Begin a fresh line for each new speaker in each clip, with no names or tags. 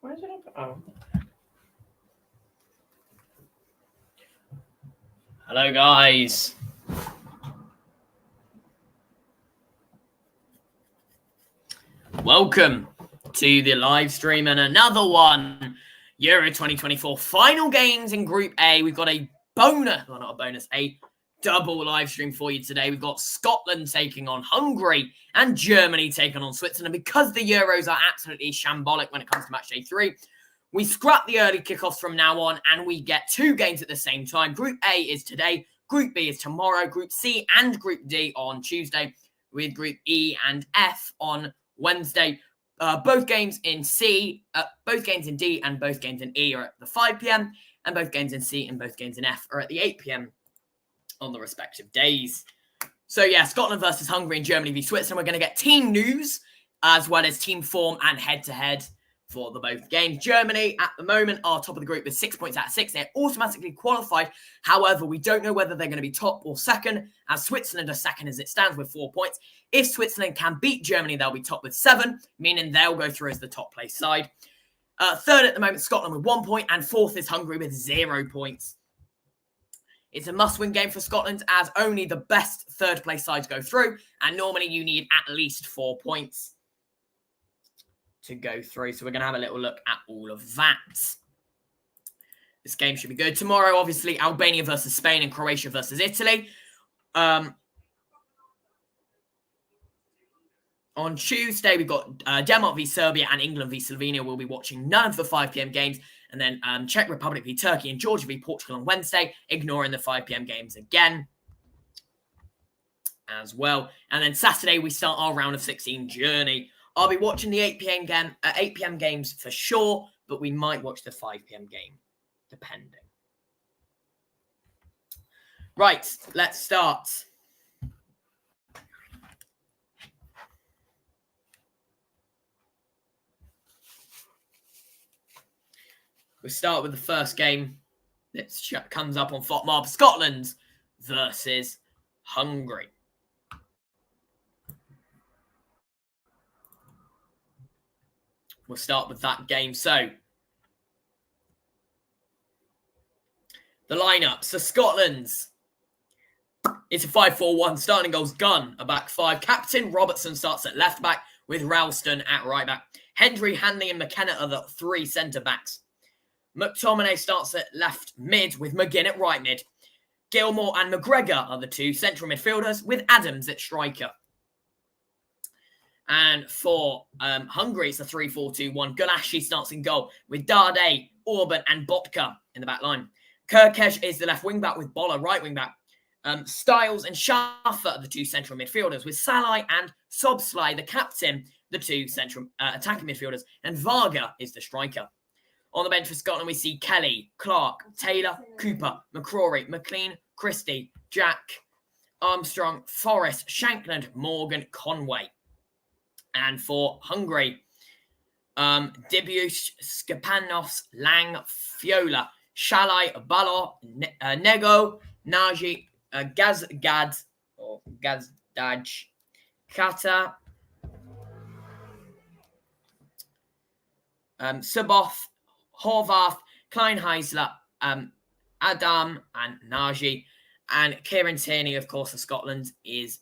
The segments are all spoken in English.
Where's it up? Oh. Hello, guys. Welcome to the live stream and another one. Euro 2024 final games in Group A. We've got a bonus, well, not a bonus, a double live stream for you today. We've got Scotland taking on Hungary and Germany taking on Switzerland. Because the Euros are absolutely shambolic when it comes to Matchday 3, we scrap the early kickoffs from now on and we get two games at the same time. Group A is today, Group B is tomorrow, Group C and Group D on Tuesday, with Group E and F on Wednesday. Both games in D and both games in E are at the 5 p.m. and both games in C and both games in F are at the 8 p.m. on the respective days. So yeah, Scotland versus Hungary and Germany v Switzerland. We're going to get team news as well as team form and head-to-head for the both games. Germany at the moment are top of the group with 6 points out of 6. They're automatically qualified. However, we don't know whether they're going to be top or second, as Switzerland are second as it stands with 4 points. If Switzerland can beat Germany, they'll be top with 7, meaning they'll go through as the top place side. Third at the moment, Scotland with 1 point, and fourth is Hungary with 0 points. It's a must-win game for Scotland, as only the best third-place sides go through, and normally you need at least 4 points to go through. So we're going to have a little look at all of that. This game should be good. Tomorrow, obviously, Albania versus Spain and Croatia versus Italy. On Tuesday, we've got Denmark v Serbia and England v Slovenia. We'll be watching none of the 5 p.m. games. And then Czech Republic v Turkey and Georgia v Portugal on Wednesday, ignoring the 5 p.m. games again as well. And then Saturday, we start our round of 16 journey. I'll be watching the 8 p.m. games for sure, but we might watch the 5 p.m. game, depending. Right, let's start. We'll start with the first game that comes up on FOTMOB. Scotland versus Hungary. We'll start with that game. So, the lineup. So, Scotland's, it's a 5-4-1. Starting goals, Gunn, a back five. Captain Robertson starts at left back with Ralston at right back. Hendry, Hanley and McKenna are the three centre backs. McTominay starts at left mid with McGinn at right mid. Gilmore and McGregor are the two central midfielders with Adams at striker. And for Hungary, it's a 3-4-2-1. Gulashi starts in goal with Dardé, Orban and Botka in the back line. Kirkesh is the left wing-back with Bolla right wing-back. Styles and Schaffer are the two central midfielders with Salai and Sobslai, the captain, the two central attacking midfielders. And Varga is the striker. On the bench for Scotland, we see Kelly, Clark, Taylor, Cooper, McCrory, McLean, Christie, Jack, Armstrong, Forrest, Shankland, Morgan, Conway. And for Hungary, Dibush, Skapanovs, Lang, Fiola, Shalai, Balor, Nego, Naji, Gazdaj, Kata, Suboff, Horvath, Kleinheisler, Adam and Naji. And Kieran Tierney, of course, of Scotland, is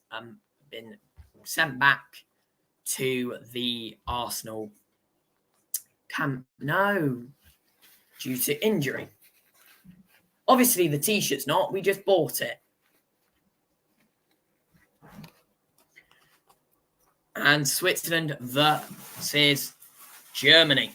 been sent back to the Arsenal camp. No, due to injury. Obviously, the T-shirt's not. We just bought it. And Switzerland versus Germany.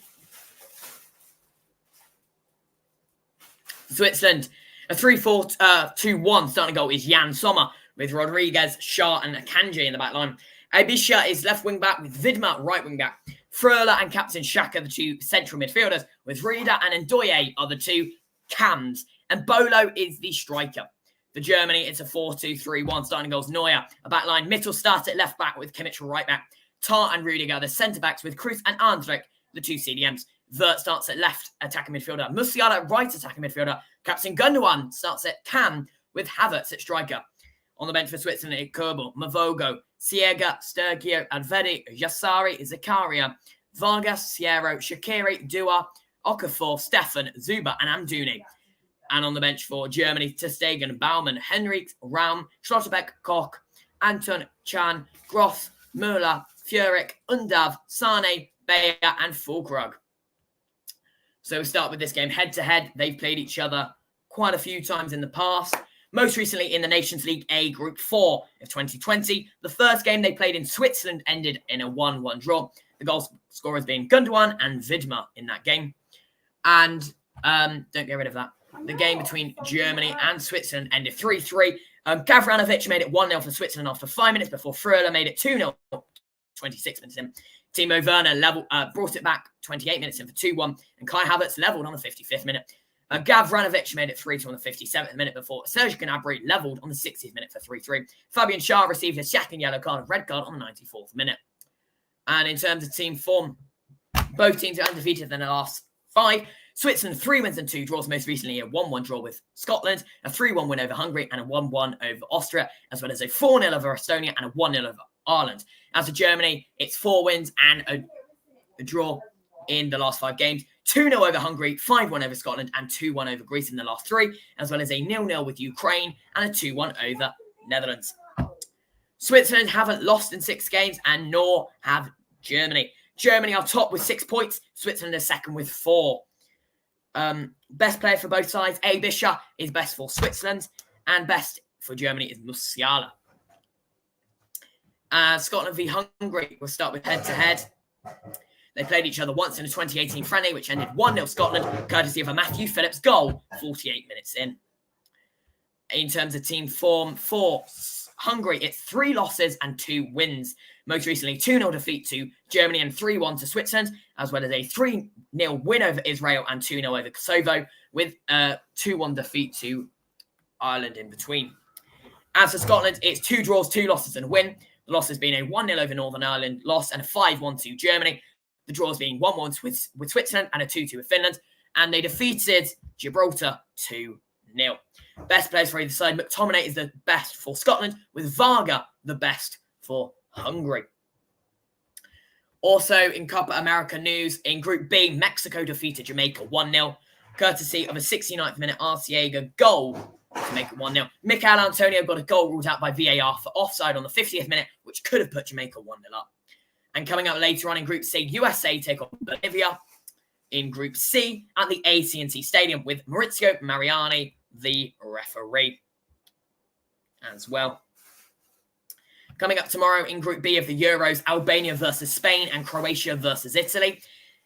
Switzerland, a 3-4-2-1 starting goal is Jan Sommer with Rodriguez, Shah and Akanji in the back line. Abisha is left wing back with Vidma right wing back. Fröhler and Captain Xhaka, the two central midfielders, with Rida and Ndoye are the two cams. And Bolo is the striker. For Germany, it's a 4-2-3-1 starting goals. Neuer, a back line. Mittelstadt at left back with Kimmich right back. Tar and Rudiger, the centre backs with Cruz and Andrek, the two CDMs. Vert starts at left attacking midfielder. Musiala right attacking midfielder. Captain Gundogan starts at cam with Havertz at striker. On the bench for Switzerland, Kerbal, Mavogo, Siega, Sturgio, Advedi, Yassari, Zakaria, Vargas, Sierra, Shaqiri, Dua, Okafor, Stefan, Zuba, and Amdouni. And on the bench for Germany, ter Stegen, Baumann, Henrichs, Raum, Schlotterbeck, Koch, Anton, Chan, Gross, Müller, Furyk, Undav, Sane, Bayer, and Fulkrug. So we start with this game head-to-head. They've played each other quite a few times in the past. Most recently in the Nations League A Group 4 of 2020. The first game they played in Switzerland ended in a 1-1 draw. The goal scorers being Gundogan and Vidmar in that game. And don't get rid of that. The game between Germany and Switzerland ended 3-3. Gavranovic made it 1-0 for Switzerland after 5 minutes before Fröhler made it 2-0 26 minutes in. Timo Werner brought it back 28 minutes in for 2-1. And Kai Havertz levelled on the 55th minute. Gavranovic made it 3-2 on the 57th minute before Serge Gnabry levelled on the 60th minute for 3-3. Fabian Schär received a second yellow card and red card on the 94th minute. And in terms of team form, both teams are undefeated in the last 5. Switzerland 3 wins and 2 draws, most recently a 1-1 draw with Scotland, a 3-1 win over Hungary, and a 1-1 over Austria, as well as a 4-0 over Estonia and a 1-0 over Ireland. As for Germany, it's 4 wins and a draw in the last 5 games. 2-0 over Hungary, 5-1 over Scotland, and 2-1 over Greece in the last 3, as well as a 0-0 with Ukraine and a 2-1 over Netherlands. Switzerland haven't lost in 6 games, and nor have Germany. Germany are top with 6 points. Switzerland is second with 4. Best player for both sides, Abisha, is best for Switzerland, and best for Germany is Musiala. Scotland v Hungary. We'll start with head-to-head. They played each other once in a 2018 friendly, which ended 1-0 Scotland, courtesy of a Matthew Phillips goal 48 minutes in. In terms of team form, for Hungary, it's 3 losses and 2 wins. Most recently, 2-0 defeat to Germany and 3-1 to Switzerland, as well as a 3-0 win over Israel and 2-0 over Kosovo, with a 2-1 defeat to Ireland in between. As for Scotland, it's 2 draws, 2 losses and a win. The losses being a 1-0 over Northern Ireland loss and a 5-1 to Germany. The draws being 1-1 with Switzerland and a 2-2 with Finland. And they defeated Gibraltar 2-0. Best players for either side. McTominay is the best for Scotland, with Varga the best for Hungary. Also in Copa America news, in Group B, Mexico defeated Jamaica 1-0, courtesy of a 69th minute Arciega goal to make it 1-0. Mikel Antonio got a goal ruled out by VAR for offside on the 50th minute, which could have put Jamaica 1-0 up. And coming up later on in Group C, USA take on Bolivia in Group C at the AT&T Stadium, with Maurizio Mariani the referee as well. Coming up tomorrow in Group B of the Euros, Albania versus Spain and Croatia versus Italy.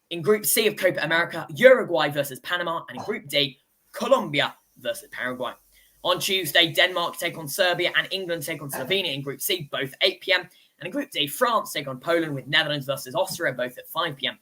In Group C of Copa America, Uruguay versus Panama. And in Group D, Colombia versus Paraguay. On Tuesday, Denmark take on Serbia and England take on Slovenia in Group C, both 8 p.m. And in Group D, France take on Poland, with Netherlands versus Austria, both at 5 p.m.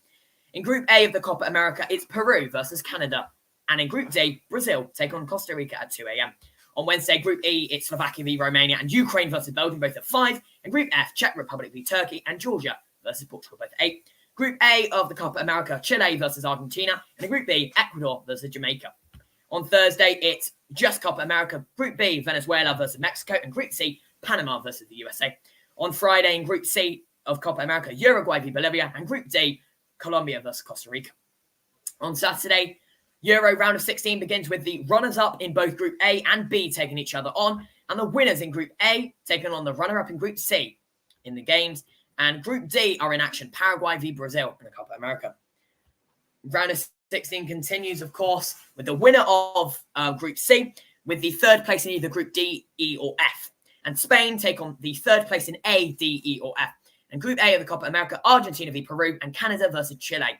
In Group A of the Copa America, it's Peru versus Canada. And in Group D, Brazil take on Costa Rica at 2 a.m. On Wednesday, Group E, it's Slovakia v Romania and Ukraine versus Belgium, both at 5. And Group F, Czech Republic v Turkey and Georgia versus Portugal, both at 8. Group A of the Copa America, Chile versus Argentina. And in Group B, Ecuador versus Jamaica. On Thursday, it's just Copa America. Group B, Venezuela versus Mexico. And Group C, Panama versus the USA. On Friday, in Group C of Copa America, Uruguay v Bolivia. And Group D, Colombia versus Costa Rica. On Saturday, Euro round of 16 begins with the runners-up in both Group A and B taking each other on, and the winners in Group A taking on the runner-up in Group C in the games, and Group D are in action, Paraguay v Brazil in the Copa America. Round of 16 continues, of course, with the winner of Group C, with the 3rd place in either Group D, E, or F, and Spain take on the 3rd place in A, D, E, or F. And Group A of the Copa America, Argentina v Peru, and Canada versus Chile.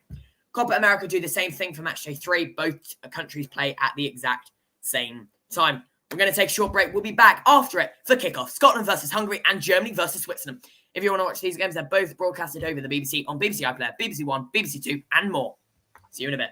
Copa America do the same thing for Matchday 3. Both countries play at the exact same time. We're going to take a short break. We'll be back after it for kickoff. Scotland versus Hungary and Germany versus Switzerland. If you want to watch these games, they're both broadcasted over the BBC on BBC iPlayer, BBC One, BBC Two, and more. See you in a bit.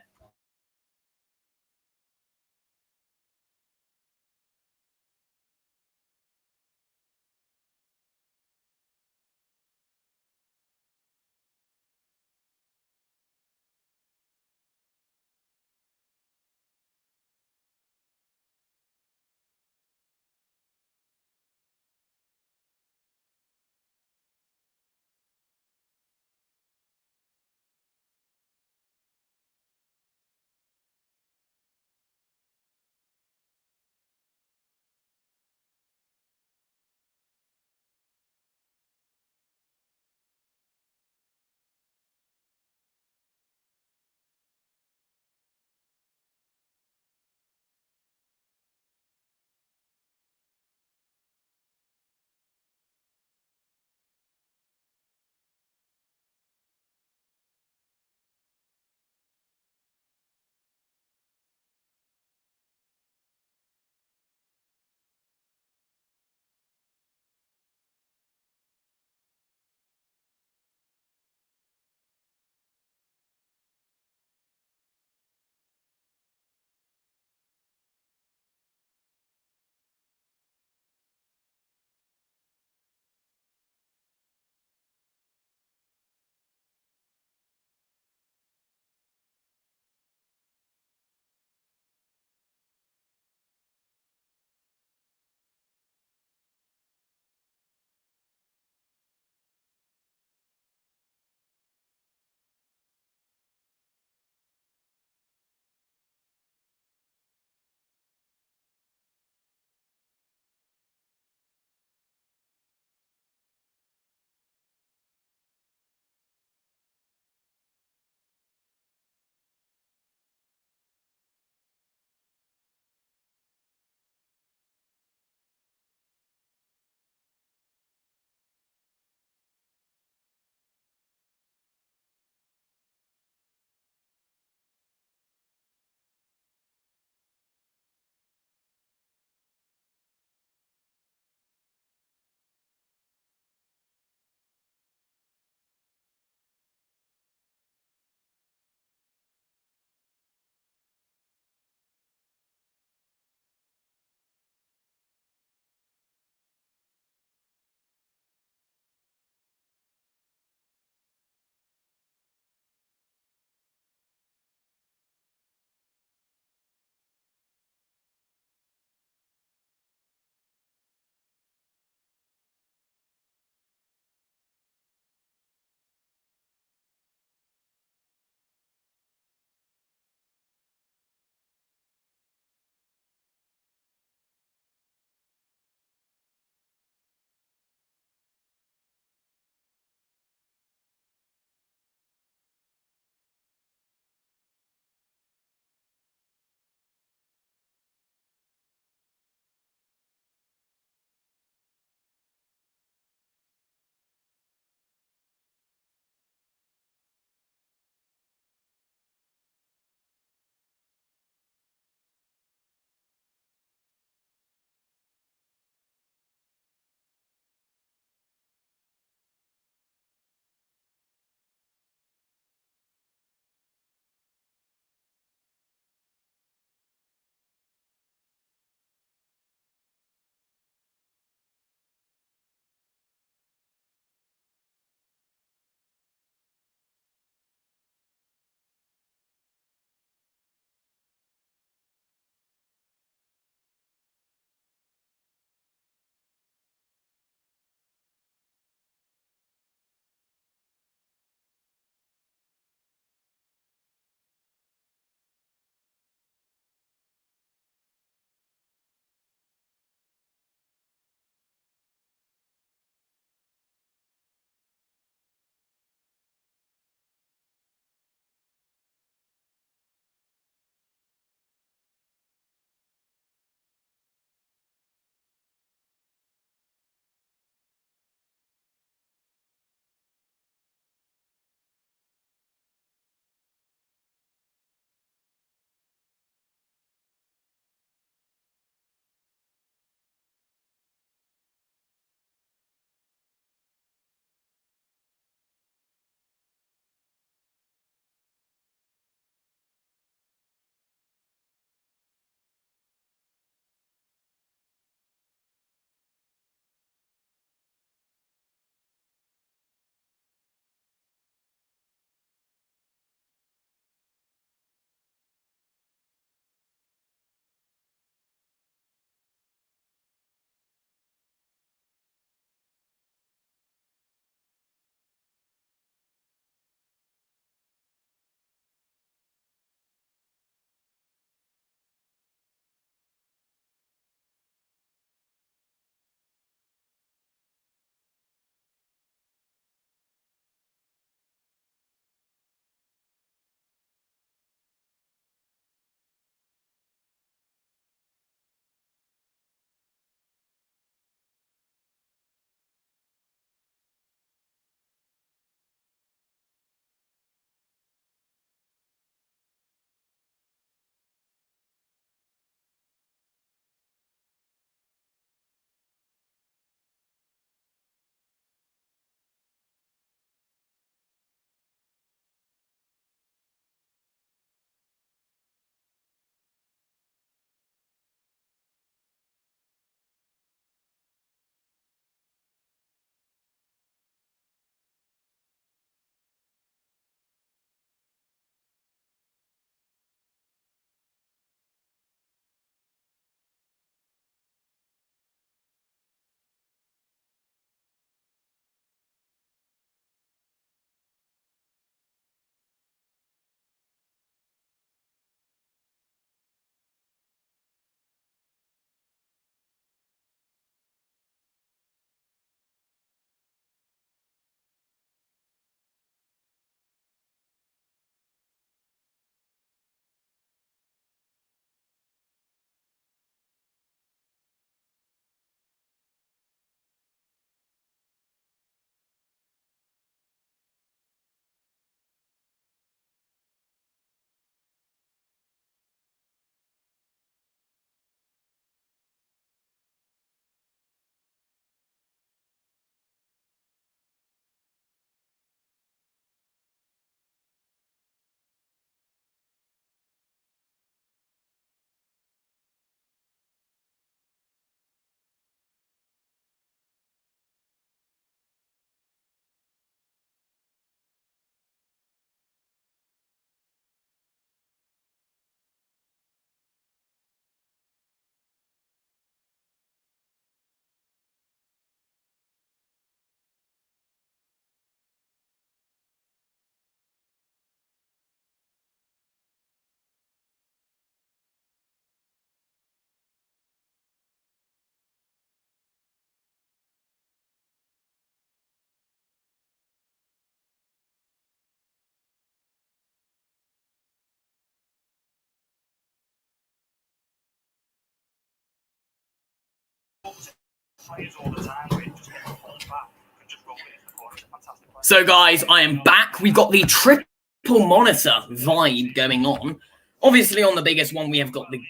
So, guys, I am back. We've got the triple monitor vibe going on. Obviously, on the biggest one, we have got the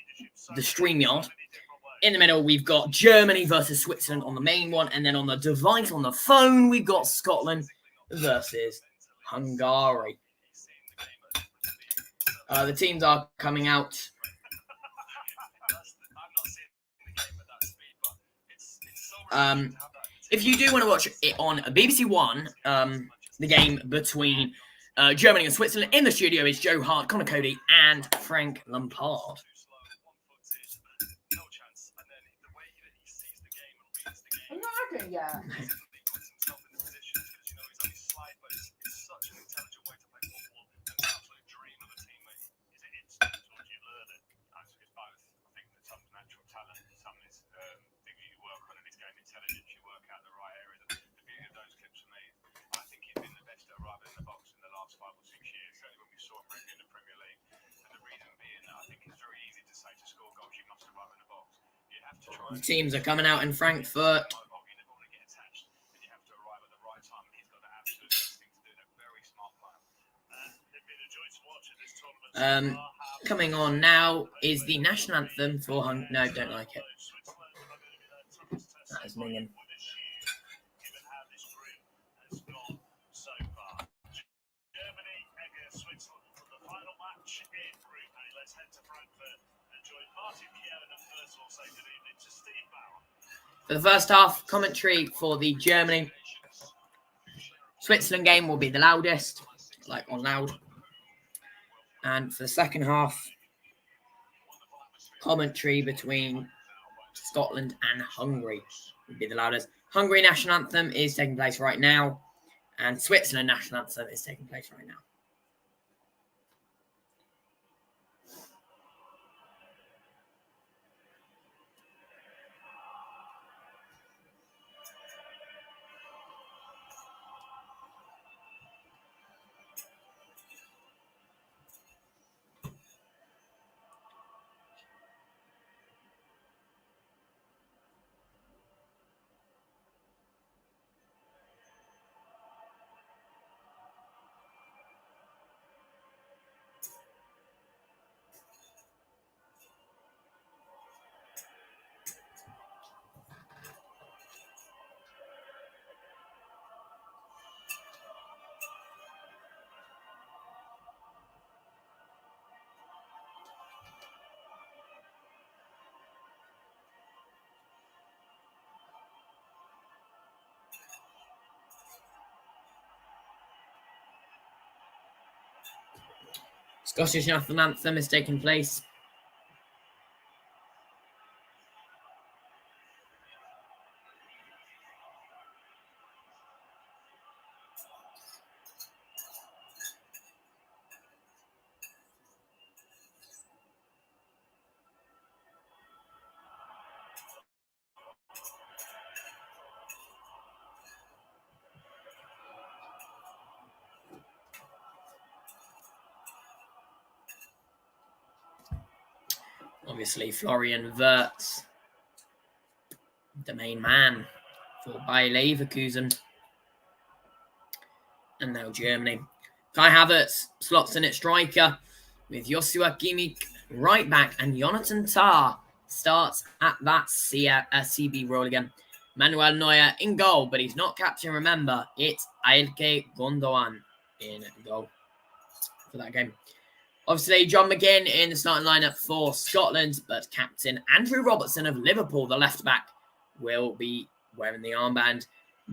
StreamYard. In the middle, we've got Germany versus Switzerland on the main one. And then on the device, on the phone, we've got Scotland versus Hungary. The teams are coming out. If you do want to watch it on BBC One, the game between Germany and Switzerland, in the studio is Joe Hart, Connor Cody, and Frank Lampard.
I'm not arguing yet.
The teams are coming out in Frankfurt. Coming on now is the national anthem for Hungary. No, don't like it. That is minging. For the first half, commentary for the Germany Switzerland game will be the loudest, like on loud. And for the second half, commentary between Scotland and Hungary will be the loudest. Hungary national anthem is taking place right now, and Switzerland national anthem is taking place right now. Scottish national anthem is taking place. Obviously, Florian Wirtz, the main man for Bayer Leverkusen. And now Germany. Kai Havertz slots in at striker with Joshua Kimmich right back, and Jonathan Tah starts at that CB role again. Manuel Neuer in goal, but he's not captain. Remember, it's Ilkay Gundogan in goal for that game. Obviously, John McGinn in the starting lineup for Scotland, but captain Andrew Robertson of Liverpool, the left back, will be wearing the armband.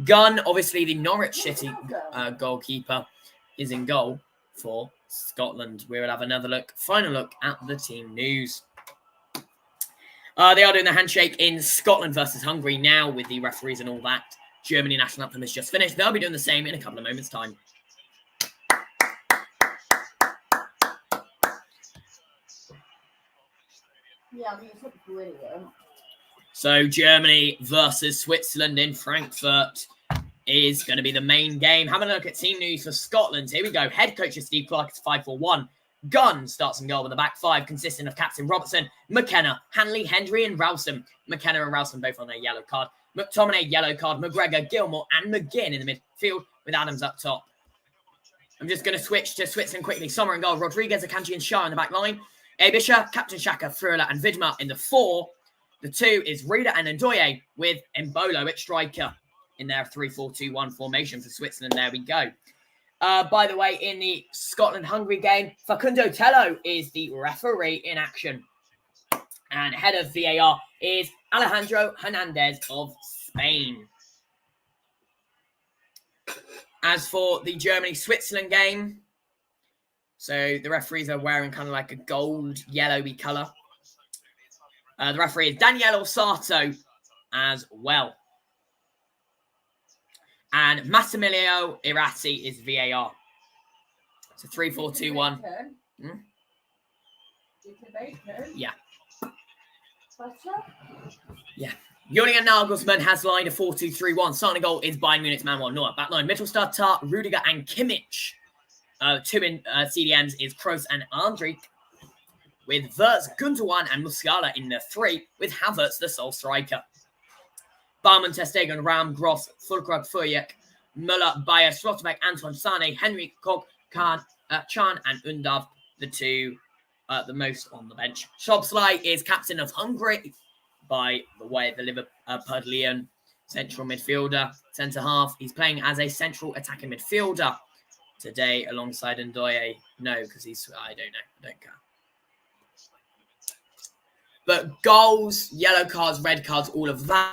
Gunn, obviously the Norwich City goalkeeper, is in goal for Scotland. We will have another final look at the team news. They are doing the handshake in Scotland versus Hungary now with the referees and all that. Germany national anthem has just finished. They'll be doing the same in a couple of moments' time.
Yeah, I mean, it's not brilliant.
So Germany versus Switzerland in Frankfurt is going to be the main game. Having a look at team news for Scotland. Here we go. Head coach is Steve Clarke. It's 5-4-1. Gunn starts in goal with the back five, consisting of captain Robertson, McKenna, Hanley, Hendry, and Ralston. McKenna and Ralston both on a yellow card. McTominay, yellow card. McGregor, Gilmore, and McGinn in the midfield with Adams up top. I'm just going to switch to Switzerland quickly. Sommer and goal. Rodriguez, Akanji, and Shah in the back line. Abisha, Captain Xhaka, Freuler, and Vidmar in the 4. The 2 is Rida and Ndoye with Embolo at striker in their 3-4-2-1 formation for Switzerland. There we go. By the way, in the Scotland-Hungary game, Facundo Tello is the referee in action. And head of VAR is Alejandro Hernandez of Spain. As for the Germany-Switzerland game, so the referees are wearing kind of like a gold, yellowy colour. The referee is Daniele Orsato as well. And Massimiliano Irati is VAR. It's a 3-4-2-1. Yeah. Yeah. Julian Nagelsmann has lined a 4-2-3-1. Starting goal is Bayern Munich's Manuel Neuer. Backline, Mittelstadt, Tar, Rudiger, and Kimmich. 2 in CDMs is Kroos and Andrik. With Wirtz, Gundogan, and Musiala in the 3, with Havertz the sole striker. Baumann, Ter Stegen, Ram, Gross, Fulkrug, Furjek, Müller, Bayer, Schlotterbeck, Anton, Sane, Henry, Kog, Khan, Chan, and Undav, the 2 the most on the bench. Szoboszlai is captain of Hungary, by the way, the Liverpudlian central midfielder, centre-half. He's playing as a central attacking midfielder today alongside Ndoye. No, because I don't know. I don't care. But goals, yellow cards, red cards, all of that.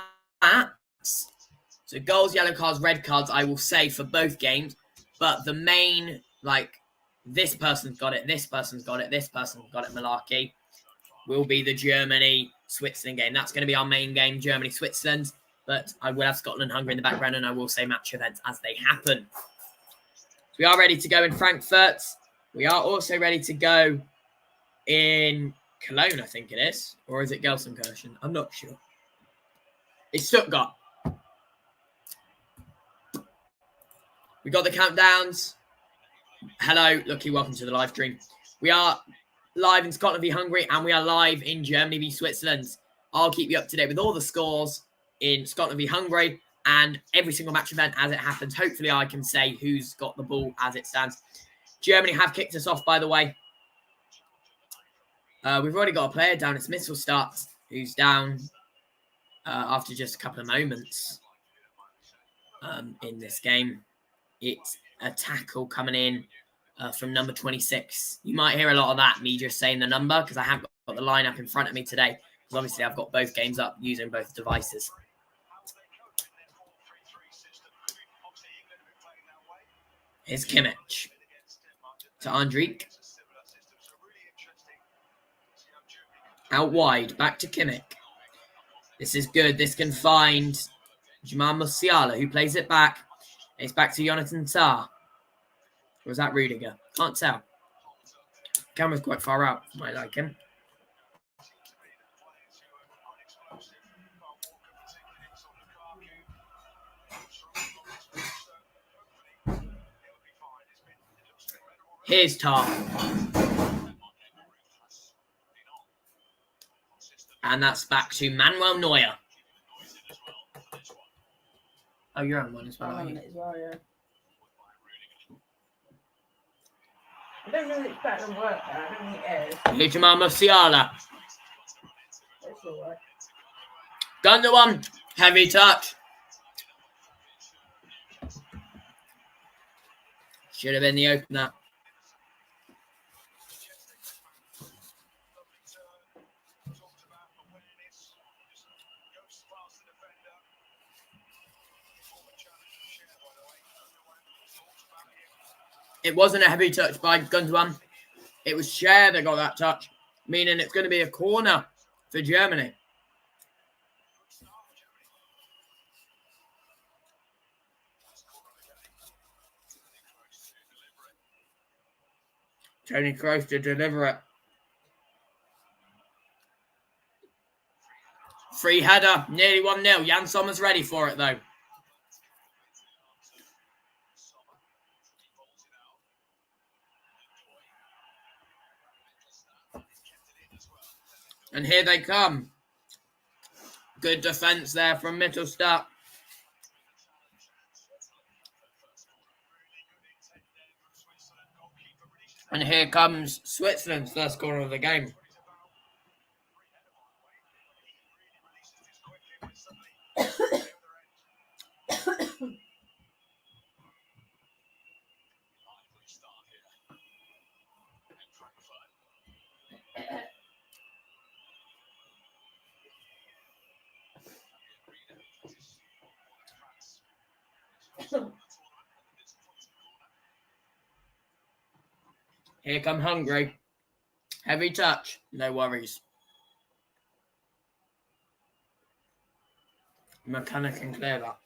So goals, yellow cards, red cards, I will say for both games. But the main, like, this person's got it, this person's got it, this person's got it, malarkey, will be the Germany-Switzerland game. That's going to be our main game, Germany-Switzerland. But I will have Scotland-Hungary in the background, and I will say match events as they happen. So we are ready to go in Frankfurt. We are also ready to go in Cologne, I think it is. Or is it Gelsenkirchen? I'm not sure. It's Stuttgart. We got the countdowns. Hello, Lucky, welcome to the live stream. We are live in Scotland v Hungary, and we are live in Germany v Switzerland. I'll keep you up to date with all the scores in Scotland v Hungary and every single match event as it happens. Hopefully I can say who's got the ball as it stands. Germany have kicked us off, by the way. We've already got a player down. It's Mittelstadt, who's down after just a couple of moments in this game. It's a tackle coming in from number 26. You might hear a lot of that, me just saying the number, because I haven't got the lineup in front of me today. Because obviously I've got both games up using both devices. Here's Kimmich to Andrik. Out wide, back to Kimmich. This is good. This can find Jamal Musiala, who plays it back. It's back to Jonathan Tah. Or was that Rudiger? Can't tell. Camera's quite far out. Might like him. Here's Tah. And that's back to Manuel Neuer. Oh, you're on one as well.
I'm on it as well, yeah. I don't really expect them to work there. I don't think it is.
Jamal Musiala.
It's alright.
Gundogan. Heavy touch. Should have been the opener. It wasn't a heavy touch by Gundogan. It was Cher that got that touch, meaning it's going to be a corner for Germany. Tony Kroos to deliver it. Free header, nearly 1-0. Jan Sommer's ready for it, though. And here they come. Good defence there from Mittelstadt. And here comes Switzerland's first corner of the game. Here come Hungary. Heavy touch. No worries. McKenna can clear that.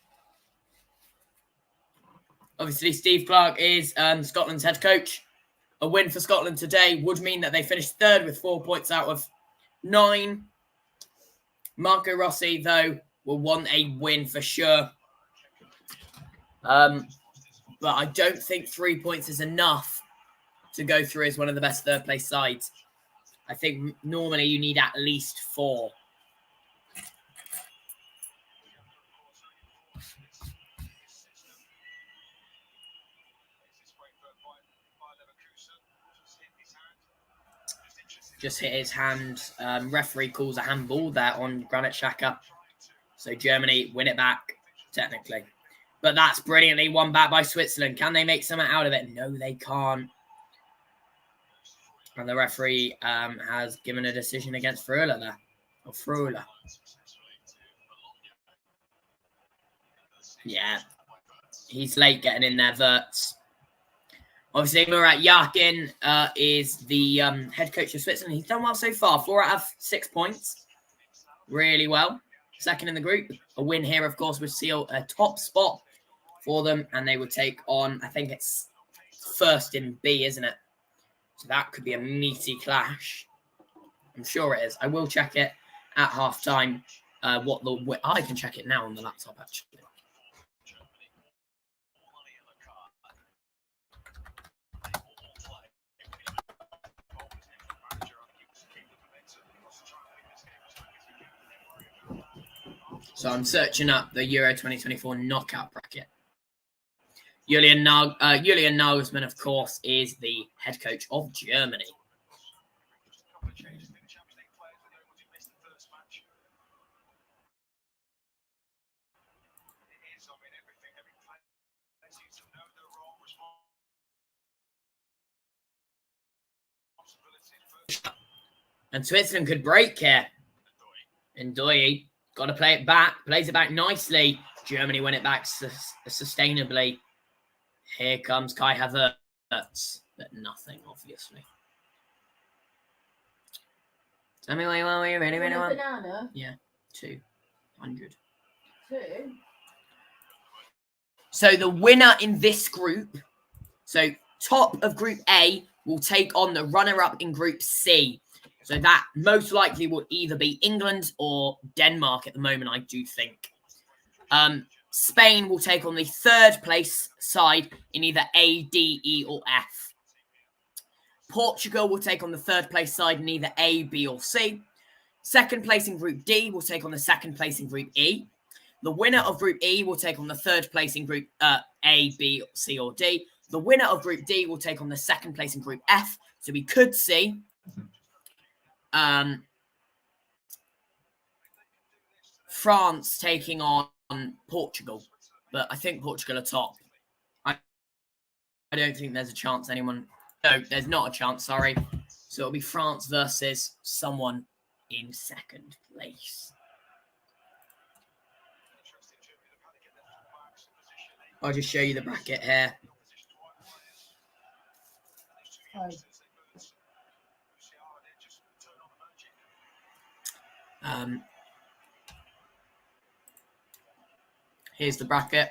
Obviously, Steve Clarke is Scotland's head coach. A win for Scotland today would mean that they finished third with 4 points out of 9. Marco Rossi, though, will want a win for sure. But I don't think 3 points is enough to go through as one of the best third-place sides. I think normally you need at least 4. Just hit his hand. Referee calls a handball there on Granit Xhaka. So Germany win it back, technically. But that's brilliantly won back by Switzerland. Can they make something out of it? No, they can't. And the referee has given a decision against Fröhler there. Or Fröhler. Yeah. He's late getting in there, Wirtz. Obviously, Murat Yakin is the head coach of Switzerland. He's done well so far. 4 out of 6 points. Really well. Second in the group. A win here, of course, would seal a top spot for them. And they would take on, I think it's first in B, isn't it? So that could be a meaty clash. I'm sure it is. I will check it at half-time. I can check it now on the laptop, actually. So I'm searching up the Euro 2024 knockout bracket. Julian Nagelsmann, of course, is the head coach of Germany. And Switzerland could break here. Ndoye got to play it back. Plays it back nicely. Germany win it back sustainably. Here comes Kai Havertz. But nothing, obviously. Tell me what you want. You really want?
Banana?
Yeah, 200.
2?
So the winner in this group, so top of Group A, will take on the runner-up in Group C. So that most likely will either be England or Denmark at the moment, I do think. Spain will take on the third place side in either A, D, E, or F. Portugal will take on the third place side in either A, B, or C. Second place in Group D will take on the second place in Group E. The winner of Group E will take on the third place in Group A, B, C, or D. The winner of Group D will take on the second place in Group F. So we could see France taking on Portugal. But I think Portugal are top. I don't think there's a chance anyone... No, there's not a chance, sorry. So it'll be France versus someone in second place. I'll just show you the bracket here. Here's the bracket.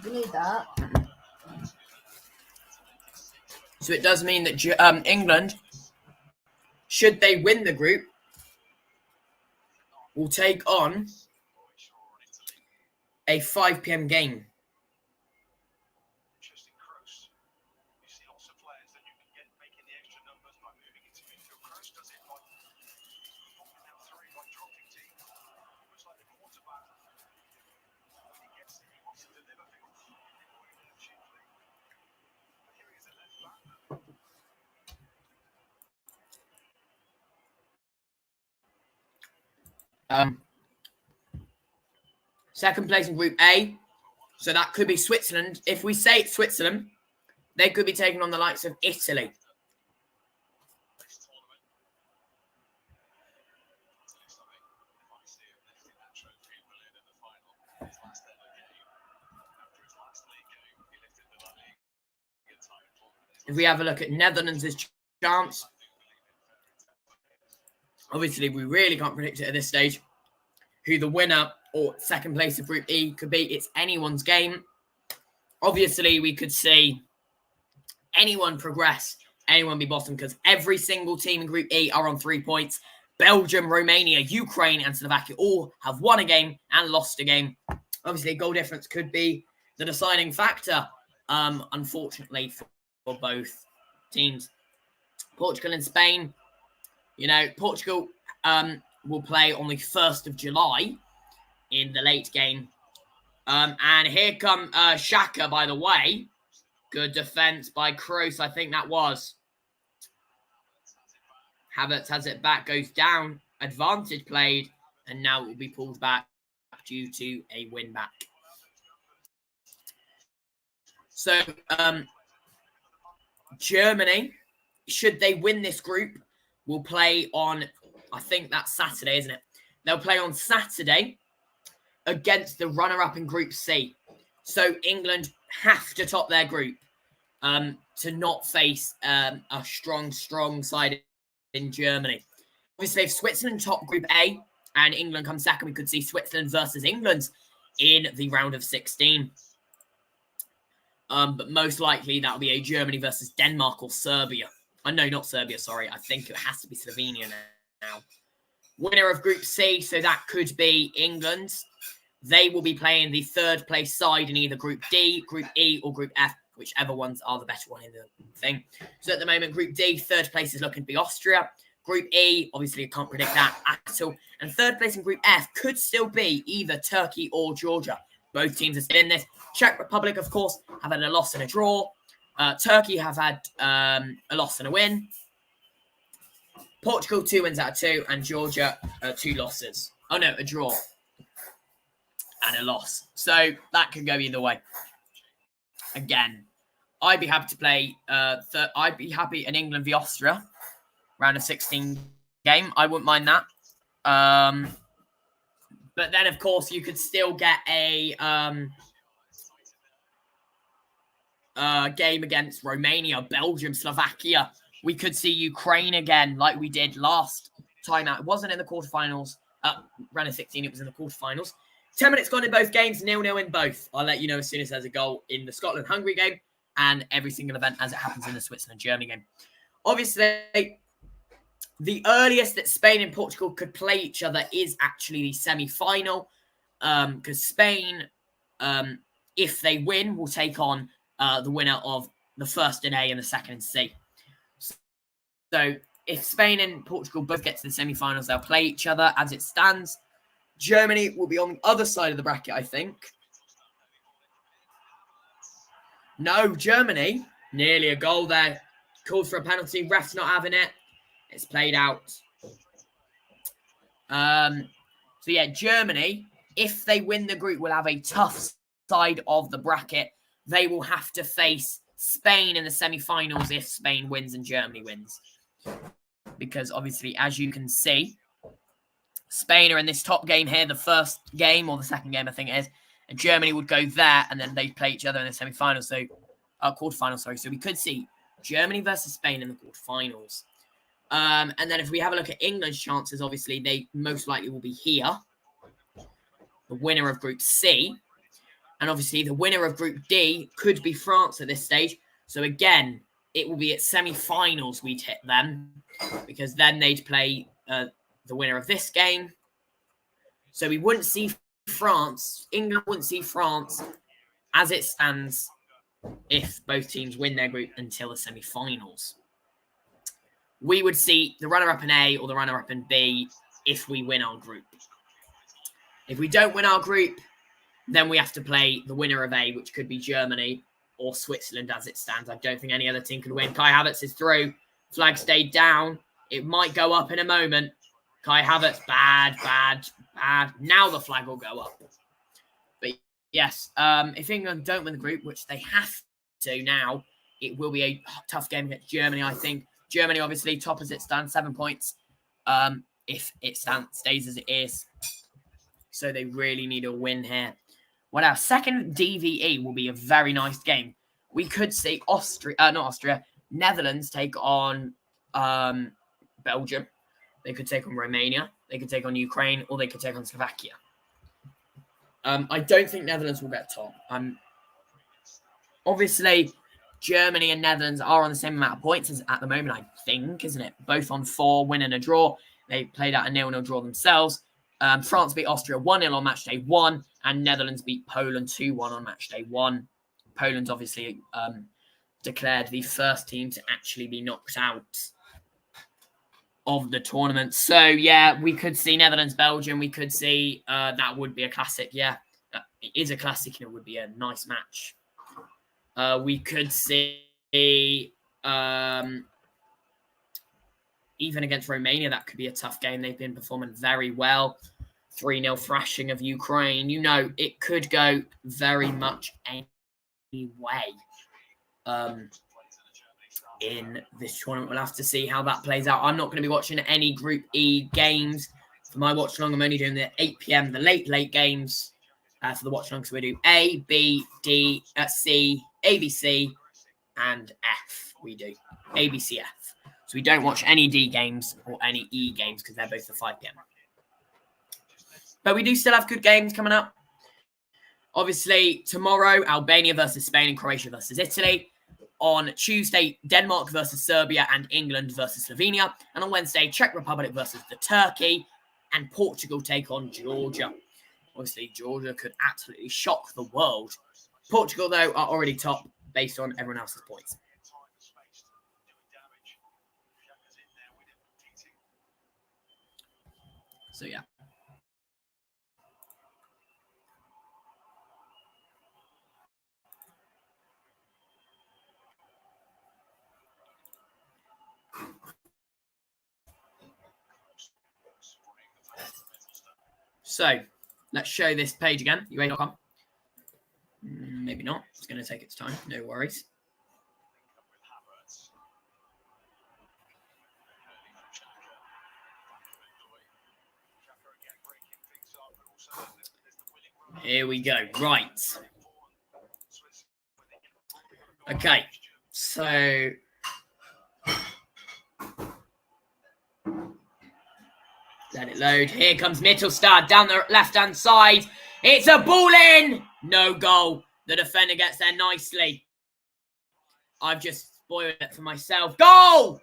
You need that.
So it does mean that England, should they win the group, will take on a 5 p.m. game. Second place in Group A. So that could be Switzerland. If we say it's Switzerland, they could be taking on the likes of Italy. If we have a look at Netherlands' chance, obviously we really can't predict it at this stage who the winner or second place of Group E could be. It's anyone's game. Obviously, we could see anyone progress, anyone be bottom, because every single team in Group E are on 3 points. Belgium, Romania, Ukraine, and Slovakia all have won a game and lost a game. Obviously, goal difference could be the deciding factor, unfortunately, for both teams. Portugal and Spain. You know, Portugal will play on the 1st of July in the late game. And here come Xhaka, by the way. Good defense by Kroos, I think that was. Havertz has it back, goes down. Advantage played, and now it will be pulled back due to a win back. So, Germany, should they win this group, will play on, I think that's Saturday, isn't it? They'll play on Saturday against the runner-up in Group C. So England have to top their group to not face a strong side in Germany. Obviously, if Switzerland top Group A and England come second, we could see Switzerland versus England in the round of 16. But most likely that will be a Germany versus Denmark or Serbia. No, not Serbia, sorry. I think it has to be Slovenia now. Winner of Group C, so that could be England. They will be playing the third place side in either Group D, Group E, or Group F, whichever ones are the better one in the thing. So at the moment, Group D, third place is looking to be Austria. Group E, obviously, I can't predict that at all. And third place in Group F could still be either Turkey or Georgia. Both teams are still in this. Czech Republic, of course, have had a loss and a draw. Turkey have had a loss and a win. Portugal, 2 wins out of 2. And Georgia, 2 losses. Oh, no, a draw. And a loss. So that could go either way. Again, I'd be happy to play. I'd be happy in England v Austria, round of 16 game. I wouldn't mind that. But then, of course, you could still get a game against Romania, Belgium, Slovakia. We could see Ukraine again, like we did last time out. It wasn't in the quarterfinals. Round of 16, it was in the quarterfinals. 10 minutes gone in both games, 0-0 in both. I'll let you know as soon as there's a goal in the Scotland-Hungary game and every single event as it happens in the Switzerland-Germany game. Obviously, the earliest that Spain and Portugal could play each other is actually the semi-final, because Spain, if they win, will take on the winner of the first in A and the second in C. So if Spain and Portugal both get to the semi-finals, they'll play each other as it stands. Germany will be on the other side of the bracket, I think. No, Germany. Nearly a goal there. Called for a penalty. Ref's not having it. It's played out. So, yeah, Germany, if they win the group, will have a tough side of the bracket. They will have to face Spain in the semi-finals if Spain wins and Germany wins. Because, obviously, as you can see, Spain are in this top game here, the first game, or the second game, I think it is. And Germany would go there, and then they'd play each other in the semi-finals. So, quarterfinals, sorry. So we could see Germany versus Spain in the quarterfinals. And then if we have a look at England's chances, obviously, they most likely will be here. The winner of Group C. And obviously, the winner of Group D could be France at this stage. So again, it will be at semi-finals we'd hit them. Because then they'd play the winner of this game. So we wouldn't see France. England wouldn't see France as it stands if both teams win their group until the semi-finals. We would see the runner-up in A or the runner-up in B if we win our group. If we don't win our group, then we have to play the winner of A, which could be Germany or Switzerland as it stands. I don't think any other team could win. Kai Havertz is through. Flag stayed down. It might go up in a moment. Kai Havertz, bad. Now the flag will go up. But yes, if England don't win the group, which they have to now, it will be a tough game against Germany, I think. Germany, obviously, top as it stands, 7 points. If it stays as it is. So they really need a win here. Well, our second DVE will be a very nice game. We could see Netherlands take on Belgium. They could take on Romania. They could take on Ukraine, or they could take on Slovakia. I don't think Netherlands will get top. Obviously, Germany and Netherlands are on the same amount of points as at the moment, I think, isn't it? Both on 4, win and a draw. They played out a 0-0 draw themselves. France beat Austria 1-0 on Matchday 1, and Netherlands beat Poland 2-1 on Matchday 1. Poland's obviously declared the first team to actually be knocked out of the tournament. So, yeah, we could see Netherlands-Belgium. We could see that would be a classic. Yeah, it is a classic, and it would be a nice match. We could see even against Romania, that could be a tough game. They've been performing very well. 3-0 thrashing of Ukraine. You know, it could go very much any way in this tournament. We'll have to see how that plays out. I'm not going to be watching any Group E games. For my watch-along, I'm only doing the 8 p.m., the late games for the watch-along. So we do A, B, D, C, A, B, C, and F. We do A, B, C, F. So we don't watch any D games or any E games because they're both the 5 p.m. But we do still have good games coming up. Obviously, tomorrow, Albania versus Spain and Croatia versus Italy. On Tuesday, Denmark versus Serbia and England versus Slovenia. And on Wednesday, Czech Republic versus the Turkey and Portugal take on Georgia. Obviously, Georgia could absolutely shock the world. Portugal, though, are already top based on everyone else's points. So, yeah. So, let's show this page again, UA.com. Maybe not. It's going to take its time. No worries. Here we go. Right. Okay. So, let it load. Here comes Mittelstadt down the left-hand side. It's a ball in. No goal. The defender gets there nicely. I've just spoiled it for myself. Goal!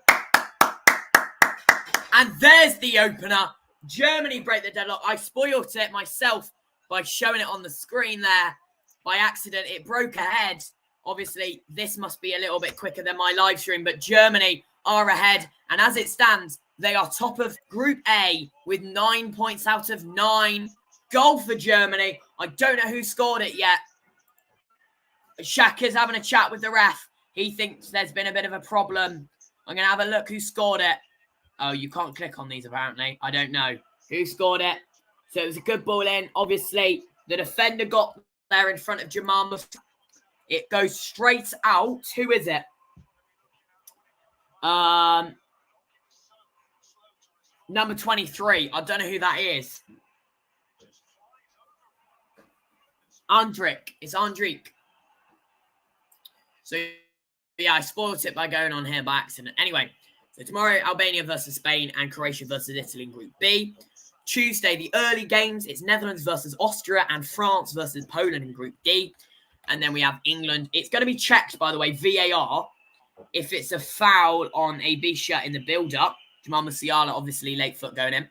And there's the opener. Germany break the deadlock. I spoiled it myself by showing it on the screen there. By accident, it broke ahead. Obviously, this must be a little bit quicker than my live stream, but Germany are ahead. And as it stands, they are top of Group A with 9 points out of 9. Goal for Germany. I don't know who scored it yet. Shaka's having a chat with the ref. He thinks there's been a bit of a problem. I'm going to have a look who scored it. Oh, you can't click on these apparently. I don't know who scored it. So it was a good ball in. Obviously, the defender got there in front of Jamal. It goes straight out. Who is it? Number 23. I don't know who that is. Andrik. It's Andrik. So, yeah, I spoiled it by going on here by accident. Anyway, so tomorrow, Albania versus Spain and Croatia versus Italy in Group B. Tuesday, the early games, it's Netherlands versus Austria and France versus Poland in Group D. And then we have England. It's going to be checked, by the way, VAR, if it's a foul on a Bisha in the build-up. Jamal Musiala, obviously, late foot going in.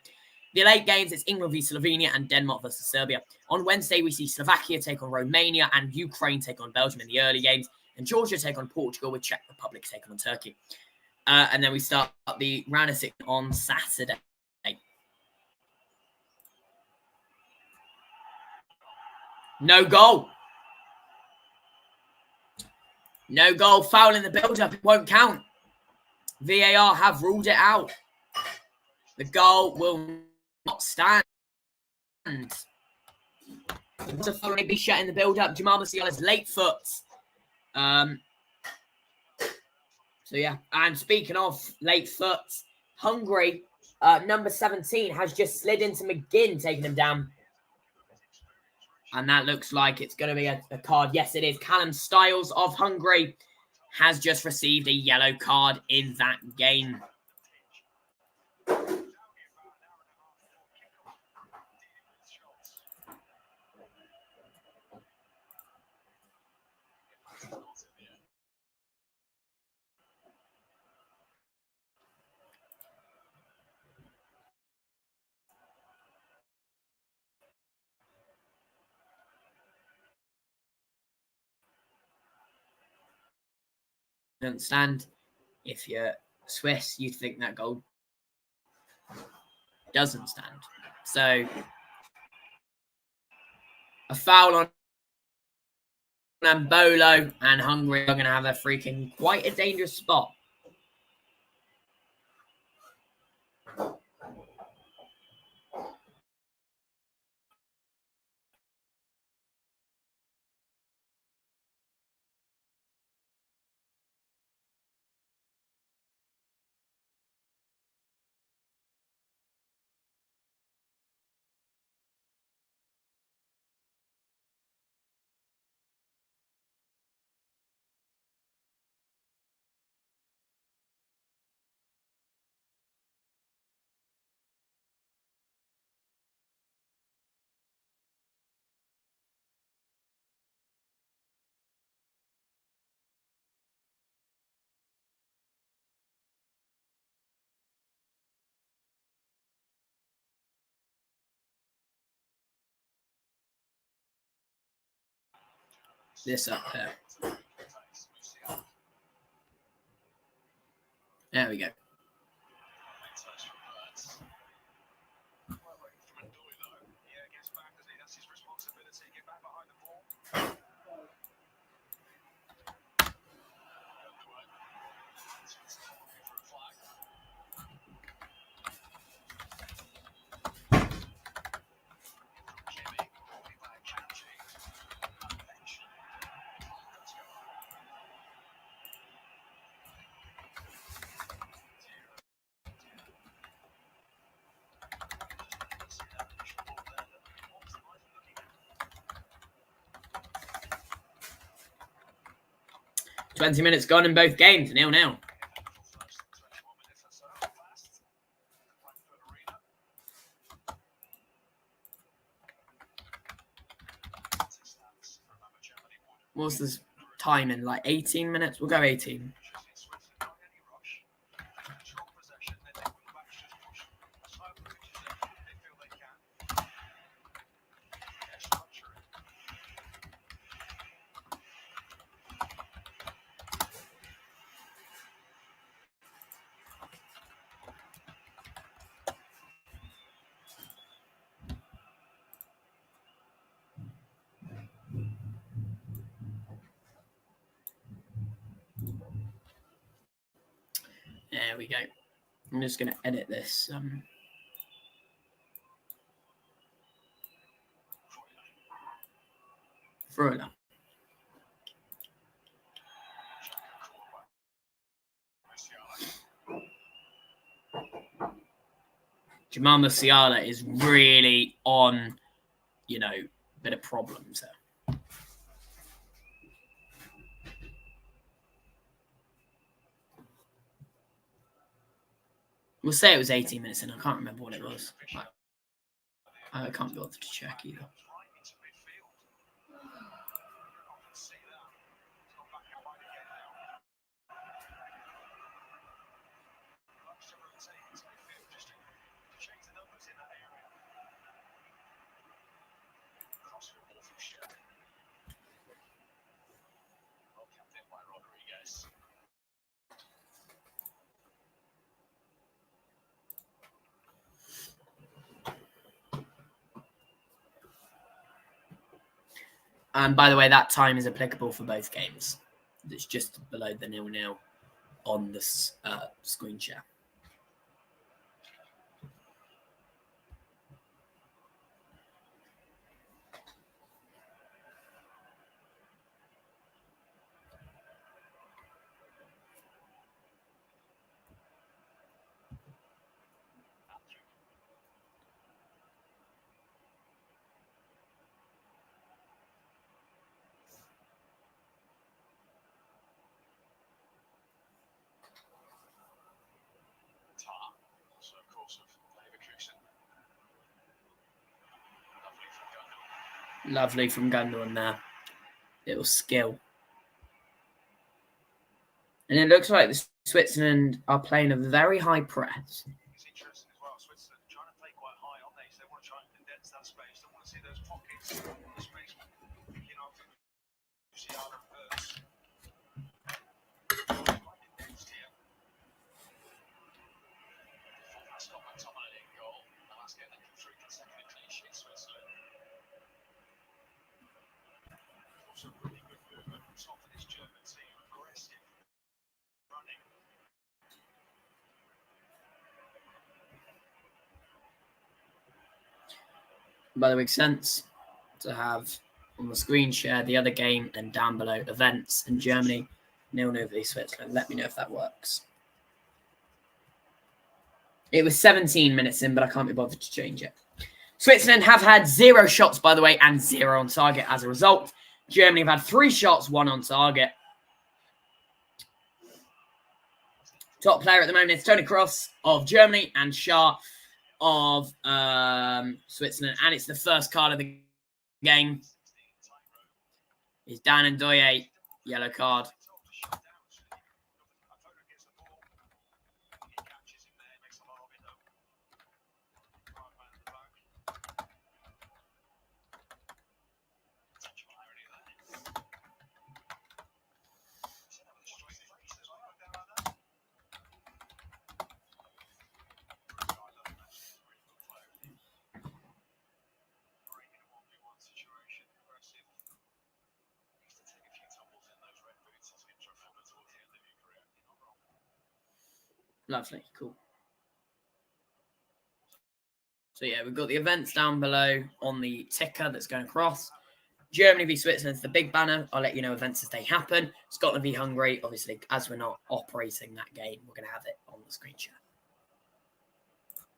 The late games, it's England v Slovenia and Denmark versus Serbia. On Wednesday, we see Slovakia take on Romania and Ukraine take on Belgium in the early games, and Georgia take on Portugal with Czech Republic taking on Turkey. And then we start the round of 6 on Saturday. No goal. No goal. Foul in the build-up. It won't count. VAR have ruled it out. The goal will not stand. To thoroughly be shut in the build-up. Jamal Musiala's late foot. So, yeah. And speaking of late foot, Hungary, number 17, has just slid into McGinn, taking him down. And that looks like it's going to be a card. Yes, it is. Callum Styles of Hungary has just received a yellow card in that game. Don't stand. If you're Swiss, you'd think that goal doesn't stand. So a foul on Ambolo, and Hungary are going to have a freaking quite a dangerous spot. This up there. There we go. Minutes gone in both games, 0-0. What's this time in? Like 18 minutes? We'll go 18. There we go. I'm just going to edit this. Freuler. Jamal Musiala is really on, a bit of problems there. We'll say it was 18 minutes in. I can't remember what it was. I can't be bothered to check either. And by the way, that time is applicable for both games. It's just below the 0-0 on this screen share. Lovely from Gundogan there. Little skill. And it looks like the Switzerland are playing a very high press.
It's interesting as well. Switzerland trying to play quite high, aren't they? So they want to try and condense that space. Don't want to see those pockets of space picking up from Luciano first. Condensed here. Before that's got McTominay in goal. And that's getting them through consecutive clean sheets, Switzerland. Also really good movement from top of this German team. Aggressive running.
By the way, makes sense to have on the screen share the other game and down below events in Germany 0-0 v Switzerland. Let me know if that works. It was 17 minutes in, but I can't be bothered to change it. Switzerland have had 0 shots, by the way, and 0 on target as a result. Germany have had 3 shots, 1 on target. Top player at the moment is Toni Kroos of Germany and Shah of Switzerland. And it's the first card of the game. It's Dan Ndoye, yellow card. Lovely, cool. So yeah, we've got the events down below on the ticker that's going across. Germany v Switzerland's the big banner. I'll let you know events as they happen. Scotland v Hungary, obviously, as we're not operating that game, we're going to have it on the screen share.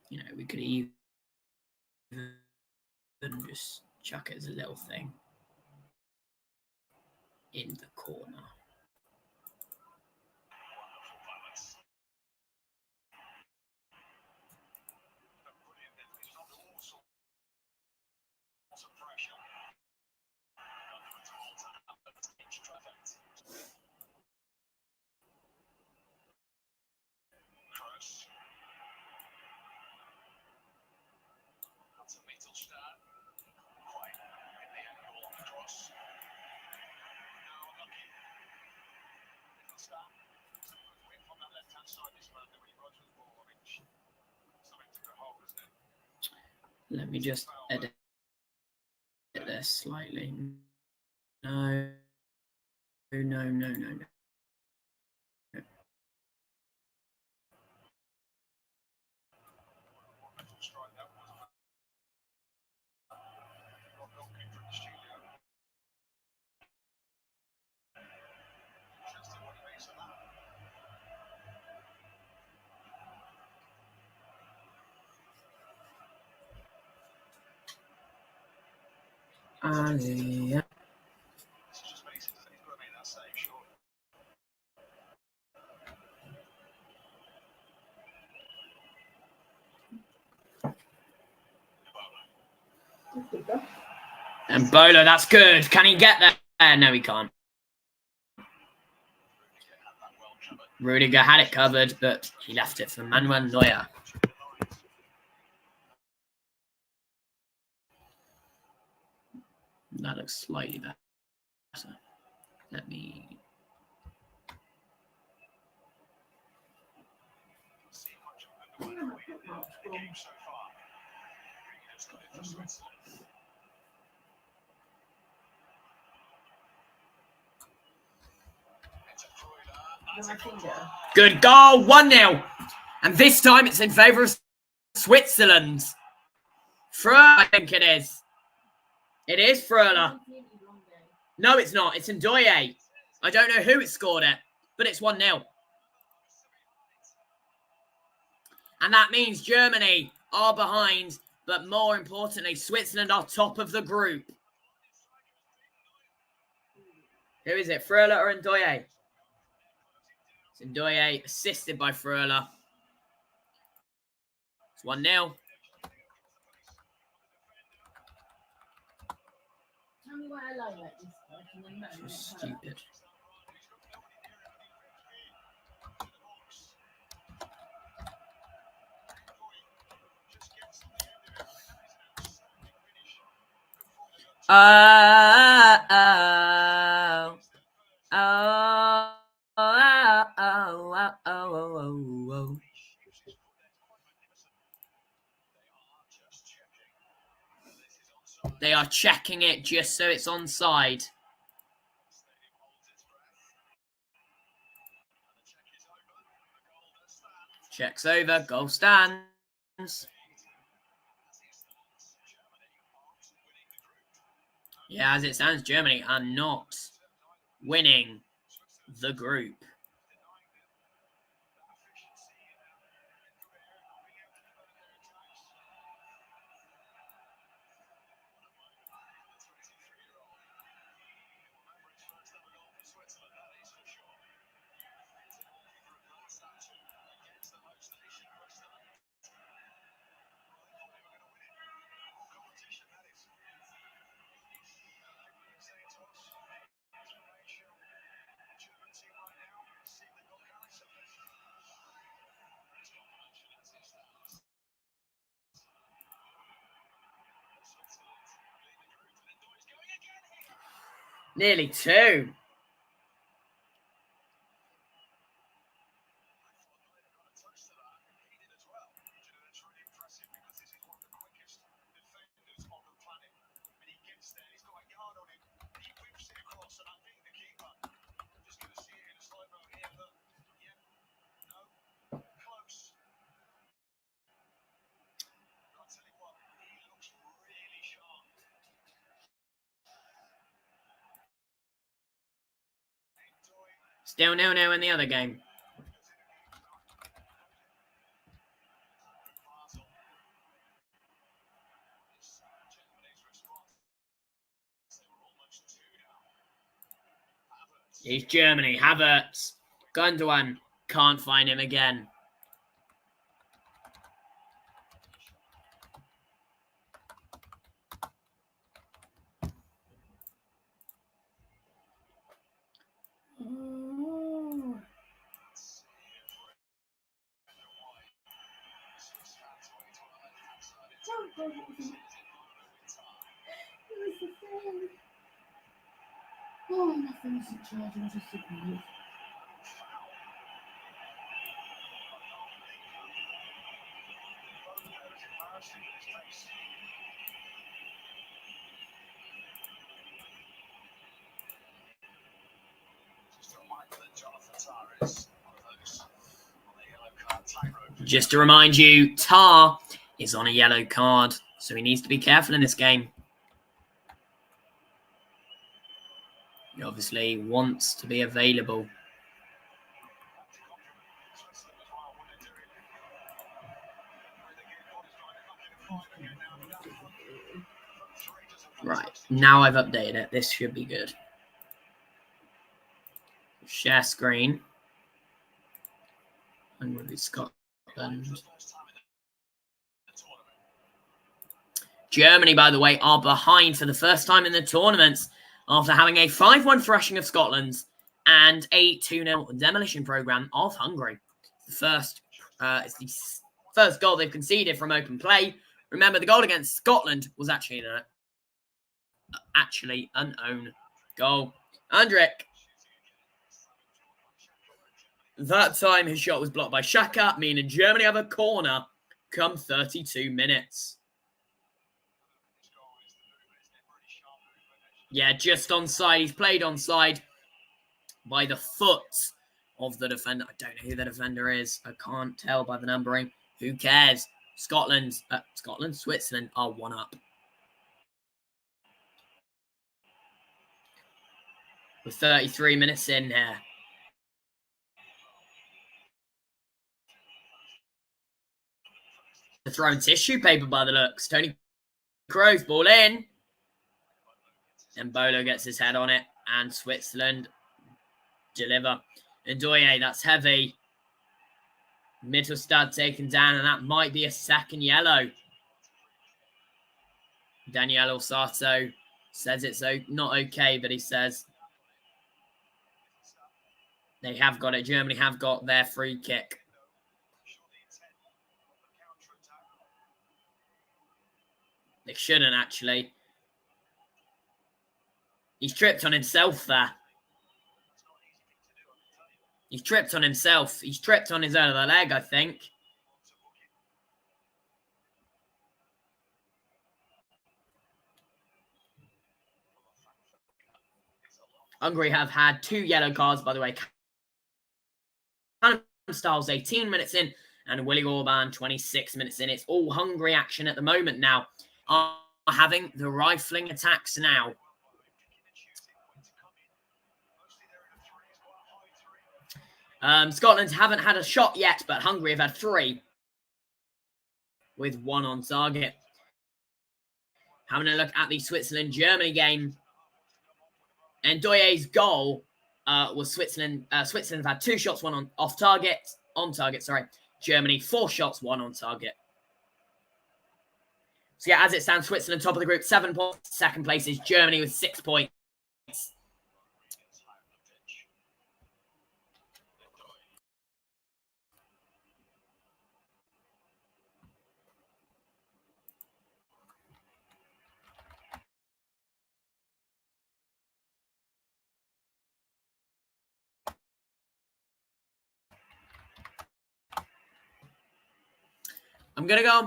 You know, we could even just chuck it as a little thing in the corner. Let me just edit this slightly. No. Yeah. And Bolo, that's good. Can he get there? No, he can't. Rudiger had it covered, but he left it for Manuel Neuer. That looks slightly better. Let me...
my finger.
Good goal, 1-0. And this time it's in favour of Switzerland. Fröhler, I think it is. It is Fröhler. No, it's not. It's Ndoye. I don't know who it scored at, but it's 1-0. And that means Germany are behind, but more importantly, Switzerland are top of the group. Who is it, Fröhler or Ndoye? It's Ndoye, assisted by Fröhler. It's 1-0.
Tell me why I lie like this.
So stupid. They are checking it just so it's onside. Checks over, goal stands. Yeah, as it stands, Germany are not winning the group. Nearly 2. Still 0-0 in the other game. He's Germany. Havertz. Gundogan. Can't find him again.
Oh, nothing's in charge. I'm just ignored.
Just to remind you, Tar is on a yellow card, so he needs to be careful in this game. He obviously wants to be available. Right, now I've updated it. This should be good. Share screen. Hungary, Scotland. Germany, by the way, are behind for the first time in the tournaments after having a 5-1 thrashing of Scotland and a 2-0 demolition program of Hungary. It's the first goal they've conceded from open play. Remember, the goal against Scotland was actually an own goal. Andrik. That time his shot was blocked by Xhaka, meaning Germany have a corner come 32 minutes. Yeah, just onside. He's played onside by the foot of the defender. I don't know who the defender is. I can't tell by the numbering. Who cares? Switzerland are 1 up. We're 33 minutes in here. Thrown tissue paper by the looks. Tony Kroos, ball in. And Bolo gets his head on it. And Switzerland deliver. Ndoye, that's heavy. Mittelstadt taken down, and that might be a second yellow. Daniel Osato says it's not okay, but he says they have got it. Germany have got their free kick. They shouldn't, actually. He's tripped on himself there. He's tripped on himself. He's tripped on his other leg, I think. Hungary have had 2 yellow cards, by the way. Styles 18 minutes in, and Willy Orban 26 minutes in. It's all Hungary action at the moment now. Are having the rifling attacks now. Scotland haven't had a shot yet, but Hungary have had 3. With 1 on target. Having a look at the Switzerland-Germany game. And Ndoye's goal was Switzerland. Switzerland have had 2 shots, 1 on target. Germany 4 shots, 1 on target. So yeah, as it stands, Switzerland top of the group, 7 points. Second place is Germany with 6 points. I'm going to go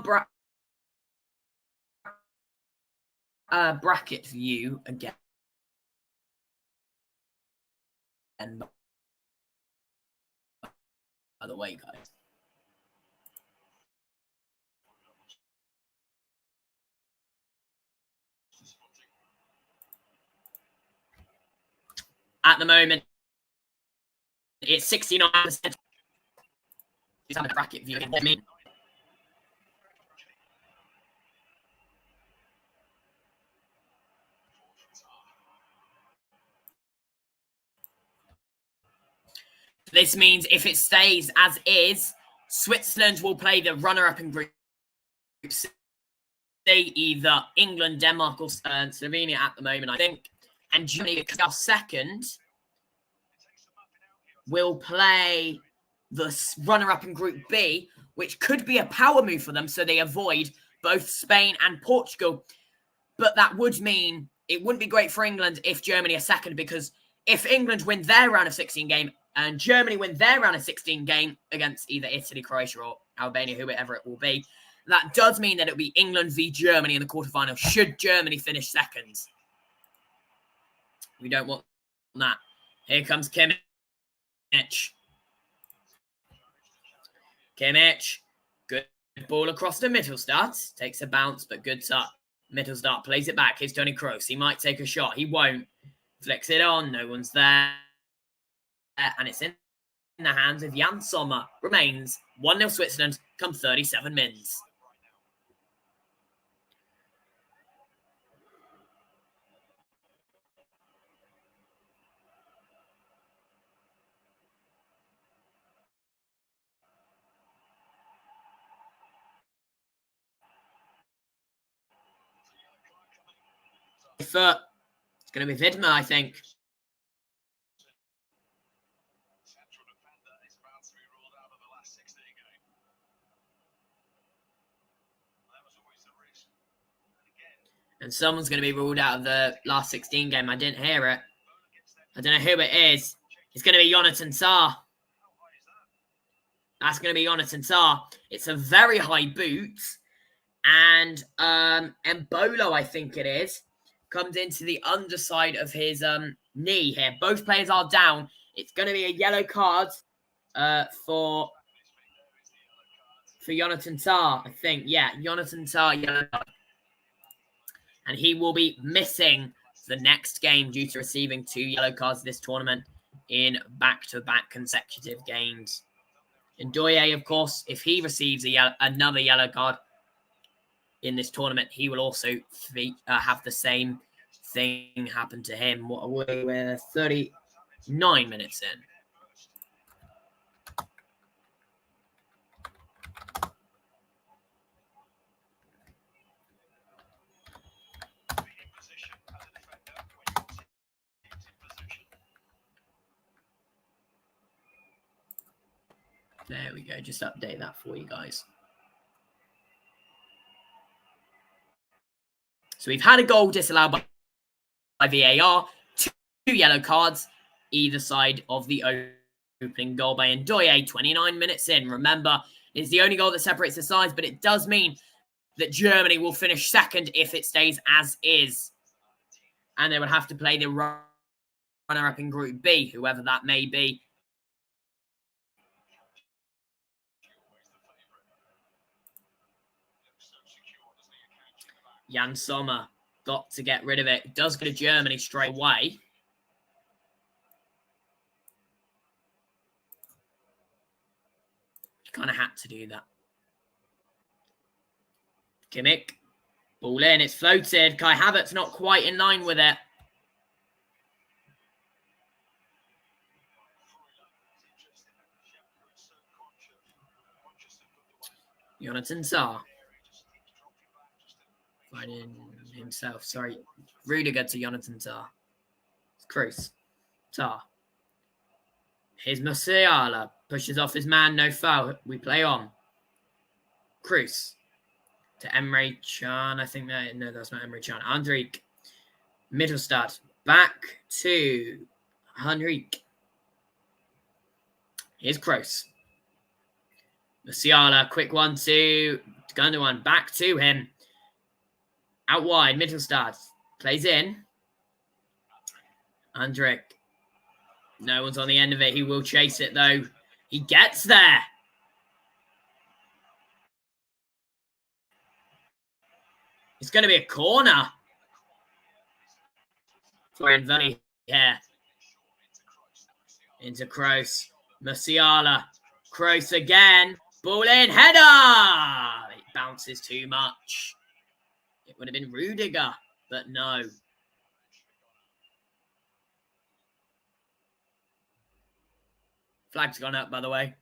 on bracket view again. By the way, guys. At the moment, it's 69%. He's having a bracket view. I mean, this means if it stays as is, Switzerland will play the runner-up in Group C, either England, Denmark, or Slovenia at the moment, I think. And Germany, our second, will play the runner-up in Group B, which could be a power move for them, so they avoid both Spain and Portugal. But that would mean it wouldn't be great for England if Germany are second, because if England win their round of 16 game and Germany win their round of 16 game against either Italy, Croatia, or Albania, whoever it will be, that does mean that it'll be England v Germany in the quarterfinal, should Germany finish second. We don't want that. Here comes Kimmich. Kimmich. Good ball across the Mittelstadt. Takes a bounce, but good touch. Mittelstadt plays it back. Here's Tony Kroos. He might take a shot. He won't. Flicks it on. No one's there. And it's in the hands of Jan Sommer. Remains 1-0 Switzerland come 37 mins. It's going to be Vidma, I think. And someone's going to be ruled out of the last 16 game. I didn't hear it. I don't know who it is. It's going to be Jonathan Tah. That's going to be Jonathan Tah. It's a very high boot. And Embolo, I think it is, comes into the underside of his knee here. Both players are down. It's going to be a yellow card for Jonathan Tah, I think. Yeah, Jonathan Tah, yellow card. And he will be missing the next game due to receiving 2 yellow cards this tournament in back-to-back consecutive games. Ndoye, of course, if he receives another yellow card in this tournament, he will also have the same thing happen to him. We're 39 minutes in. There we go. Just update that for you guys. So we've had a goal disallowed by VAR. 2 yellow cards either side of the opening goal by Ndoye. 29 minutes in. Remember, it's the only goal that separates the sides, but it does mean that Germany will finish second if it stays as is. And they would have to play the runner-up in Group B, whoever that may be. Jan Sommer got to get rid of it. Does go to Germany straight away. Kind of had to do that. Kimmich. Ball in. It's floated. Kai Havertz not quite in line with it. Jonathan Tah. Finding himself. Sorry. Rudiger to Jonathan Tah. Cruz. Tah. Here's Musiala. Pushes off his man. No foul. We play on. Cruz. To Emre Can. I think that... No, that's not Emre Can. Andrik. Mittelstadt. Back to Henrique. Here's Kroos. Musiala. Quick 1-2. Gundogan. Back to him. Out wide. Mittelstadt. Plays in. Andrik. No one's on the end of it. He will chase it, though. He gets there. It's going to be a corner. Yeah. Into Kroos. Musiala. Kroos again. Ball in. Header. It bounces too much. It would have been Rudiger, but no. Flag's gone up, by the way.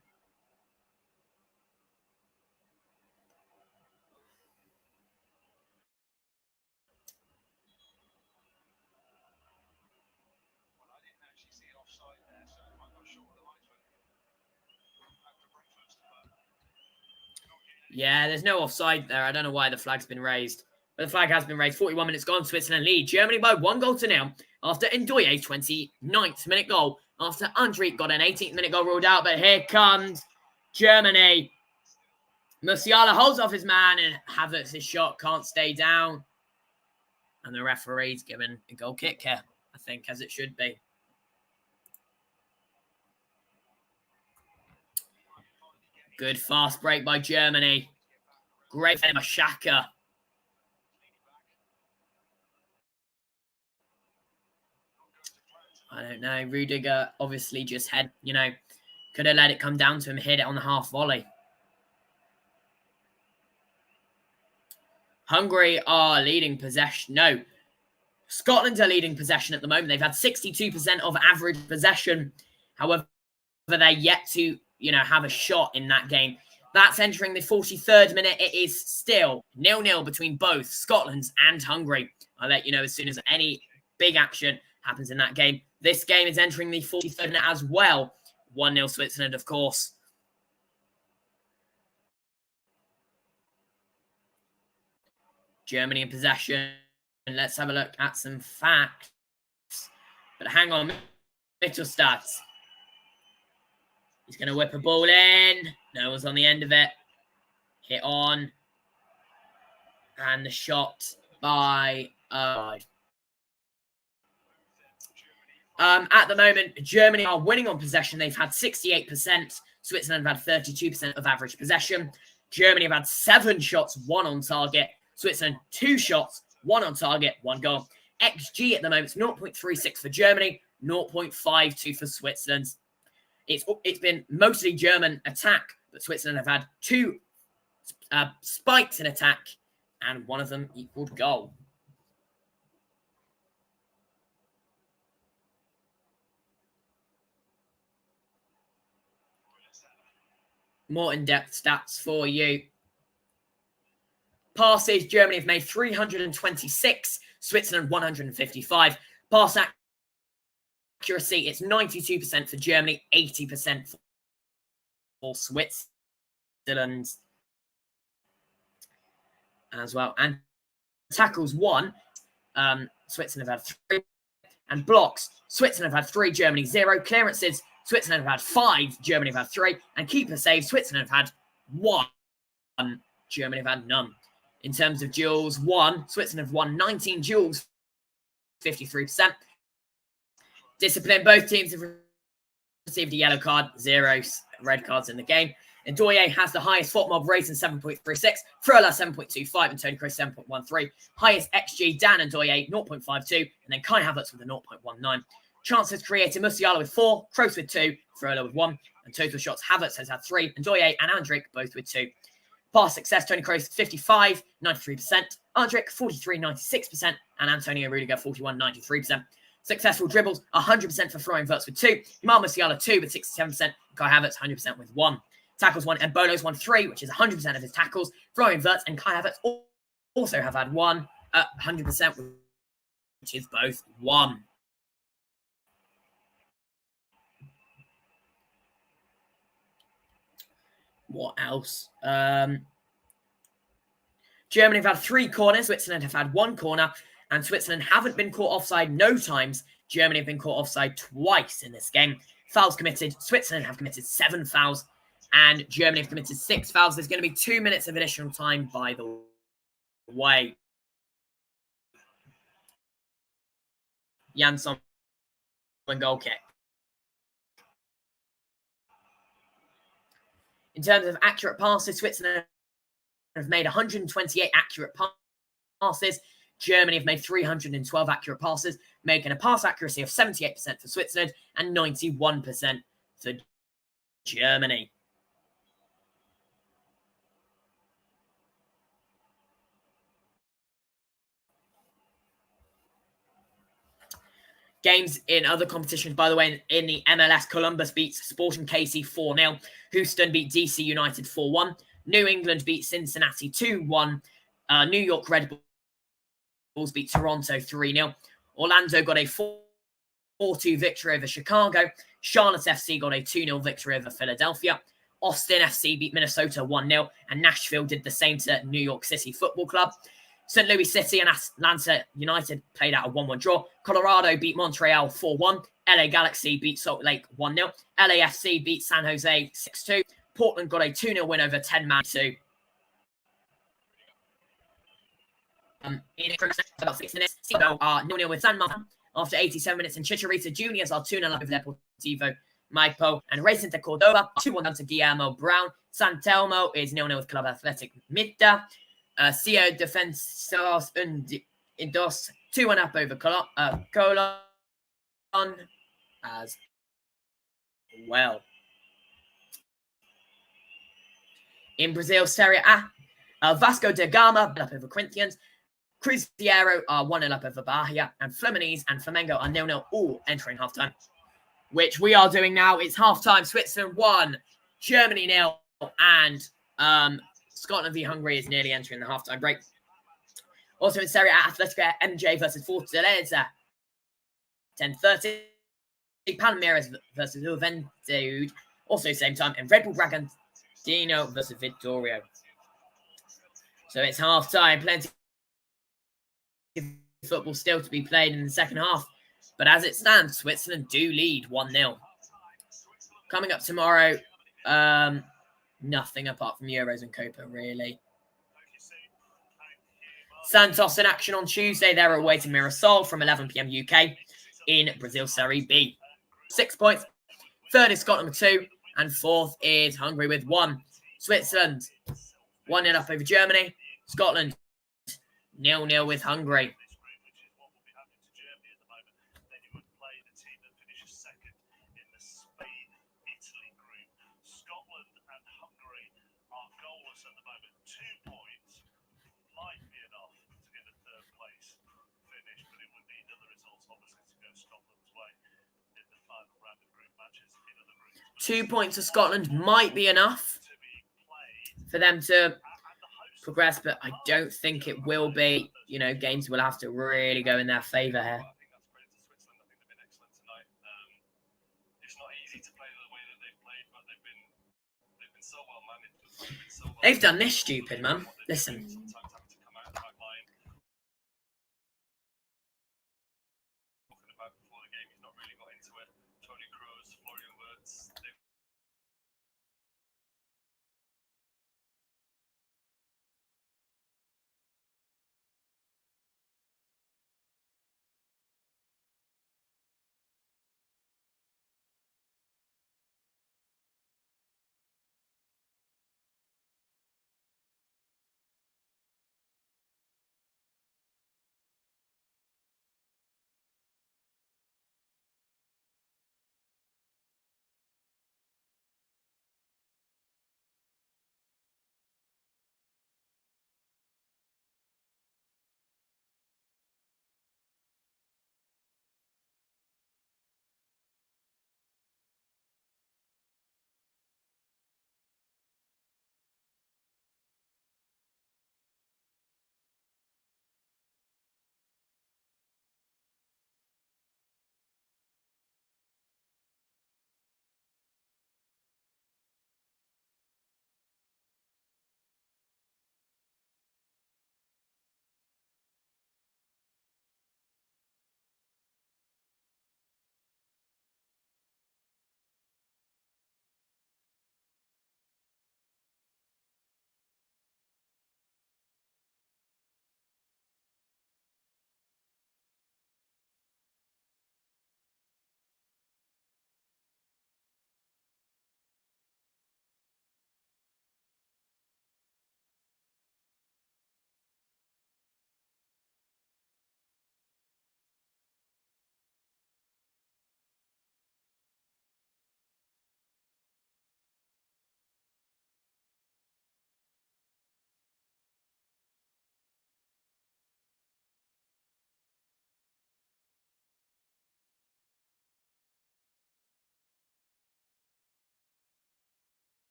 Yeah, there's no offside there. I don't know why the flag's been raised. But the flag has been raised. 41 minutes gone. Switzerland lead. Germany by 1-0 after Ndoye's 29th minute goal. After Andrik got an 18th minute goal ruled out. But here comes Germany. Musiala holds off his man and Havertz's shot can't stay down. And the referee's given a goal kick here, I think, as it should be. Good fast break by Germany. Great for Shaka. I don't know. Rudiger obviously just had, could have let it come down to him, hit it on the half volley. Hungary are leading possession. No, Scotland are leading possession at the moment. They've had 62% of average possession. However, they're yet to, have a shot in that game. That's entering the 43rd minute. It is still 0-0 between both Scotland and Hungary. I'll let you know as soon as any big action happens in that game. This game is entering the 43rd minute as well. 1-0 Switzerland, of course. Germany in possession. Let's have a look at some facts. But hang on. Mittelstadt. He's going to whip a ball in. No one's on the end of it. Hit on. And the shot by... At the moment, Germany are winning on possession. They've had 68%. Switzerland have had 32% of average possession. Germany have had 7 shots, 1 on target. Switzerland, 2 shots, 1 on target, 1 goal. XG at the moment is 0.36 for Germany, 0.52 for Switzerland. It's been mostly German attack, but Switzerland have had 2 spikes in attack, and 1 of them equaled goal. More in-depth stats for you. Passes, Germany have made 326, Switzerland 155. Pass accuracy, it's 92% for Germany, 80% for Switzerland as well. And tackles 1, Switzerland have had 3. And blocks, Switzerland have had 3, Germany 0. Clearances, Switzerland have had 5, Germany have had 3. And keeper saves, Switzerland have had 1, Germany have had none. In terms of duels, 1, Switzerland have won 19 duels, 53%. Discipline, both teams have received a yellow card, 0 red cards in the game. And Ndoye has the highest foot mob rating, 7.36, Fröller 7.25, and Toni Kroos 7.13. Highest XG, Dan and Ndoye, 0.52, and then Kai Havertz with a 0.19. Chances created, Musiala with 4, Kroos with 2, Fröller with 1, and total shots, Havertz has had 3, and Ndoye and Andrik both with 2. Pass success, Toni Kroos 55, 93%, Andrik 43, 96%, and Antonio Rudiger 41, 93%. Successful dribbles, 100% for Florian Wirtz with 2, Jamal Musiala 2 with 67%, Kai Havertz 100% with 1. Tackles 1, and Embolo's won 3, which is 100% of his tackles. Florian Wirtz and Kai Havertz also have had 1, 100%, which is both 1. What else? Germany have had 3 corners. Switzerland have had 1 corner. And Switzerland haven't been caught offside no times. Germany have been caught offside twice in this game. Fouls committed. Switzerland have committed 7 fouls. And Germany have committed 6 fouls. There's going to be 2 minutes of additional time, by the way. Jansson goal kick. In terms of accurate passes, Switzerland have made 128 accurate passes. Germany have made 312 accurate passes, making a pass accuracy of 78% for Switzerland and 91% for Germany. Games in other competitions, by the way, in the MLS, Columbus beats Sporting KC 4-0. Houston beat DC United 4-1. New England beat Cincinnati 2-1. New York Red Bulls beat Toronto 3-0. Orlando got a 4-2 victory over Chicago. Charlotte FC got a 2-0 victory over Philadelphia. Austin FC beat Minnesota 1-0. And Nashville did the same to New York City Football Club. St. Louis City and Atlanta United played out a 1-1 draw. Colorado beat Montreal 4-1. LA Galaxy beat Salt Lake 1-0. LAFC beat San Jose 6-2. Portland got a 2-0 win over 10-man 2. In about 6 minutes, Seattle are 0-0 with San Martin. After 87 minutes, and Chicharito Juniors are 2-0 up with Deportivo Maipo. And Racing de Cordoba 2-1 down to Guillermo Brown. San Telmo is 0-0 with Club Athletic Midda. CO Defensores Unidos 2-1 up over Colon as well. In Brazil, Serie A, Vasco da Gama up over Corinthians. Cruzeiro are 1-0 up over Bahia. And Fluminense and Flamengo are 0-0 all entering halftime. Which we are doing now. It's halftime. Switzerland 1, Germany 0, and Scotland v Hungary is nearly entering the halftime break. Also in Serie A, Atletico MJ versus Fortaleza, 10:30. Palmeiras versus Juventude, also same time. And Red Bull Bragantino versus Vitória. So it's halftime. Plenty of football still to be played in the second half. But as it stands, Switzerland do lead 1-0. Coming up tomorrow, nothing apart from Euros and Copa, really. Santos in action on Tuesday. They're away to Mirassol from 11 p.m. UK. in Brazil Serie B. 6 points. Third is Scotland with 2. And fourth is Hungary with 1. Switzerland 1-0 up over Germany. Scotland 0-0 with Hungary.
Scotland and Hungary are goalless at the moment. 2 points might be enough to get a third place finish, but it would need other results, obviously, to go Scotland's way in the final round of group matches in other groups.
2 points for Scotland might be enough for them to progress, but I don't think it will be. You know, games will have to really go in their favour here.
I think that's credit to Switzerland. I think they've been excellent tonight. It's not easy to play the way that they've played, but they've been so well managed.
They've done this stupid, man. Listen.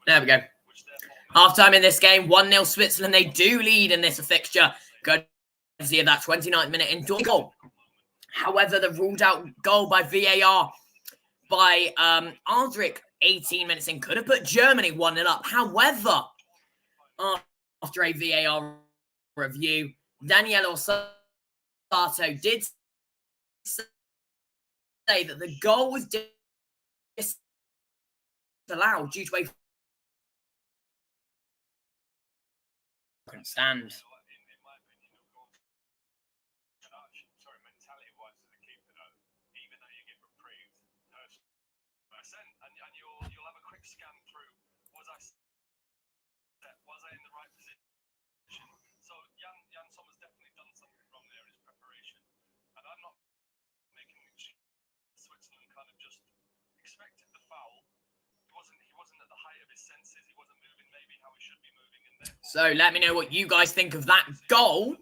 There we go. Half-time in this game, 1-0 Switzerland. They do lead in this fixture. Courtesy of that 29th minute indoor goal. However, the ruled-out goal by VAR by Aldrich, 18 minutes in, could have put Germany 1-0 up. However, after a VAR review, Daniel Orsato did say that the goal was disallowed due to a stand.
And you'll have a quick scan through. Was I in the right position? So Jan Sommer's definitely done something wrong there in his preparation. And I'm not making Switzerland kind of just expected the foul. He wasn't at the height of his senses. He wasn't moving maybe how he should be moving.
So let me know what you guys think of that goal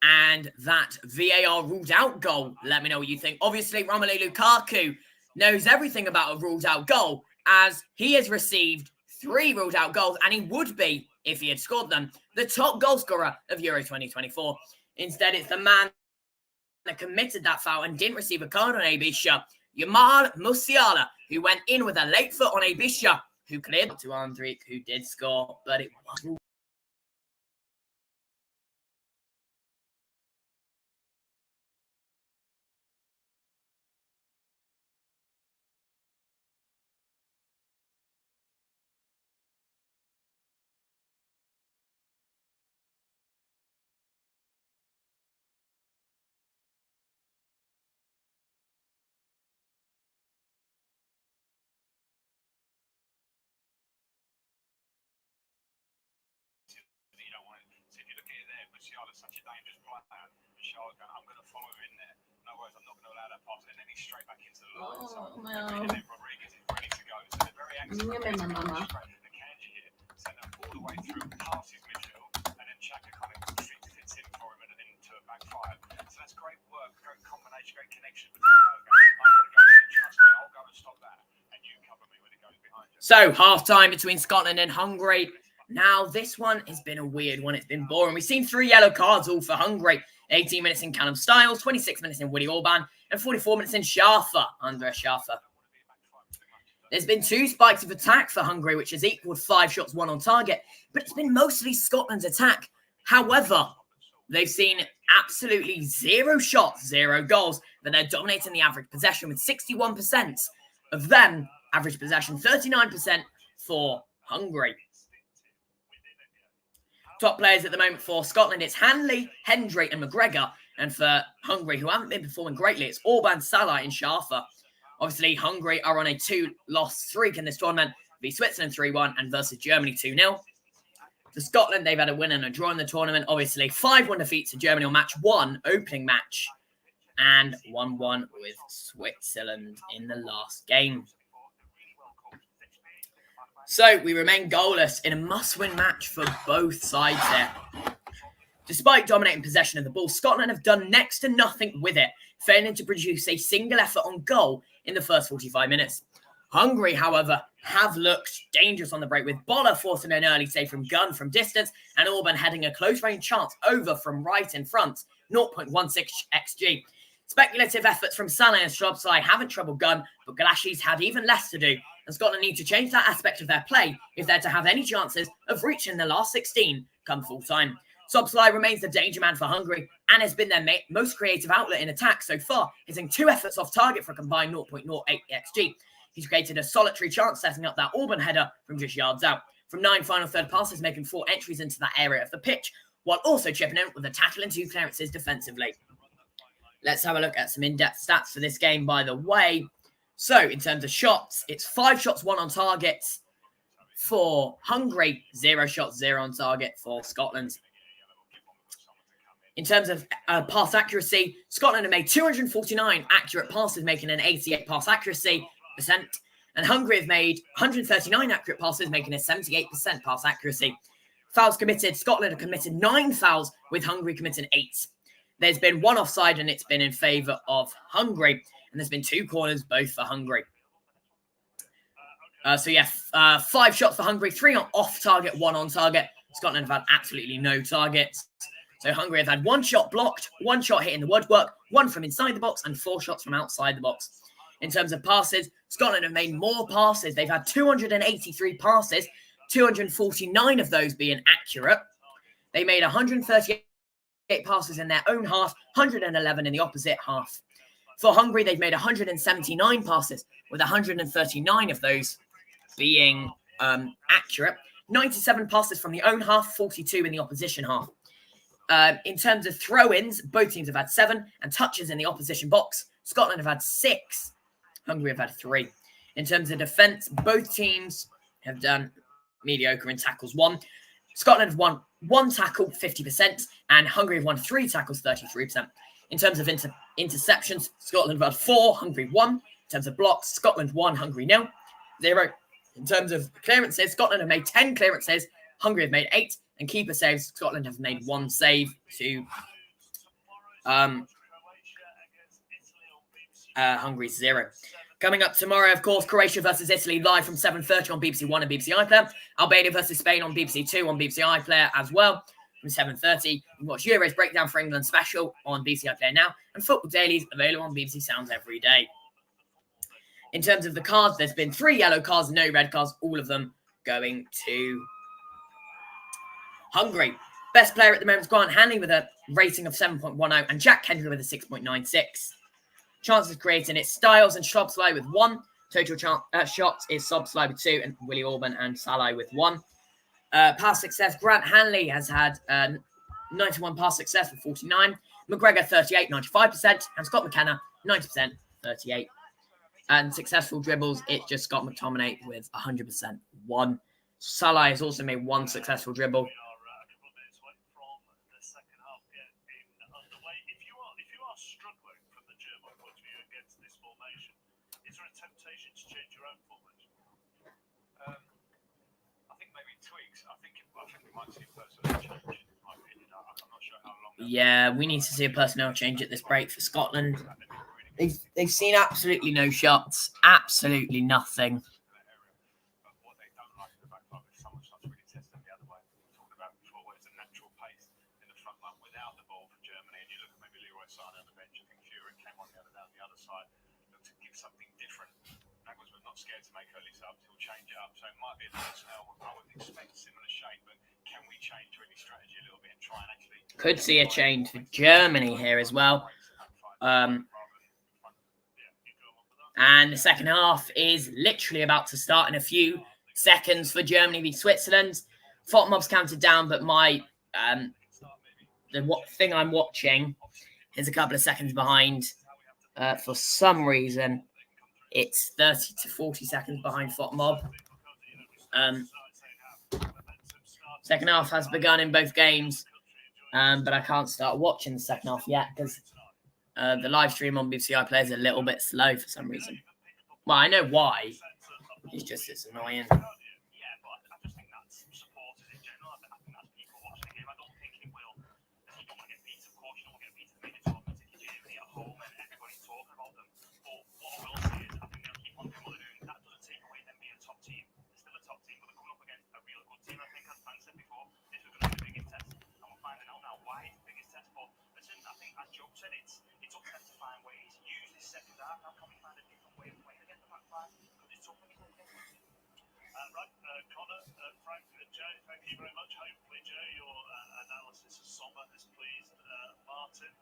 and that VAR ruled out goal. Let me know what you think. Obviously, Romelu Lukaku knows everything about a ruled out goal, as he has received 3 ruled out goals, and he would be, if he had scored them, the top goal scorer of Euro 2024. Instead, it's the man that committed that foul and didn't receive a card on Abisha, Jamal Musiala, who went in with a late foot on Abisha, who cleared to Andrik, who did score, but it was...
Musiala's such a dangerous player. Musiala going, I'm going to follow him in there. No worries, I'm not going to allow that pass. And then he's straight back into the line. And then Rodriguez is ready to go. So they're very active. The Kanji here sent them all the way through, past his midfield, and then Xhaka kind of fits in for him and into a back five. So that's great work, great combination, great connection. I'm going to go in and trust me, I'll go and stop that. And you cover me when it goes behind you.
So, half-time between Scotland and Hungary. Now, this one has been a weird one. It's been boring. We've seen 3 yellow cards all for Hungary. 18 minutes in Callum Styles, 26 minutes in Willy Orban, and 44 minutes in Schaffer, Andreas Schaffer. There's been 2 spikes of attack for Hungary, which has equaled 5 shots, 1 on target. But it's been mostly Scotland's attack. However, they've seen absolutely 0 shots, 0 goals, but they're dominating the average possession with 61% of them. Average possession, 39% for Hungary. Top players at the moment for Scotland, it's Hanley, Hendry and McGregor. And for Hungary, who haven't been performing greatly, it's Orban, Salah and Schaffer. Obviously, Hungary are on a 2-loss streak in this tournament. V Switzerland 3-1 and versus Germany 2-0. For Scotland, they've had a win and a draw in the tournament. Obviously, 5-1 defeats to Germany on match 1, opening match. And 1-1 with Switzerland in the last game. So, we remain goalless in a must-win match for both sides here. Despite dominating possession of the ball, Scotland have done next to nothing with it, failing to produce a single effort on goal in the first 45 minutes. Hungary, however, have looked dangerous on the break, with Boller forcing an early save from Gunn from distance and Orban heading a close-range chance over from right in front, 0.16 XG. Speculative efforts from Salah and Szoboszlai haven't troubled Gunn, but Galashi's had even less to do, and Scotland need to change that aspect of their play if they're to have any chances of reaching the last 16 come full-time. Szoboszlai remains the danger man for Hungary and has been their most creative outlet in attack so far, hitting 2 efforts off target for a combined 0.08 XG. He's created a solitary chance setting up that Orban header from just yards out. From 9 final third passes, making 4 entries into that area of the pitch, while also chipping in with a tackle and 2 clearances defensively. Let's have a look at some in-depth stats for this game, by the way. So, in terms of shots, it's 5 shots, 1 on target for Hungary, 0 shots, 0 on target for Scotland. In terms of pass accuracy, Scotland have made 249 accurate passes, making an 88 pass accuracy %, and Hungary have made 139 accurate passes, making a 78% pass accuracy. Fouls committed, Scotland have committed 9 fouls, with Hungary committing 8. There's been 1 offside, and it's been in favour of Hungary, and there's been 2 corners, both for Hungary. So yeah, 5 shots for Hungary, 3 on off target, 1 on target. Scotland have had absolutely no targets. So Hungary have had 1 shot blocked, 1 shot hitting the woodwork, 1 from inside the box, and 4 shots from outside the box. In terms of passes, Scotland have made more passes. They've had 283 passes, 249 of those being accurate. They made 138 passes in their own half, 111 in the opposite half. For Hungary, they've made 179 passes, with 139 of those being accurate. 97 passes from the own half, 42 in the opposition half. In terms of throw-ins, both teams have had 7, and touches in the opposition box, Scotland have had 6. Hungary have had 3. In terms of defence, both teams have done mediocre in tackles 1. Scotland have won 1 tackle, 50%, and Hungary have won 3 tackles, 33%. In terms of interceptions, Scotland have had 4, Hungary 1. In terms of blocks, Scotland 1, Hungary 0. In terms of clearances, Scotland have made 10 clearances, Hungary have made 8, and keeper saves, Scotland have made 1 save to Hungary's 0. Coming up tomorrow, of course, Croatia versus Italy live from 7:30 on BBC One and BBC iPlayer. Albania versus Spain on BBC Two on BBC iPlayer as well from 7:30. You can watch Euros breakdown for England special on BBC iPlayer now, and Football Dailies available on BBC Sounds every day. In terms of the cards, there's been 3 yellow cards, no red cards, all of them going to Hungary. Best player at the moment is Grant Hanley with a rating of 7.10 and Jack Kendry with a 6.96. Chances created, it's Styles and Szoboszlai with 1. Total shots is Szoboszlai with 2 and Willie Orban and Salah with 1. Pass success, Grant Hanley has had 91 pass success with 49. McGregor 38, 95%. And Scott McKenna 90%, 38. And successful dribbles, it's just Scott McTominay with 100%, 1. Salah has also made 1 successful dribble.
Is there a temptation to change your own formation? I think maybe tweaks. I think we might see a personnel change. In my opinion, I'm not sure how long.
Yeah, we need to see a personnel change at this break for Scotland. They've seen absolutely no shots, absolutely nothing.
But what they don't like is the back line. Someone starts really testing the other way. We talked about before, where it's a natural pace in the front line without the ball for Germany. And you look at maybe Leroy Sané on the bench. I think Fury came on down the other side. To give something different. Nagelsmann not scared to make early subs. He'll change it up. So it might be a personnel. I wouldn't expect similar shape, but can we change really strategy a little bit and try and actually...
Could see a change for Germany here as well. And the second half is literally about to start in a few seconds for Germany v Switzerland. Fotmob's counted down, but the thing I'm watching is a couple of seconds behind. For some reason, it's 30 to 40 seconds behind Fotmob. Second half has begun in both games, but I can't start watching the second half yet because the live stream on BBC iPlayer is a little bit slow for some reason. Well, I know why. It's just it's annoying.
It's up to them to find ways. Use this second half. Now can we find a different way to get the back line? Because it's tough when you don't get it. Right, Connor, Frank, Joe, thank you very much. Hopefully, Joe, your analysis of Sommer has pleased Martin.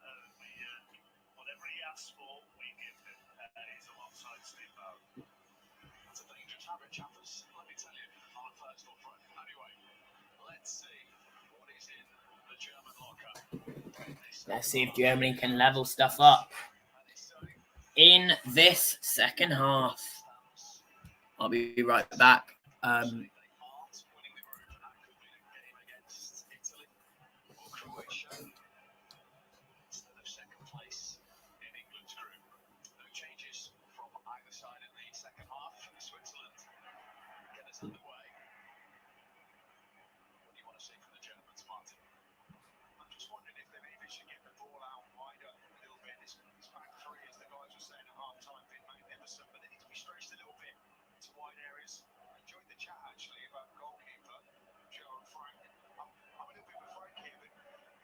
Whatever he asks for, we give him. He's alongside Steve Barrow. That's a dangerous habit, chappers. Let me tell you, on a personal front. Anyway, let's see what is in the German locker.
Let's see if Germany can level stuff up in this second half. I'll be right back.
But they need to be stretched a little bit to wide areas. chat actually about the goalkeeper, Joe and Frank. I'm a little bit with Frank here, but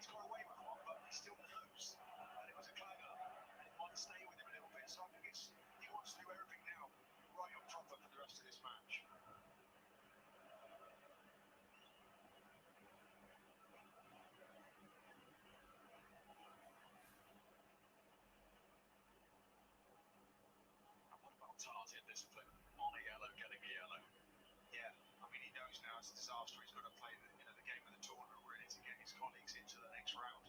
he's got away with one, but he still knows that it was a clanger, and it might stay with him a little bit. So I think he wants to do everything now right up proper for the rest of this match. Target discipline on a yellow, getting a yellow. Yeah, I mean, he knows now it's a disaster. He's got to play the game of the tournament really to get his colleagues into the next round.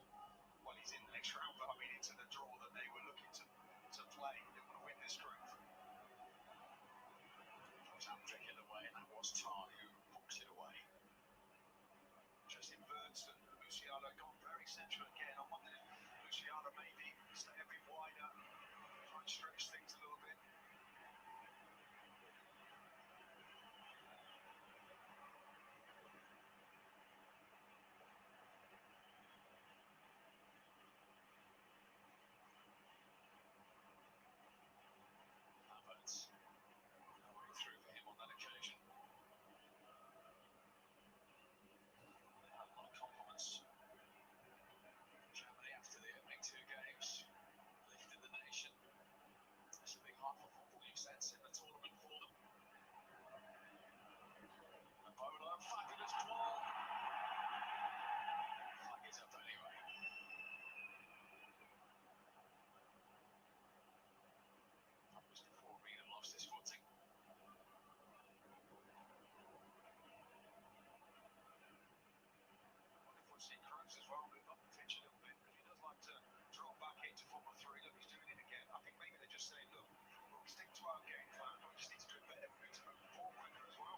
Well, he's in the next round, but I mean into the draw that they were looking to play. They want to win this group. Tapping it away, and that was Tar who hooks it away. Just inverts, and Musiala gone very central again. I wonder if Musiala maybe stay a bit wider, try and stretch things a little bit. Through for him on that occasion. They had a lot of compliments. Germany after the opening two games lifted the nation. It's a big heart for football, you sense, in the tournament for them. And Bolo, fabulous ball. Flag is up anyway. That was before Reed lost his footing. Cruz as well, move up the pitch a little bit, because he does like to drop back into football three. Look, he's doing it again. I think maybe they're just saying, look, we'll stick to our game plan, but we just need to do it better. We need to move the ball quicker as well.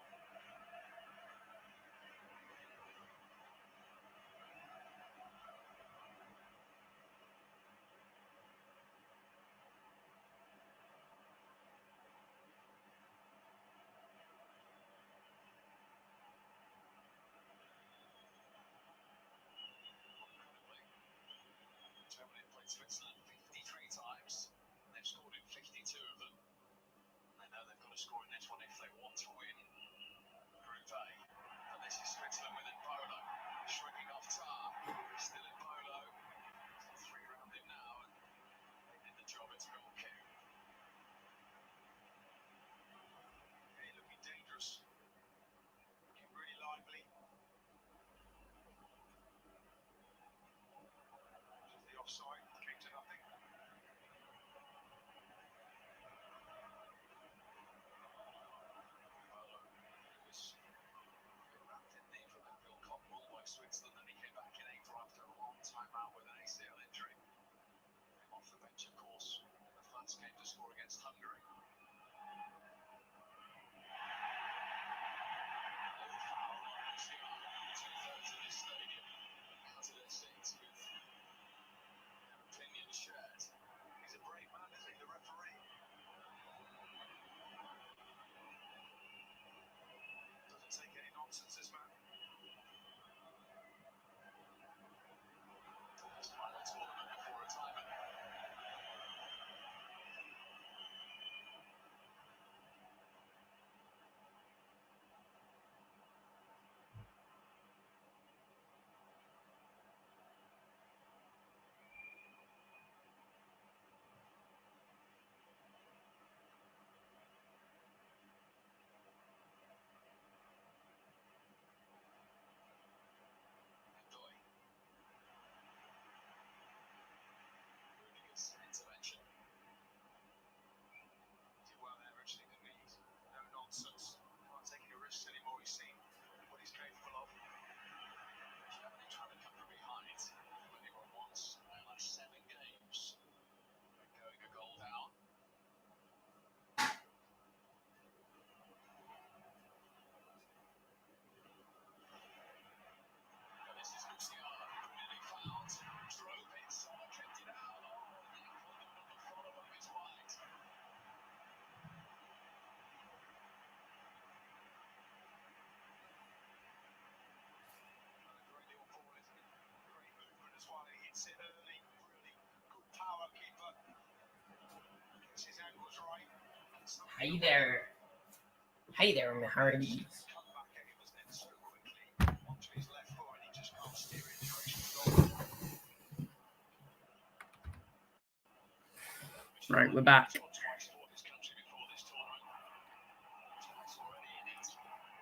Germany have played Switzerland 53 times, and they've scored in 52 of them. They know they've got to score in this one if they want to win Group A. And this is Switzerland with Bolo, shrinking off Tar. Still in Bolo. He's three around him now, and they did the job. It's a goal kick. Okay, looking dangerous. Looking really lively. The offside came to nothing. Bolo was wrapped, didn't he, from that Bill Cockrell by Switzerland, and he came back in April after a long time out with an ACL injury. Came off the bench, of course, in the first game to score against Hungary. Foul on Musiala, 2/3 of this stadium out of their seats with opinion shared. He's a brave man, isn't he, the referee? Doesn't take any nonsense, this man. That's final tournament before retirement. Intervention. Did well there, actually, didn't he? No nonsense. Can't take any risks anymore. He's seen what he's capable of. Germany trying to come from behind. When they won once in their last 7 games. They're going a goal down. And this is Musiala, nearly fouled. Drove it, someone kept it out. He hits it early, really good power keeper. Gets his angles right.
Hey there, Mahardis.
Right, we're back.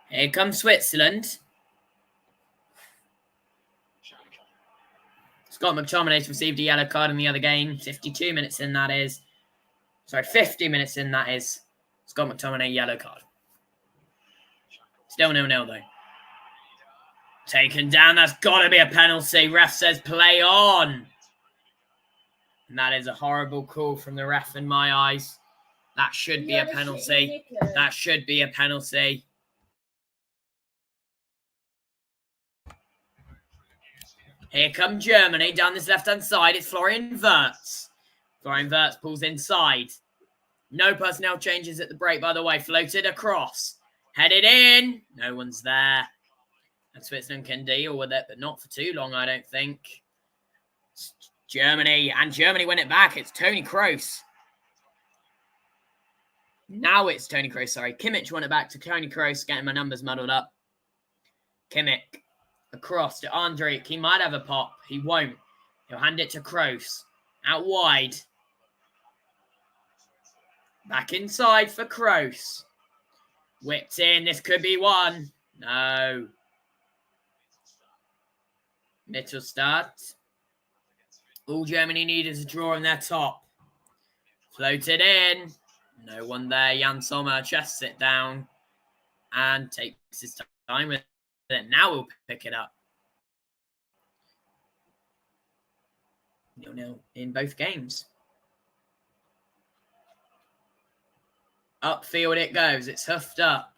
Here comes Switzerland. Scott McTominay's received a yellow card in the other game. 52 minutes in, that is. Sorry, 50 minutes in, that is. Scott McTominay, yellow card. Still 0-0, though. Taken down. That's got to be a penalty. Ref says play on. And that is a horrible call from the ref in my eyes. That should be a penalty. That should be a penalty. Here come Germany down this left-hand side. It's Florian Wirtz. Florian Wirtz pulls inside. No personnel changes at the break, by the way. Floated across. Headed in. No one's there. And Switzerland can deal with it, but not for too long, I don't think. Germany. And Germany win it back. It's Toni Kroos. Now it's Toni Kroos, sorry. Kimmich won it back to Toni Kroos, getting my numbers muddled up. Kimmich. Across to Andrik. He might have a pop. He won't. He'll hand it to Kroos. Out wide. Back inside for Kroos. Whipped in. This could be one. No. Mittelstadt. All Germany need is a draw in their top. Floated in. No one there. Jan Sommer chests it down. And takes his time with it. Now we'll pick it up. 0-0 in both games. Upfield it goes. It's hoofed up.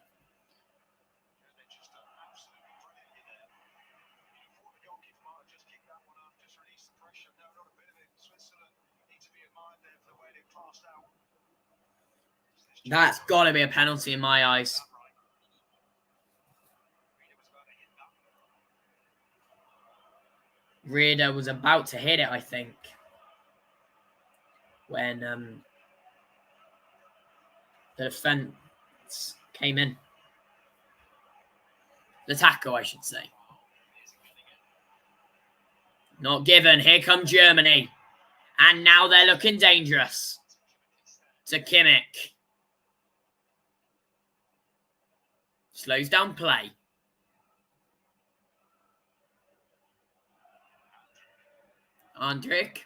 That's got to be a penalty in my eyes. Reader was about to hit it, I think, when the defense came in. The tackle, I should say. Not given. Here come Germany. And now they're looking dangerous. To Kimmich. Slows down play. Andrik.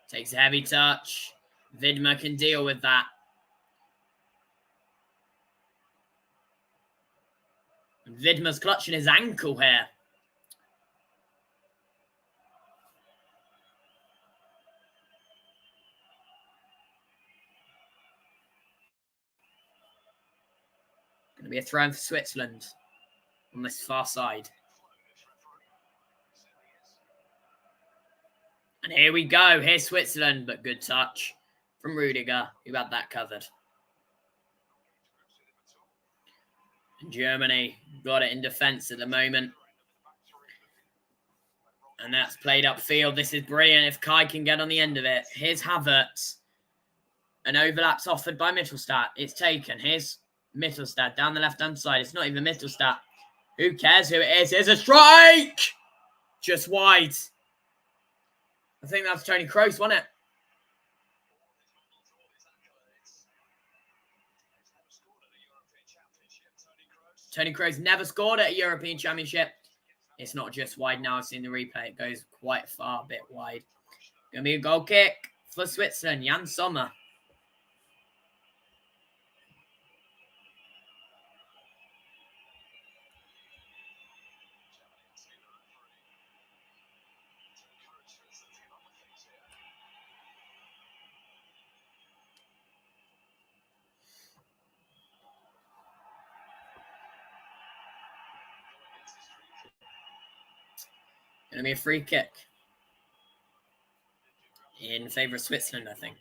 Takes a heavy touch. Widmer can deal with that. Widmer's clutching his ankle here. Going to be a throw for Switzerland on this far side. And here we go. Here's Switzerland, but good touch from Rudiger, who had that covered. And Germany got it in defence at the moment. And that's played upfield. This is brilliant if Kai can get on the end of it. Here's Havertz. An overlap's offered by Mittelstadt. It's taken. Here's Mittelstadt down the left-hand side. It's not even Mittelstadt. Who cares who it is? Here's a strike! Just wide. I think that's Toni Kroos, wasn't it? Toni Kroos never scored at a European Championship. It's not just wide now. I've seen the replay. It goes quite far, a bit wide. Going to be a goal kick for Switzerland. Jan Sommer. Going to be a free kick in favour of Switzerland, I think.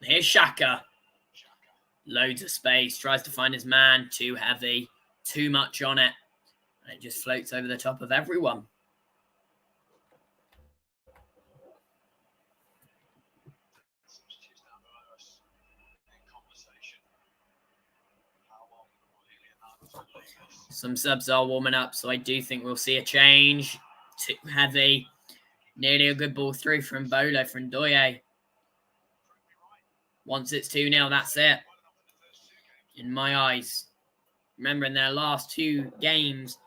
Here's Xhaka. Loads of space. Tries to find his man. Too heavy. Too much on it. And it just floats over the top of everyone. Some subs are warming up, so I do think we'll see a change. Too heavy. Nearly a good ball through from Bolo from Ndoye. Once it's 2-0, that's it. In my eyes. Remember, in their last 2 games,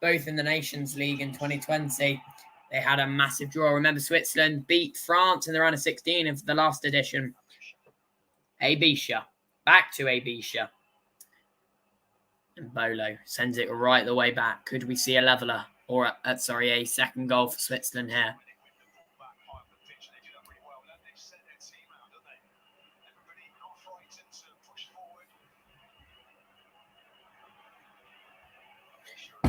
both in the Nations League in 2020, they had a massive draw. Remember, Switzerland beat France in the round of 16 in the last edition. Abisha. Back to Abisha. And Bolo sends it right the way back. Could we see a leveller? Or, a second goal for Switzerland here?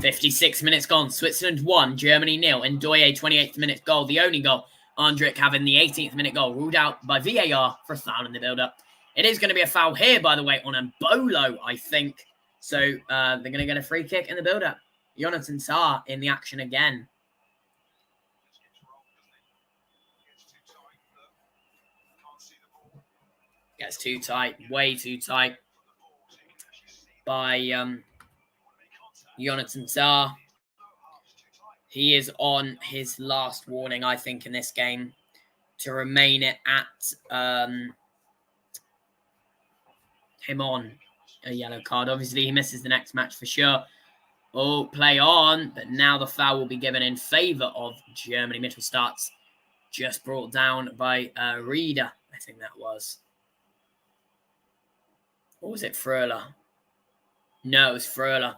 56 minutes gone. Switzerland 1, Germany 0. Ndoye, 28th minute goal. The only goal. Andrik having the 18th minute goal. Ruled out by VAR for a foul in the build-up. It is going to be a foul here, by the way, on Mbolo, I think. So they're going to get a free kick in the build-up. Jonathan Tah in the action again. Gets too tight. Way too tight. By Jonathan Tah. He is on his last warning, I think, in this game to remain at him on a yellow card. Obviously, he misses the next match for sure. Oh, play on. But now the foul will be given in favour of Germany. Mitchell starts just brought down by Rieder, I think that was. Or was it Fröhler? No, it was Fröhler.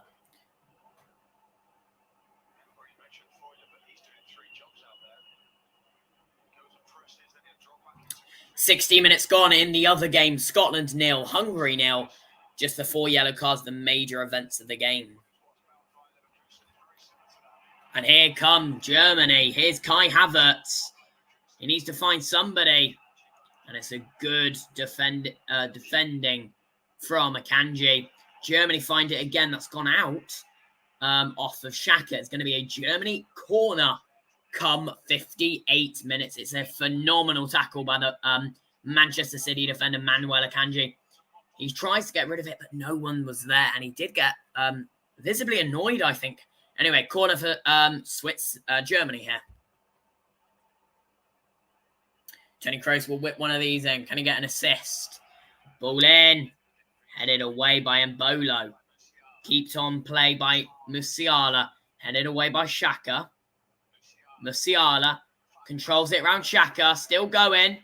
60 minutes gone in the other game. Scotland 0, Hungary 0. Just the 4 yellow cards, the major events of the game. And here come Germany. Here's Kai Havertz. He needs to find somebody. And it's a good defending from Akanji. Germany find it again. That's gone out off of Xhaka. It's going to be a Germany corner come 58 minutes. It's a phenomenal tackle by the Manchester City defender Manuel Akanji. He tries to get rid of it, but no one was there. And he did get visibly annoyed, I think. Anyway, corner for Germany here. Toni Kroos will whip one of these in. Can he get an assist? Ball in. Headed away by Mbolo. Keeps on play by Musiala. Headed away by Xhaka. Musiala controls it around Xhaka. Still going.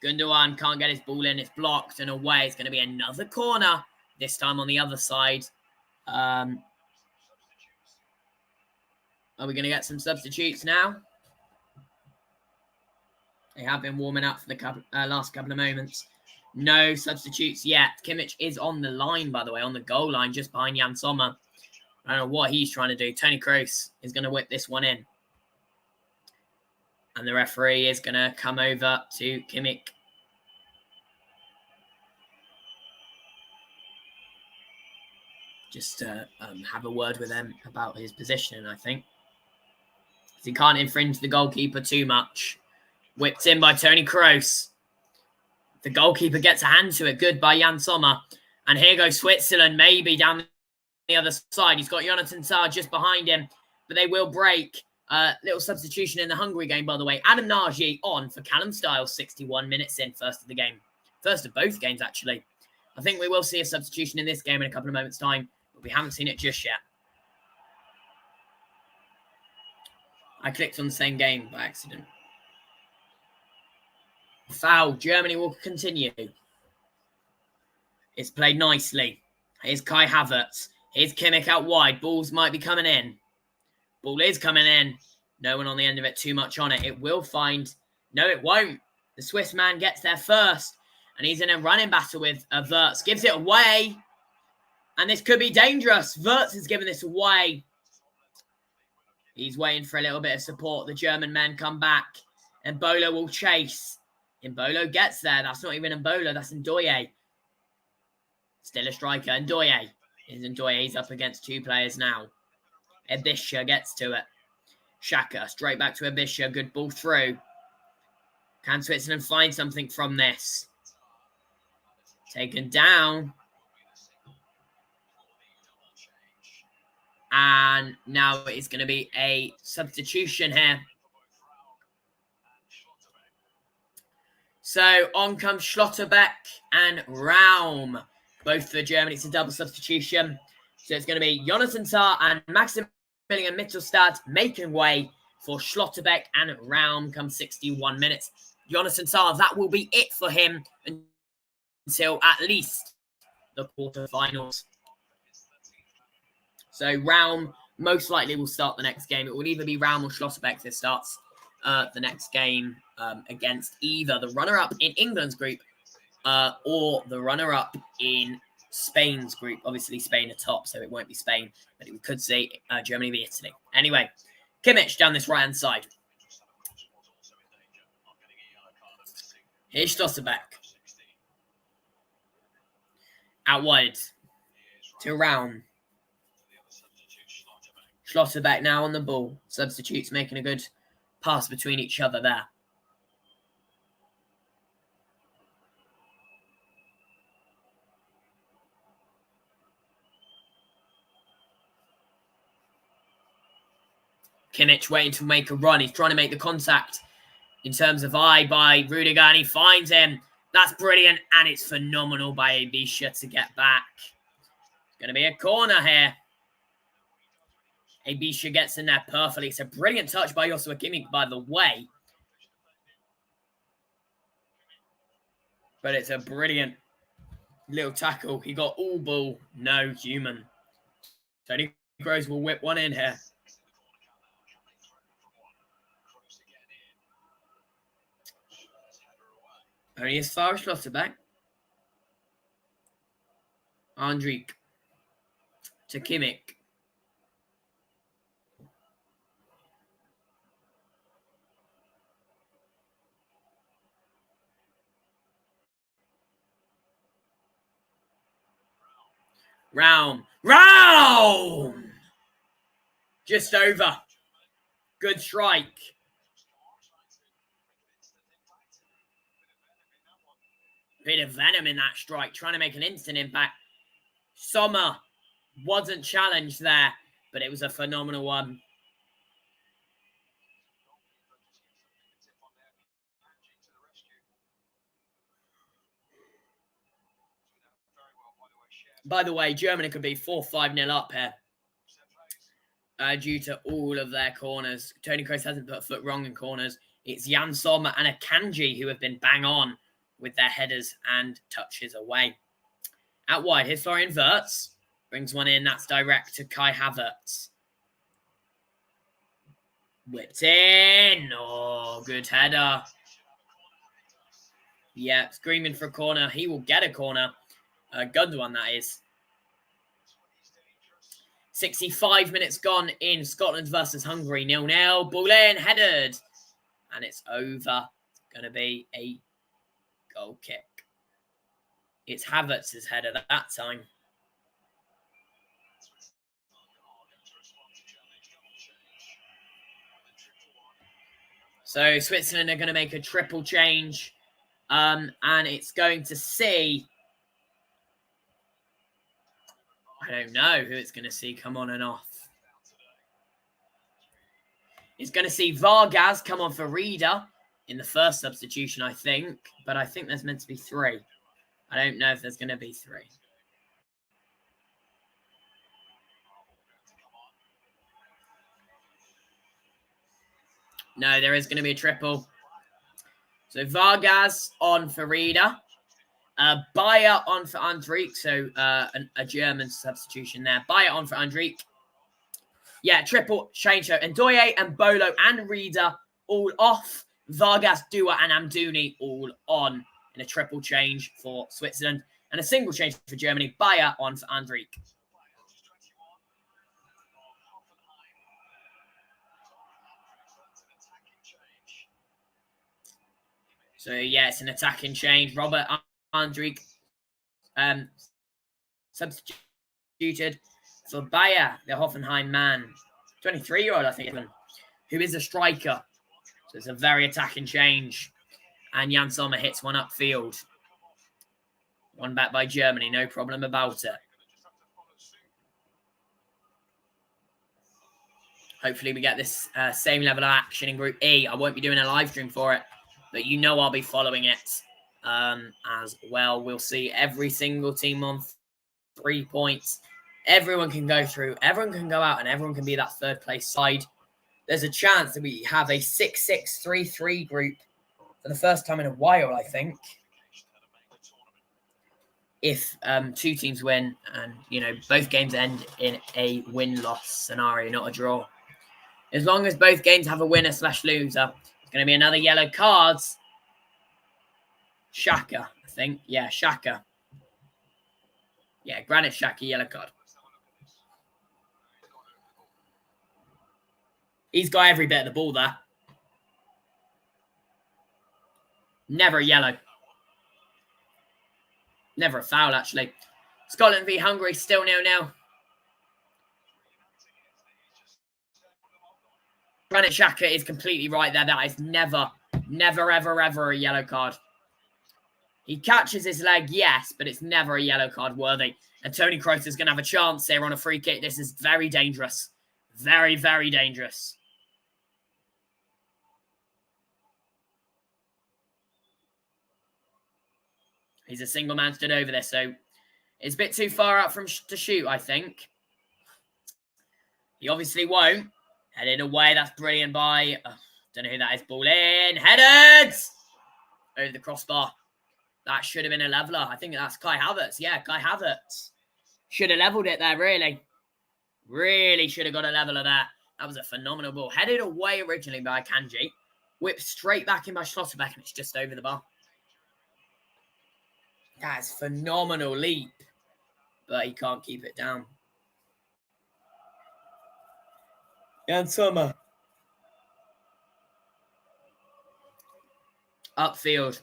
Gundogan can't get his ball in. It's blocked and away. It's going to be another corner. This time on the other side. Are we going to get some substitutes now? They have been warming up for the last couple of moments. No substitutes yet. Kimmich is on the line, by the way, on the goal line, just behind Jan Sommer. I don't know what he's trying to do. Toni Kroos is going to whip this one in. And the referee is going to come over to Kimmich. Just to have a word with him about his position, I think. He can't infringe the goalkeeper too much. Whipped in by Toni Kroos. The goalkeeper gets a hand to it. Good by Jan Sommer. And here goes Switzerland, maybe down the other side. He's got Jonathan Tah just behind him. But they will break. Little substitution in the Hungary game, by the way. Adam Nagy on for Callum Styles, 61 minutes in, first of the game. First of both games, actually. I think we will see a substitution in this game in a couple of moments' time. But we haven't seen it just yet. I clicked on the same game by accident. Foul. Germany will continue. It's played nicely. Here's Kai Havertz. Here's Kimmich out wide. Balls might be coming in. Ball is coming in. No one on the end of it. Too much on it. It will find... No, it won't. The Swiss man gets there first. And he's in a running battle with Wirtz. Gives it away. And this could be dangerous. Wirtz has given this away. He's waiting for a little bit of support. The German men come back. And Mbolo will chase. Mbolo gets there. That's not even Mbolo. That's Ndoye. Still a striker. Ndoye. He's up against 2 players now. Abisha gets to it. Xhaka straight back to Abisha. Good ball through. Can Switzerland find something from this? Taken down. And now it's going to be a substitution here. So on comes Schlotterbeck and Raum, both for Germany. It's a double substitution. So it's going to be Jonathan Tah and Maximilian Mittelstadt making way for Schlotterbeck, and Raum come 61 minutes. Jonathan Tah, that will be it for him until at least the quarterfinals. So Raum most likely will start the next game. It will either be Raum or Schlotterbeck that starts the next game against either the runner-up in England's group or the runner-up in Spain's group. Obviously, Spain are top, so it won't be Spain, but we could see Germany v Italy. Anyway, Kimmich down this right-hand side. Here's Schlotterbeck. Out wide to Raum. Schlotterbeck now on the ball. Substitutes making a good pass between each other there. Kimmich waiting to make a run. He's trying to make the contact in terms of eye by Rudiger, and he finds him. That's brilliant, and it's phenomenal by Abisha to get back. It's going to be a corner here. Abisha gets in there perfectly. It's a brilliant touch by Joshua Kimmich, by the way. But it's a brilliant little tackle. He got all ball, no human. Tony Kroos will whip one in here. Only as far as Schlotterbeck. Andrik to Kimmich. Raum! Just over. Good strike. Bit of venom in that strike, trying to make an instant impact. Sommer wasn't challenged there, but it was a phenomenal one. By the way, Germany could be 4-5-0 up here due to all of their corners. Tony Kroos hasn't put a foot wrong in corners. It's Jan Sommer and Akanji who have been bang on with their headers and touches away. Out wide, here's Florian Wirtz. Brings one in, that's direct to Kai Havertz. Whipped in. Oh, good header. Yeah, screaming for a corner. He will get a corner. A good one, that is. 65 minutes gone in Scotland versus Hungary. 0-0. Ball in, headed. And it's over. It's going to be a goal kick. It's Havertz's header that time. So Switzerland are going to make a triple change. And it's going to see... I don't know who it's going to see come on and off. It's going to see Vargas come on for Reader in the first substitution, I think. But I think there's meant to be 3. I don't know if there's going to be 3. No, there is going to be a triple. So Vargas on for Reader. Bayer on for Andrik. So a German substitution there. Bayer on for Andrik. Yeah, triple change. So Ndoye and Bolo and Reader all off. Vargas, Dua and Amdouni all on in a triple change for Switzerland. And a single change for Germany. Bayer on for Andrik. So, yeah, it's an attacking change. Robert Andrik substituted for Bayer, the Hoffenheim man. 23-year-old, I think, who is a striker. So it's a very attacking change. And Jan Sommer hits one upfield. One back by Germany, no problem about it. Hopefully we get this same level of action in Group E. I won't be doing a live stream for it, but you know I'll be following it as well. We'll see every single team on 3 points. Everyone can go through, everyone can go out, and everyone can be that third place side. There's a chance that we have a 6-6-3-3 group for the first time in a while, I think. If 2 teams win and, you know, both games end in a win-loss scenario, not a draw. As long as both games have a winner/loser, it's going to be another yellow cards. Xhaka, I think. Yeah, Xhaka. Yeah, Granit Xhaka, yellow card. He's got every bit of the ball there. Never a yellow. Never a foul, actually. Scotland v Hungary, still 0-0. Granit Xhaka is completely right there. That is never, ever a yellow card. He catches his leg, yes, but it's never a yellow card worthy. And Tony Kroos is going to have a chance here on a free kick. This is very dangerous. Very, very dangerous. He's a single man stood over this, so it's a bit too far out to shoot, I think. He obviously won't. Headed away. That's brilliant by... don't know who that is. Ball in. Headed! Over the crossbar. That should have been a leveller. I think that's Kai Havertz. Yeah, Kai Havertz. Should have levelled it there, really. Really should have got a leveller there. That was a phenomenal ball. Headed away originally by Kanji. Whipped straight back in by Schlotterbeck, and it's just over the bar. That's phenomenal leap. But he can't keep it down. Jan Sommer. Upfield.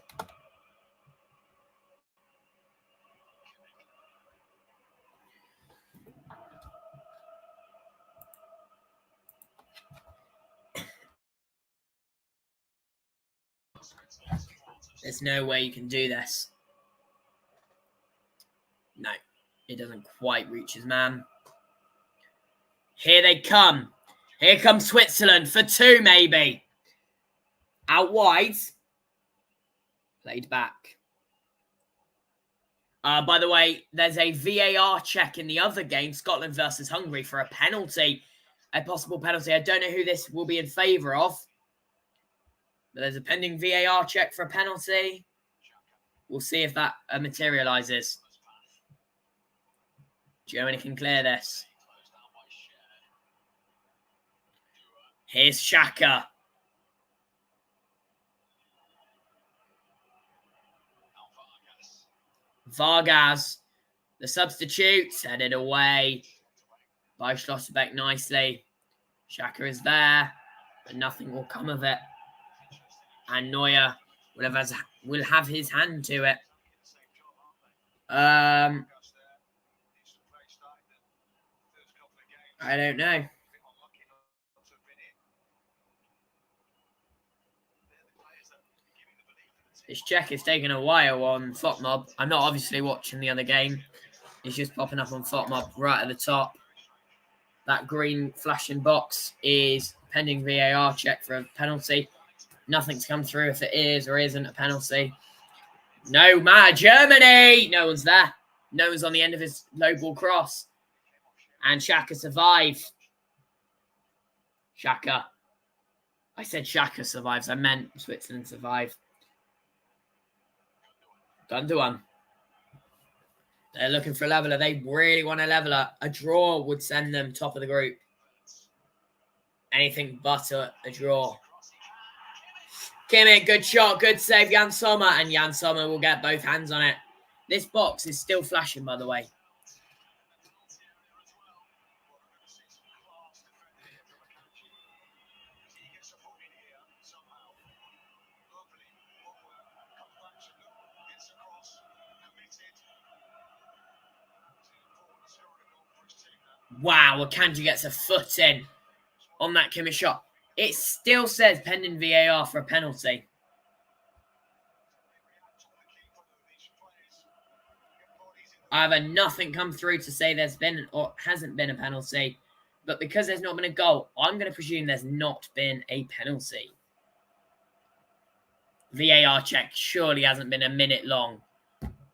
There's no way you can do this. No, it doesn't quite reach his man. Here they come. Here comes Switzerland for 2, maybe. Out wide. Played back. By the way, there's a VAR check in the other game, Scotland versus Hungary, for a penalty. A possible penalty. I don't know who this will be in favour of. But there's a pending VAR check for a penalty. We'll see if that materialises. Germany can clear this. Here's Xhaka. Vargas, the substitute, headed away by Schlotterbeck nicely. Xhaka is there, but nothing will come of it. And Neuer will have his hand to it. I don't know. This check is taking a while on FotMob. I'm not obviously watching the other game. It's just popping up on FotMob right at the top. That green flashing box is pending VAR check for a penalty. Nothing's come through if it is or isn't a penalty. No matter. Germany! No one's there. No one's on the end of his low ball cross. And Xhaka survived. Xhaka. I said Xhaka survives. I meant Switzerland survive. Gundogan. They're looking for a leveller. They really want a leveller. A draw would send them top of the group. Anything but a draw. Kimmich, good shot, good save, Jan Sommer. And Jan Sommer will get both hands on it. This box is still flashing, by the way. Wow, Akanji gets a foot in on that Kimmich shot. It still says pending VAR for a penalty. I have nothing come through to say there's been or hasn't been a penalty. But because there's not been a goal, I'm going to presume there's not been a penalty. VAR check surely hasn't been a minute long.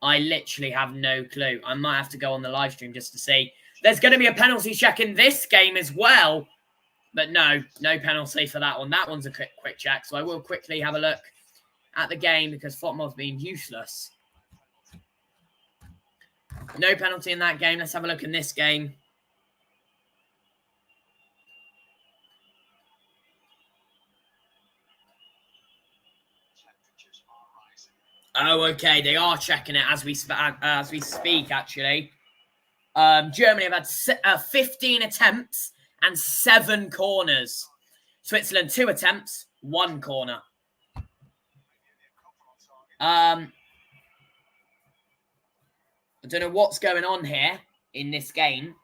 I literally have no clue. I might have to go on the live stream just to see. There's going to be a penalty check in this game as well. But no penalty for that one. That one's a quick check. So I will quickly have a look at the game because Fotmov's been useless. No penalty in that game. Let's have a look in this game. Oh, okay. They are checking it as we speak, actually. Germany have had 15 attempts and 7 corners. Switzerland, 2 attempts, 1 corner. I don't know what's going on here in this game.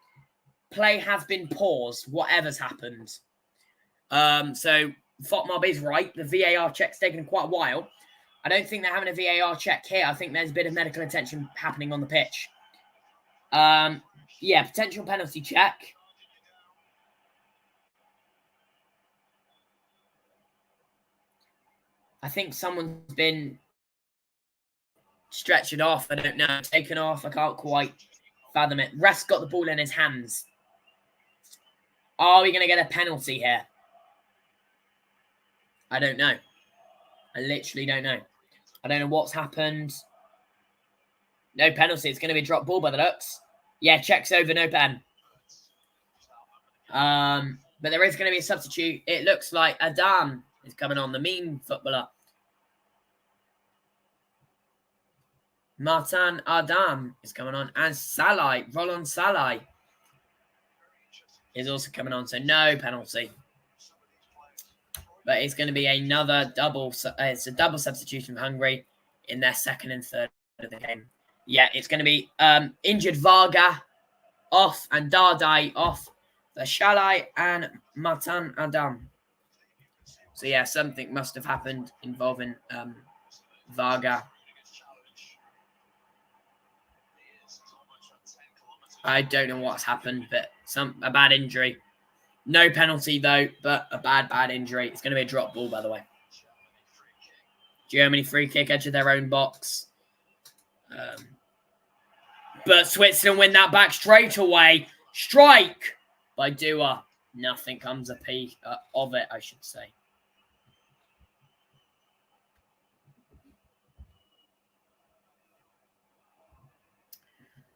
Play has been paused, whatever's happened. So Fotmob is right. The VAR check's taken quite a while. I don't think they're having a VAR check here. I think there's a bit of medical attention happening on the pitch. Yeah, potential penalty check. I think someone's been stretched off. I don't know. Taken off. I can't quite fathom it. Rest got the ball in his hands. Are we going to get a penalty here? I don't know. I literally don't know. I don't know what's happened. No penalty. It's going to be a drop ball by the looks. Yeah, checks over, no pen. But there is going to be a substitute. It looks like Adam is coming on, the meme footballer. Martin Adam is coming on. And Salai, Roland Salai, is also coming on. So no penalty. But it's going to be another double. It's a double substitution for Hungary in their second and third of the game. Yeah, it's going to be injured Varga off and Dardai off. The Shalai and Matan Adam. So yeah, something must have happened involving Varga. I don't know what's happened, but a bad injury. No penalty, though, but a bad injury. It's going to be a drop ball, by the way. Germany free kick, edge of their own box. But Switzerland win that back straight away. Strike by Dua. Nothing comes of it, I should say.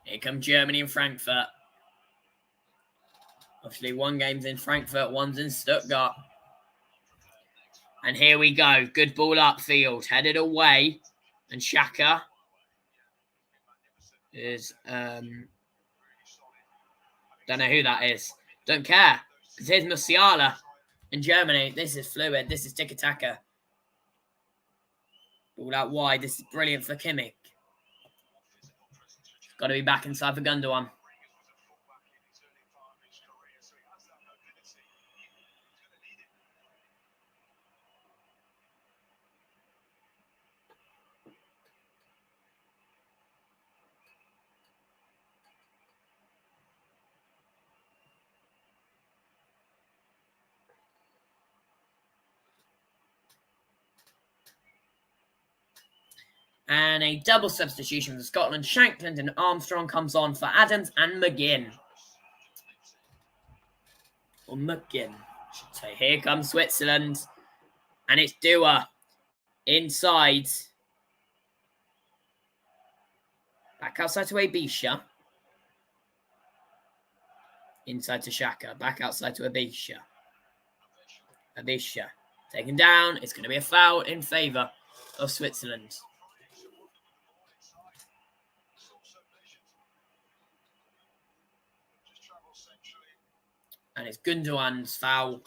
Here come Germany and Frankfurt. Obviously, one game's in Frankfurt, one's in Stuttgart. And here we go. Good ball upfield. Headed away. And Xhaka is... don't know who that is. Don't care. Because here's Musiala in Germany. This is fluid. This is tiki-taka. Ball out wide. This is brilliant for Kimmich. Got to be back inside for Gundogan. And a double substitution for Scotland. Shankland and Armstrong comes on for Adams and McGinn. Or McGinn, I should say. Here comes Switzerland. And it's Dua. Inside. Back outside to Abisha. Inside to Xhaka. Back outside to Abisha. Abisha. Taken down. It's going to be a foul in favour of Switzerland. And it's Gundogan's foul.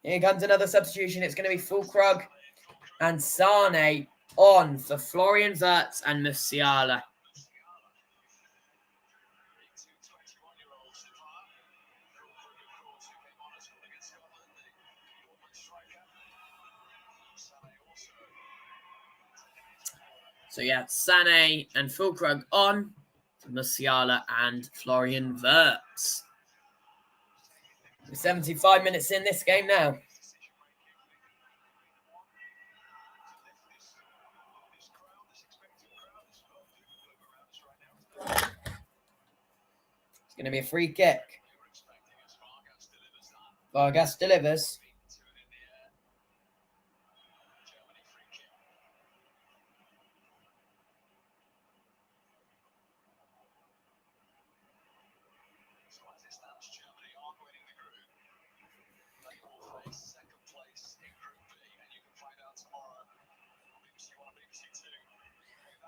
Here comes another substitution. It's going to be Fulkrug and Sane on for Florian Wirtz and Musiala. So yeah, Sané and Fulkrug on Musiala and Florian Wirtz. 75 minutes in this game now. It's going to be a free kick. Vargas delivers.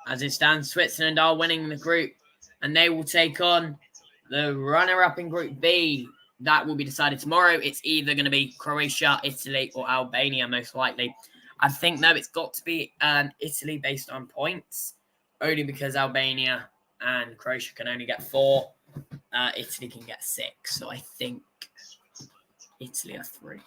As it stands, Switzerland are winning the group, and they will take on the runner-up in Group B. That will be decided tomorrow. It's either going to be Croatia, Italy, or Albania, most likely. I think, though, it's got to be Italy based on points, only because Albania and Croatia can only get 4. Italy can get 6, so I think Italy are 3.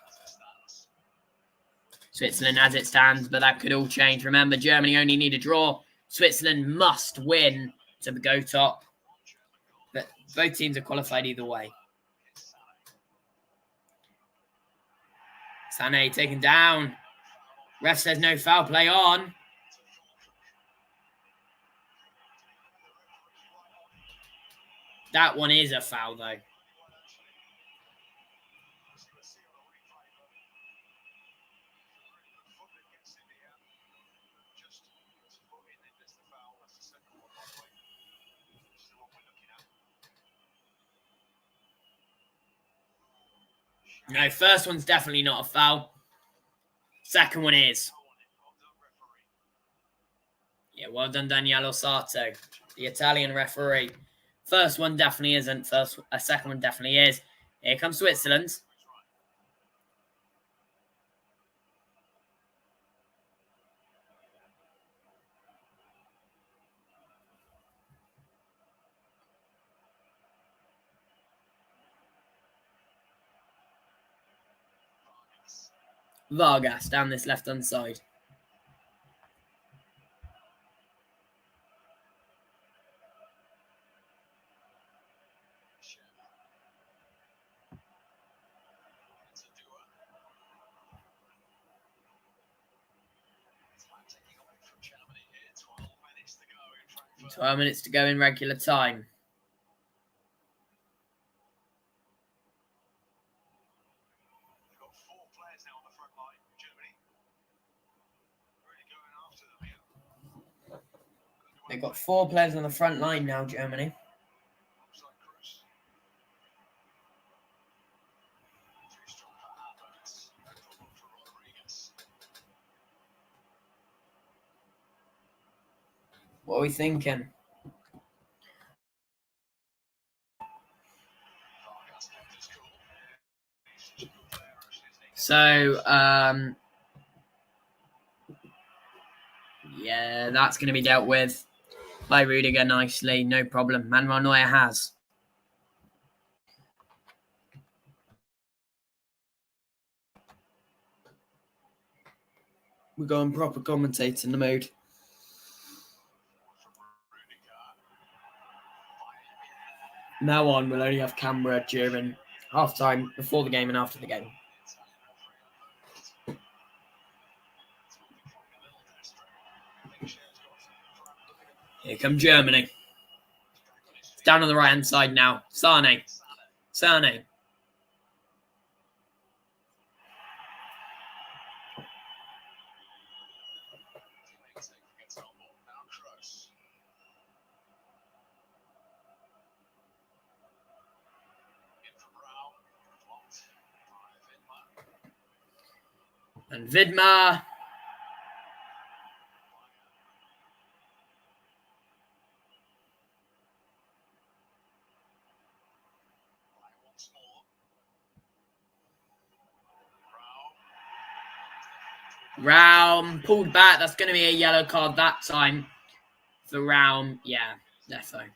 Switzerland as it stands, but that could all change. Remember, Germany only need a draw. Switzerland must win to go top. But both teams are qualified either way. Sané taken down. Ref says no foul play on. That one is a foul, though. No, first one's definitely not a foul. Second one is. Yeah, well done, Daniele Osato, the Italian referee. First one definitely isn't. Second one definitely is. Here comes Switzerland. Vargas down this left-hand side.
Here,
12 minutes to go in regular time.
They've got 4 players now on the front line, Germany. Really going after them here.
They've got 4 players on the front line now, Germany.
Offside cross. Too strong for Havertz. No problem for Rodriguez.
What are we thinking?
Vargas left his goal. He's such a good player, actually, isn't he?
So, yeah, that's going to be dealt with by Rudiger nicely. No problem. Manuel Neuer has. We're going proper commentating the mode. Now on, we'll only have camera during half-time, before the game and after the game. Here come Germany. It's down on the right-hand side now. Sané. And Vidmar. Raum pulled back. That's going to be a yellow card that time for Raum. Yeah, definitely.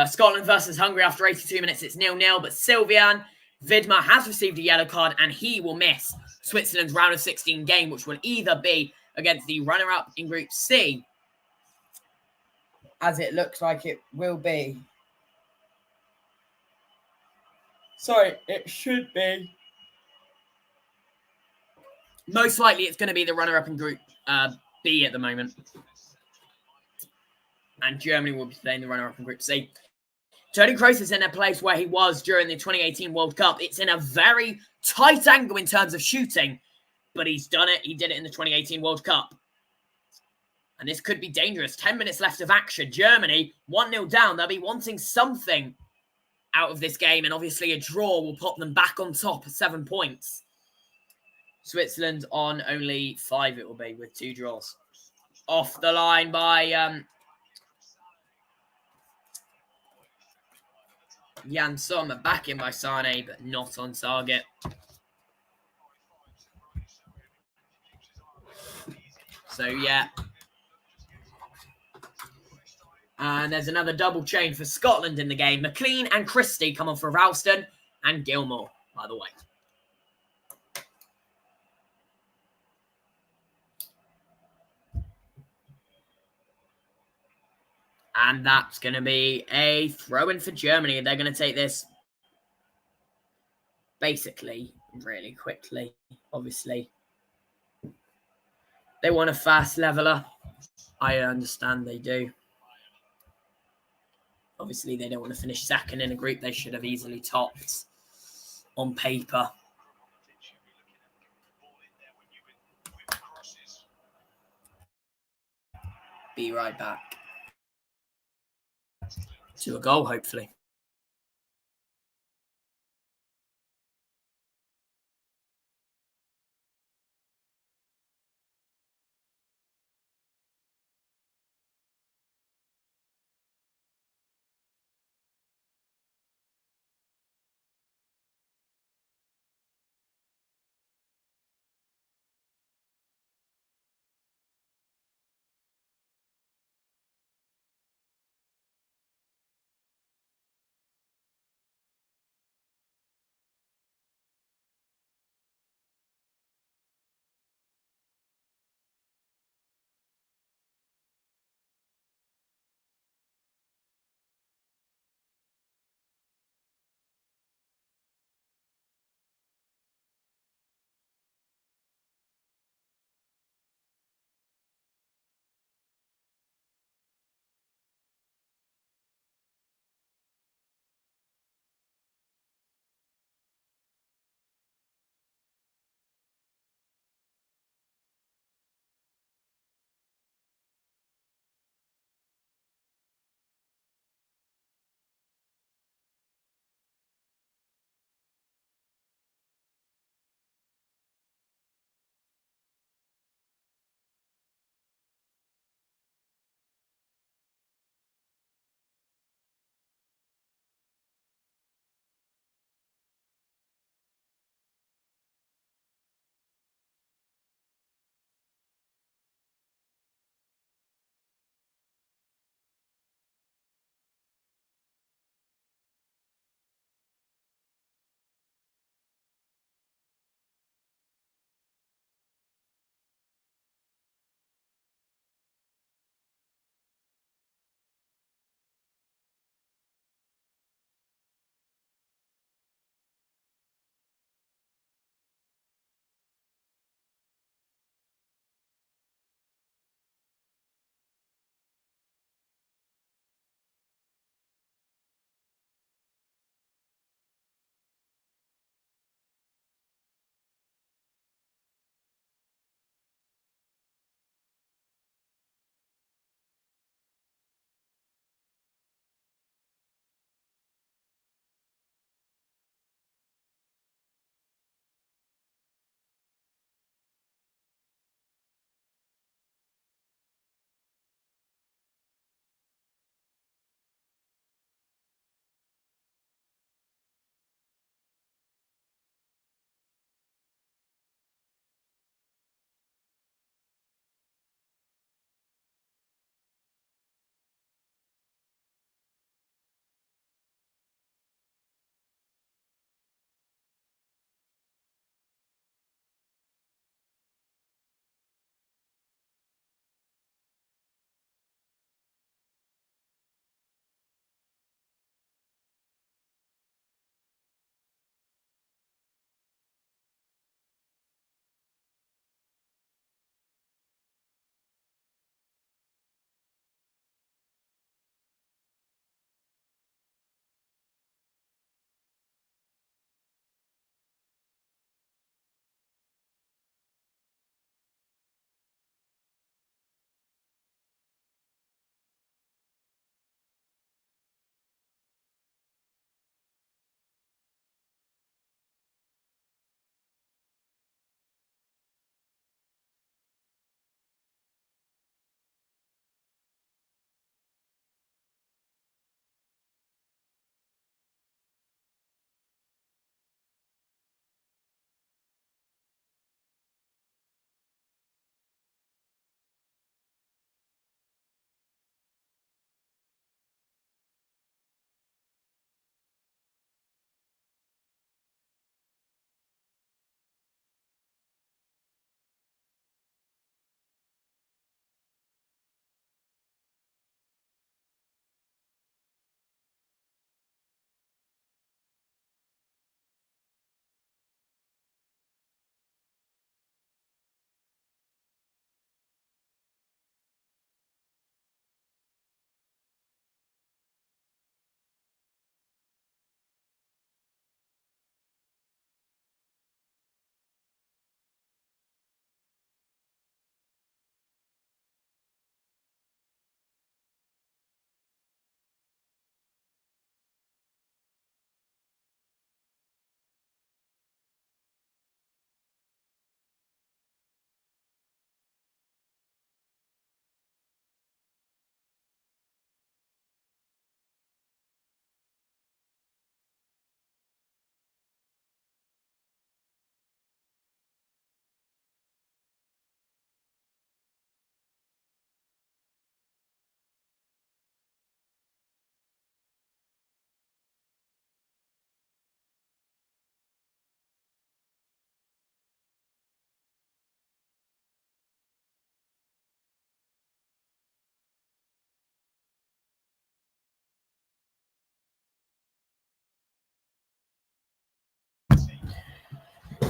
Scotland versus Hungary after 82 minutes. It's 0-0, but Sylvian Vidmar has received a yellow card and he will miss Switzerland's round of 16 game, which will either be against the runner-up in Group C.
As it looks like it will be. Sorry, it should be.
Most likely it's going to be the runner-up in Group B at the moment. And Germany will be playing the runner-up in Group C. Toni Kroos is in a place where he was during the 2018 World Cup. It's in a very tight angle in terms of shooting, but he's done it. He did it in the 2018 World Cup. And this could be dangerous. 10 minutes left of action. Germany, 1-0 down. They'll be wanting something out of this game, and obviously a draw will put them back on top at 7 points. Switzerland on only 5 it will be with 2 draws. Off the line by Jan Sommer, back in by Sane, but not on target. So, yeah. And there's another double change for Scotland in the game. McLean and Christie come on for Ralston and Gilmore, by the way. And that's going to be a throw-in for Germany. They're going to take this basically really quickly, obviously. They want a fast leveler. I understand they do. Obviously, they don't want to finish second in a group they should have easily topped on paper. Be right back. To a goal, hopefully.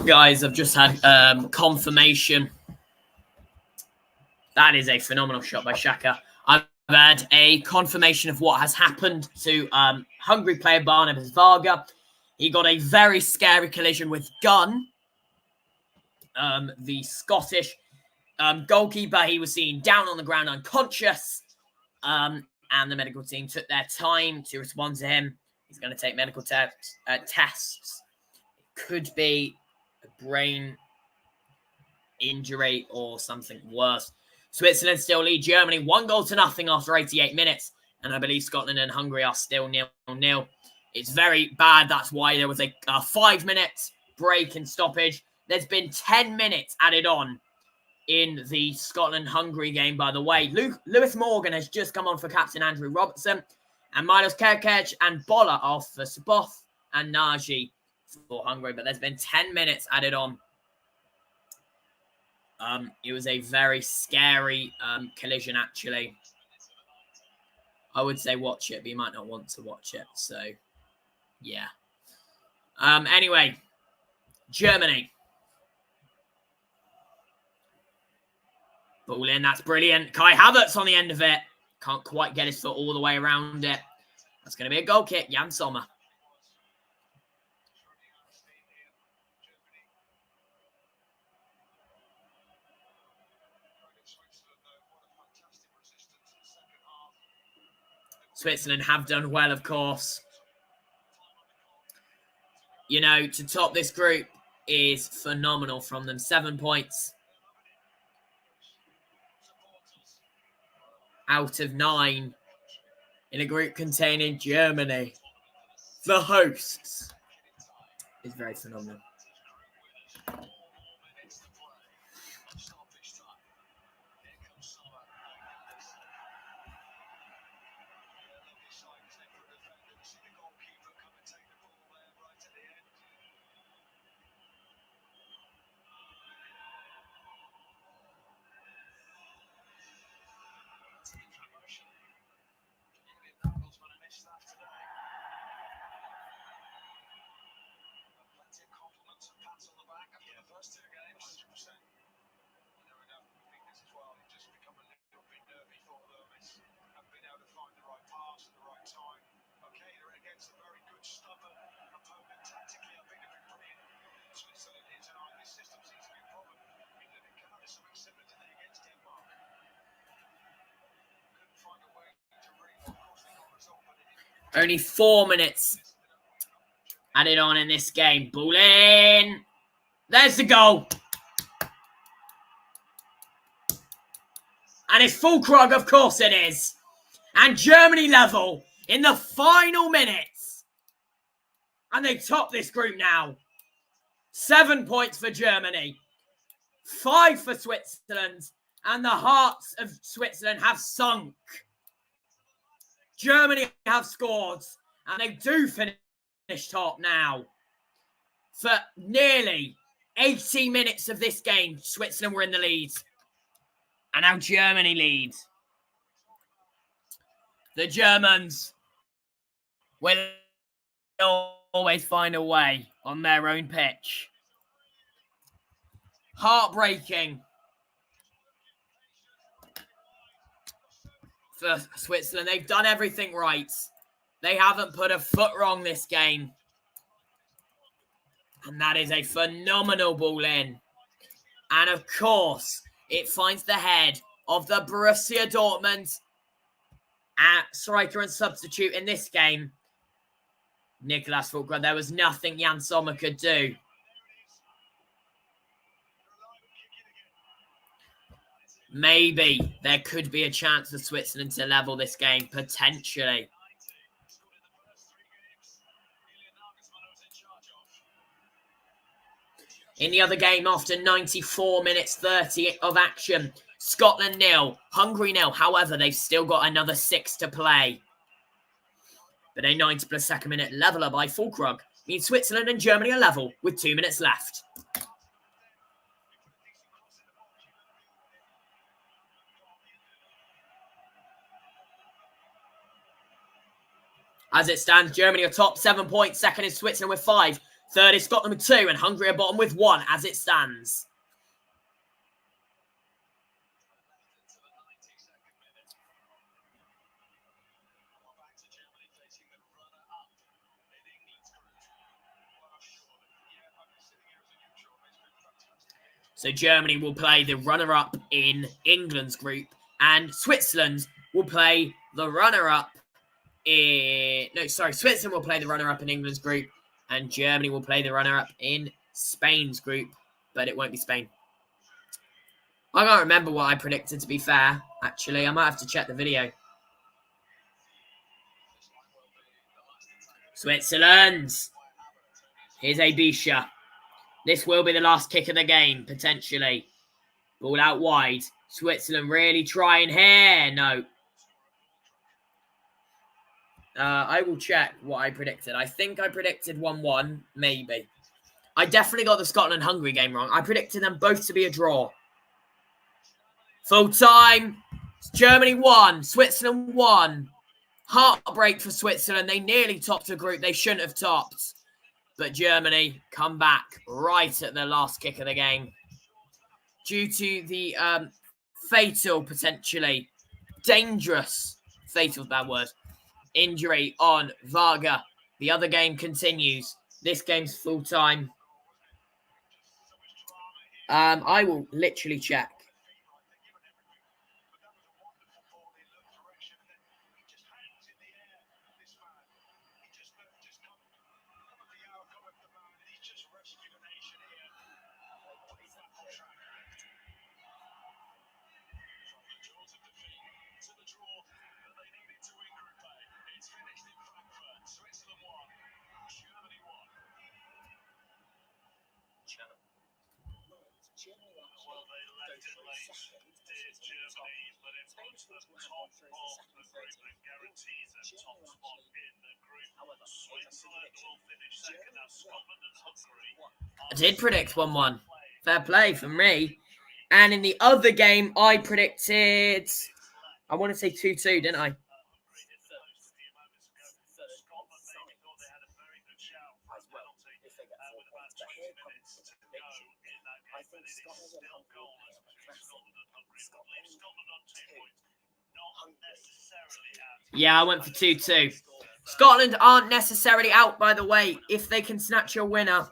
Guys, I've just had confirmation. That is a phenomenal shot by Xhaka. I've had a confirmation of what has happened to Hungary player Barnabas Varga. He got a very scary collision with Gunn, the Scottish goalkeeper. He was seen down on the ground unconscious, and the medical team took their time to respond to him. He's going to take medical tests. It could be a brain injury or something worse. Switzerland still lead Germany 1-0 after 88 minutes. And I believe Scotland and Hungary are still 0-0. It's very bad. That's why there was a 5-minute break and stoppage. There's been 10 minutes added on in the Scotland-Hungary game, by the way. Lewis Morgan has just come on for captain Andrew Robertson. And Milos Kerkec and Bola off for Saboth and Nagy for Hungary. But there's been 10 minutes added on. It was a very scary collision, actually. I would say watch it, but you might not want to watch it. So, yeah. Anyway, Germany. Ball in, that's brilliant. Kai Havertz on the end of it. Can't quite get his foot all the way around it. That's going to be a goal kick, Jan Sommer. Switzerland have done well, of course. You know, to top this group is phenomenal from them. 7 points out of 9 in a group containing Germany, the hosts, is very phenomenal. Only 4 minutes added on in this game. Ball in. There's the goal. And it's Fulkrug, of course it is. And Germany level in the final minutes. And they top this group now. 7 points for Germany. 5 for Switzerland. And the hearts of Switzerland have sunk. Germany have scored, and they do finish top now. For nearly 80 minutes of this game, Switzerland were in the lead. And now Germany leads. The Germans will always find a way on their own pitch. Heartbreaking for Switzerland. They've done everything right. They haven't put a foot wrong this game. And that is a phenomenal ball in. And of course, it finds the head of the Borussia Dortmund striker and substitute in this game, Nicolas Fulkrug. There was nothing Jan Sommer could do. Maybe there could be a chance for Switzerland to level this game, potentially. In the other game, after 94 minutes 30 of action, Scotland 0, Hungary 0. However, they've still got another 6 to play. But a 90+2 minute leveller by Fulkrug means Switzerland and Germany are level with 2 minutes left. As it stands, Germany are top, 7 points. Second is Switzerland with 5. Third is Scotland with 2, and Hungary are bottom with 1 as it stands. So Germany will play the runner-up in England's group, and Switzerland will play the runner-up in... No, sorry, Switzerland will play the runner-up in England's group, and Germany will play the runner-up in Spain's group, but it won't be Spain. I can't remember what I predicted, to be fair, actually. I might have to check the video. Switzerland. Here's Abisha. This will be the last kick of the game, potentially. Ball out wide. Switzerland really trying here. No. I will check what I predicted. I think I predicted 1-1, maybe. I definitely got the Scotland-Hungary game wrong. I predicted them both to be a draw. Full time. Germany 1. Switzerland 1. Heartbreak for Switzerland. They nearly topped a group they shouldn't have topped. But Germany come back right at the last kick of the game. Due to the fatal, potentially dangerous, fatal bad word, injury on Varga. The other game continues. This game's full time. I will literally check. I did predict 1-1. Fair play for me. And in the other game, I predicted... I want to say 2-2, didn't I? Yeah, I went for 2-2. Scotland aren't necessarily out, by the way, if they can snatch a winner.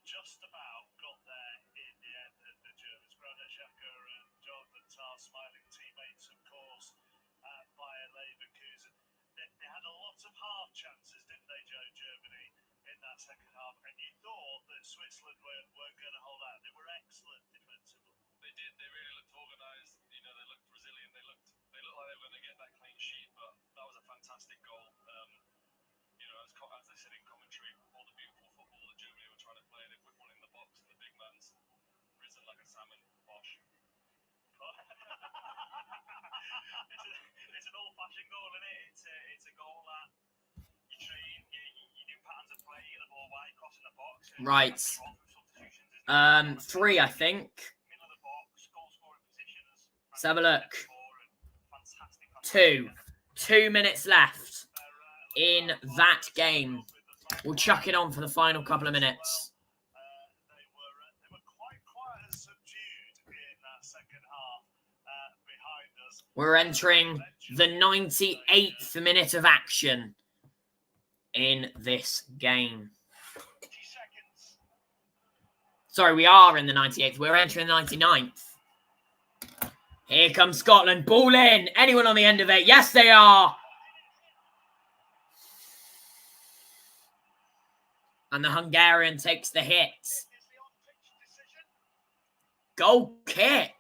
Just about got there in the end, and the Germans, Granit Xhaka and Jonathan Tah, smiling teammates, of course, Bayer Leverkusen. They had a lot of half chances, didn't they, Joe, Germany, in that second half? And you thought that Switzerland weren't going to hold out. They were excellent defensively. They did. They really looked organised. You know, they looked resilient. They looked like they were going to get that clean sheet. But that was a fantastic goal. You know, as they said in commentary, all the beautiful football that Germany were trying to play, they put one in the box, and the big man's risen like a salmon. Bosh. It's an old-fashioned goal, isn't it? It's a goal that you train, you do patterns of play, you get the ball wide, crossing the box.
Right. 3, I think.
Middle of the box, goal-scoring positions.
Let's have a look. 2. 2 minutes left in that game. We'll chuck it on for the final couple of minutes.
They were quite quiet and subdued in that second half behind us.
We're entering the 98th minute of action in this game. Sorry, we are in the 98th. We're entering the 99th. Here comes Scotland. Ball in. Anyone on the end of it? Yes, they are. And the Hungarian takes the hit. Goal kick.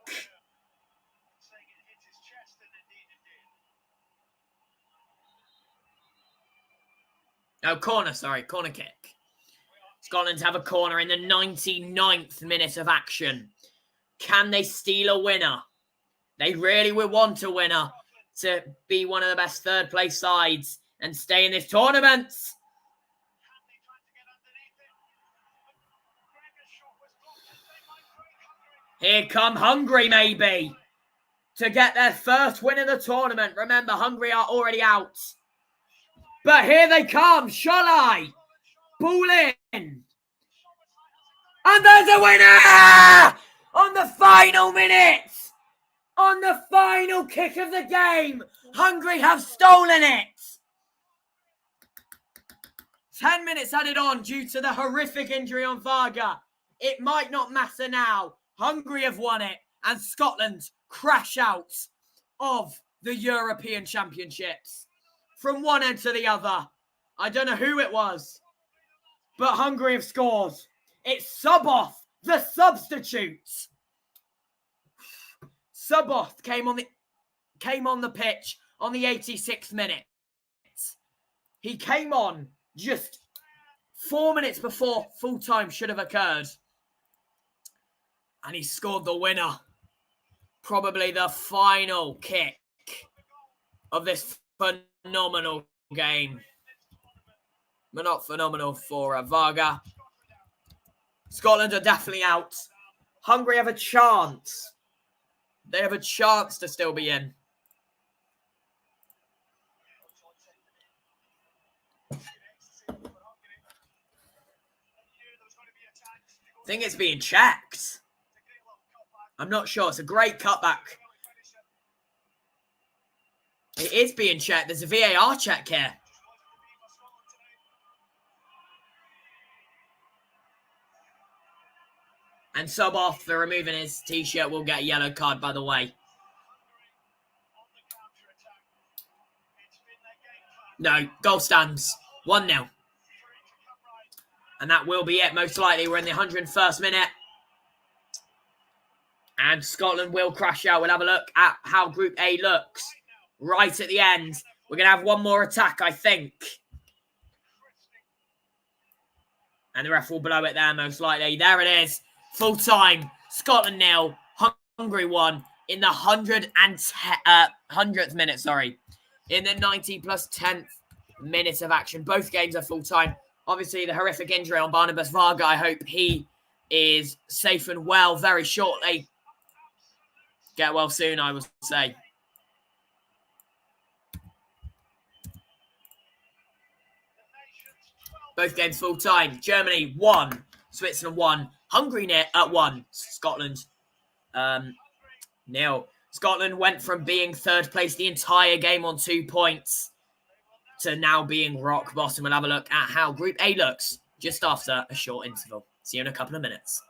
No, corner, sorry. Corner kick. Scotland have a corner in the 99th minute of action. Can they steal a winner? They really would want a winner to be one of the best third-place sides and stay in this tournament. Here come Hungary, maybe, to get their first win of the tournament. Remember, Hungary are already out. But here they come. Sholai. Ball in. And there's a winner! On the final minute! On the final kick of the game, Hungary have stolen it! 10 minutes added on due to the horrific injury on Varga. It might not matter now. Hungary have won it, and Scotland crash out of the European Championships. From one end to the other. I don't know who it was, but Hungary have scored. It's Suboth, the substitute. Suboth came on the pitch on the 86th minute. He came on just 4 minutes before full time should have occurred. And he scored the winner. Probably the final kick of this phenomenal game. But not phenomenal for Varga. Scotland are definitely out. Hungary have a chance. They have a chance to still be in. I think it's being checked. I'm not sure. It's a great cutback. It is being checked. There's a VAR check here. And Suboth, for removing his t-shirt, will get a yellow card, by the way. No, goal stands. 1-0. And that will be it, most likely. We're in the 101st minute. And Scotland will crash out. We'll have a look at how Group A looks. Right at the end. We're going to have one more attack, I think. And the ref will blow it there, most likely. There it is. Full time. Scotland 0. Hungary 1. In the 100th minute, sorry. In the 90 plus 10th minute of action. Both games are full time. Obviously, the horrific injury on Barnabas Varga. I hope he is safe and well very shortly. Get well soon, I would say. Both games full time. Germany 1. Switzerland 1. Hungary 1. Scotland 0. Scotland went from being third place the entire game on 2 points to now being rock bottom. We'll have a look at how Group A looks just after a short interval. See you in a couple of minutes.